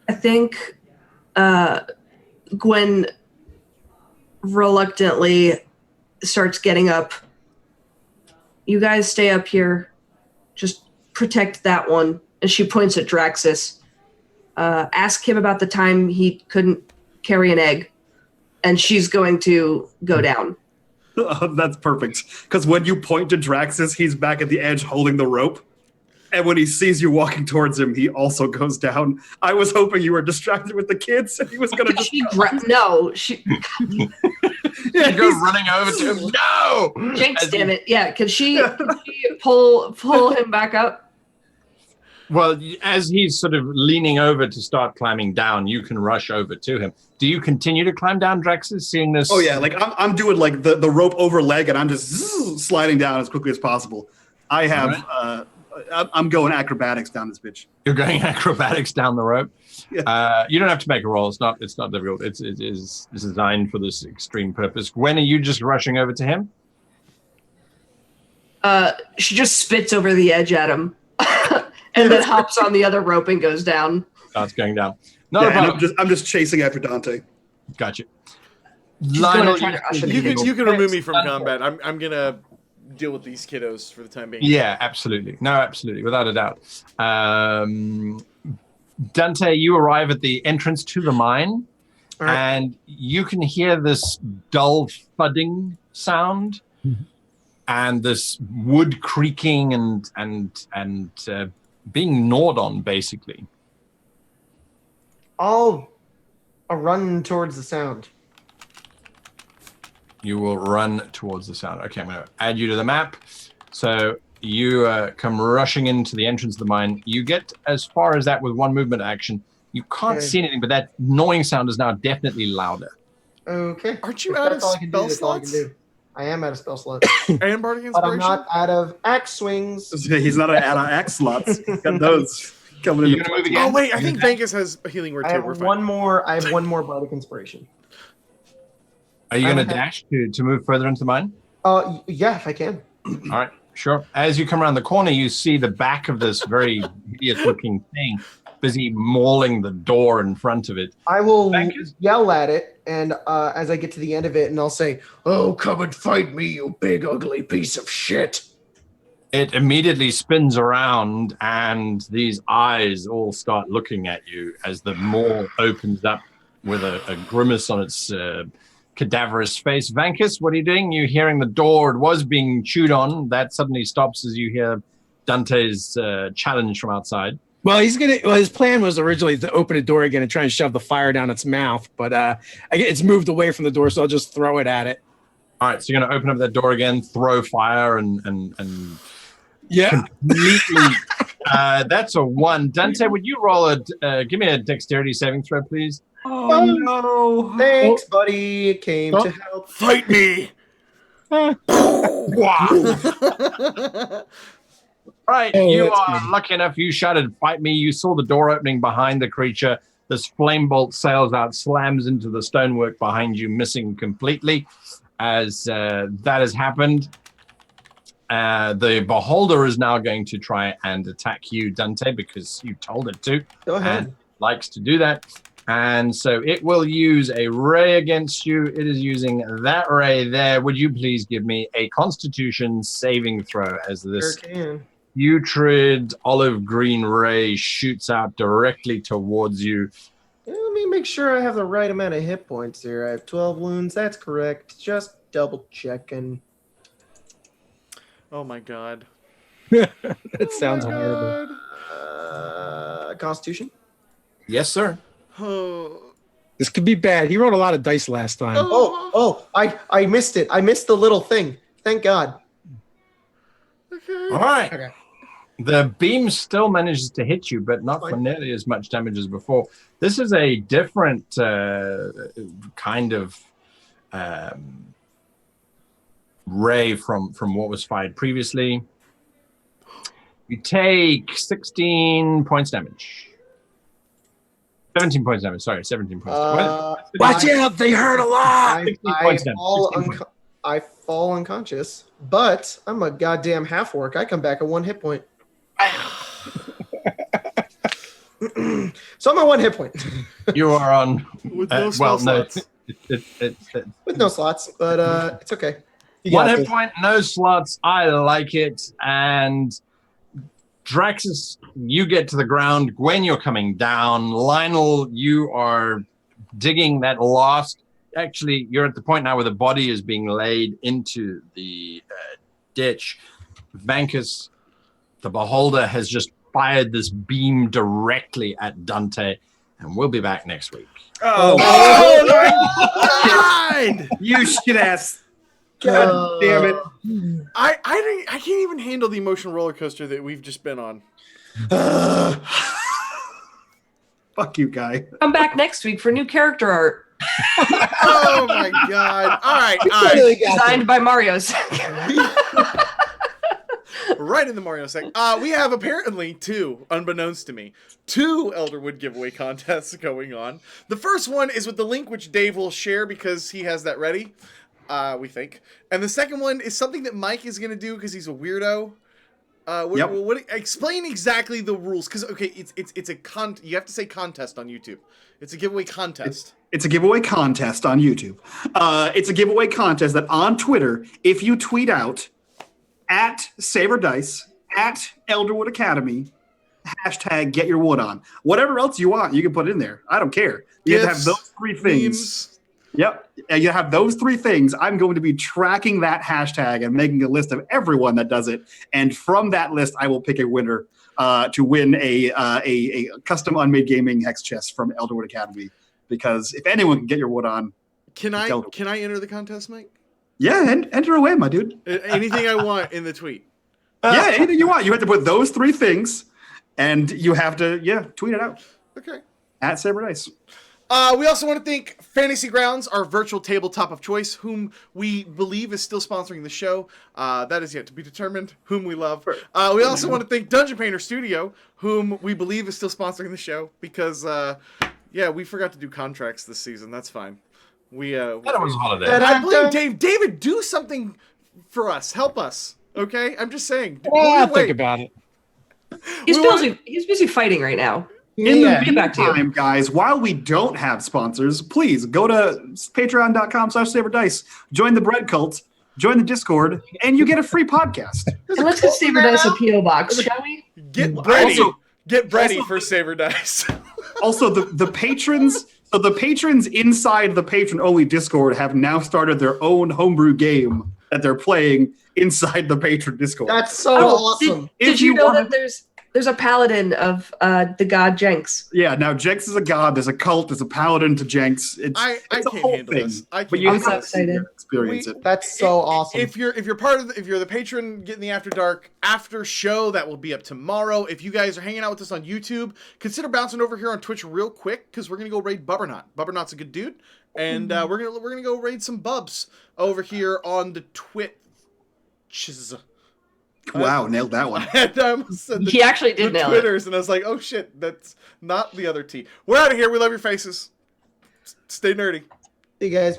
I think Gwen reluctantly starts getting up. You guys stay up here. Just protect that one. And she points at Draxus. Ask him about the time he couldn't carry an egg. And she's going to go down. That's perfect. Because when you point to Draxus, he's back at the edge holding the rope. And when he sees you walking towards him, he also goes down. I was hoping you were distracted with the kids and he was going to just... No, she... You go running over to him. No! Jinx, damn it. Yeah, can she pull him back up? Well, as he's sort of leaning over to start climbing down, you can rush over to him. Do you continue to climb down, Draxus, seeing this? Oh, yeah. Like, I'm doing, like, the rope over leg, and I'm just sliding down as quickly as possible. I have... Right. I'm going acrobatics down this bitch. You're going acrobatics down the rope. Yeah. You don't have to make a roll. It's not difficult. It is designed for this extreme purpose. Gwen, are you just rushing over to him? She just spits over the edge at him, and then hops on the other rope and goes down. Starts going down. Not a problem. I'm just chasing after Dante. Gotcha. Lionel, you can remove me from combat. I'm gonna deal with these kiddos for the time being. Yeah, absolutely. No, absolutely, without a doubt. Dante, you arrive at the entrance to the mine, and you can hear this dull thudding sound, and this wood creaking and being gnawed on, basically. I'll run towards the sound. You will run towards the sound. Okay, I'm going to add you to the map. So you come rushing into the entrance of the mine. You get as far as that with one movement action. You can't see anything, but that gnawing sound is now definitely louder. Okay. Aren't you out of spell slots? I am out of spell slots. And Bardic Inspiration? But I'm not out of axe swings. He's not out of axe slots. Got those coming in. Oh, wait, I think Vegas has a healing word too. I have one more Bardic Inspiration. Are you going to dash to move further into the mine? Yeah, if I can. All right, sure. As you come around the corner, you see the back of this very hideous-looking thing busy mauling the door in front of it. I will yell at it, and as I get to the end of it, and I'll say, "Oh, come and fight me, you big, ugly piece of shit." It immediately spins around, and these eyes all start looking at you as the maw opens up with a grimace on its cadaverous face. Vankus, what are you doing? You're hearing the door. It was being chewed on. That suddenly stops as you hear Dante's challenge from outside. Well, his plan was originally to open the door again and try and shove the fire down its mouth, but it's moved away from the door, so I'll just throw it at it. All right, so you're going to open up that door again, throw fire, and yeah, completely. That's a 1. Dante, would you roll give me a dexterity saving throw, please? Oh no! Thanks, buddy. Came to help. Fight me! Right, Oh, you that's are good. lucky enough. You shouted, "Fight me!" You saw the door opening behind the creature. This flame bolt sails out, slams into the stonework behind you, missing completely. As that has happened, the beholder is now going to try and attack you, Dante, because you told it to. Go ahead. And likes to do that. And so it will use a ray against you. It is using that ray there. Would you please give me a Constitution saving throw as this Sure can. putrid olive green ray shoots out directly towards you? Let me make sure I have the right amount of hit points here. I have 12 wounds. That's correct. Just double checking. Oh my god. That sounds horrible. Constitution. Yes, sir. Oh. This could be bad. He rolled a lot of dice last time. I missed it. I missed the little thing. Thank God. Okay. All right. Okay. The beam still manages to hit you, but not for nearly as much damage as before. This is a different kind of ray from what was fired previously. You take 16 points damage. 17 points damage. Sorry, 17 points. Watch out! They hurt a lot. I fall unconscious, but I'm a goddamn half orc. I come back at 1 hit point. So I'm at 1 hit point. You are on. With no spell slots. With no slots, but it's okay. 1 hit point, no slots. I like it. And Draxus, you get to the ground. Gwen, you're coming down. Lionel, you are digging that last. Actually, you're at the point now where the body is being laid into the ditch. Vankus, the beholder, has just fired this beam directly at Dante, and we'll be back next week. Oh my god! You shit ass. God damn it. I can't even handle the emotional roller coaster that we've just been on. Fuck you, guy. Come back next week for new character art. Oh my god. All right. Designed by Mario's. Right in the Mario sec. We have apparently unbeknownst to me, 2 Elderwood giveaway contests going on. The first one is with the link which Dave will share because he has that ready, we think. And the second one is something that Mike is going to do because he's a weirdo. Explain exactly the rules, because it's a you have to say contest on YouTube. It's a giveaway contest. It's a giveaway contest on YouTube. It's a giveaway contest that on Twitter, if you tweet out @SaberDice, @Elderwood Academy, # Get Your Wood On. Whatever else you want, you can put in there. I don't care. You have to have those 3 things. Memes. Yep. And you have those 3 things. I'm going to be tracking that hashtag and making a list of everyone that does it. And from that list, I will pick a winner to win a custom unMadeGaming hex chest from Elderwood Academy. Because if anyone can get your wood on, can I enter the contest, Mike? Yeah, enter away, my dude. Anything I want in the tweet. Yeah, anything you want. You have to put those 3 things, and you have to tweet it out. Okay. @SaberDice. We also want to thank Fantasy Grounds, our virtual tabletop of choice, whom we believe is still sponsoring the show. That is yet to be determined, whom we love. We also want to thank Dungeon Painter Studio, whom we believe is still sponsoring the show, because, we forgot to do contracts this season. That's fine. That was a holiday. I blame Dave. David, do something for us. Help us. Okay? I'm just saying. I'll think about it. He's busy fighting right now. In the Get back to you. meantime, guys, while we don't have sponsors, please go to patreon.com/SaberDice, join the bread cult, join the Discord, and you get a free podcast. And let's get Saber Dice a P.O. box, shall we? Get ready for Saber Dice. Also, the patrons, so the patrons inside the patron-only Discord have now started their own homebrew game that they're playing inside the patron Discord. That's so Oh, awesome. Did If you know wanna- that there's a paladin of the god Jenks? Yeah, now Jenks is a god. There's a cult. There's a paladin to Jenks. It's I a can't whole handle thing. this. I But can't you I'm handle so have this. excited. to experience it. That's so awesome. If you're if you're the patron getting the After Dark after show, that will be up tomorrow. If you guys are hanging out with us on YouTube, consider bouncing over here on Twitch real quick because we're gonna go raid Bubbernot. Bubbernot's a good dude, and we're gonna go raid some bubs over here on the Twitches. Wow, nailed that one. And I almost said He actually did the nail it. Twitters, and I was like, oh shit, that's not the other T. We're out of here. We love your faces. Stay nerdy. See you guys.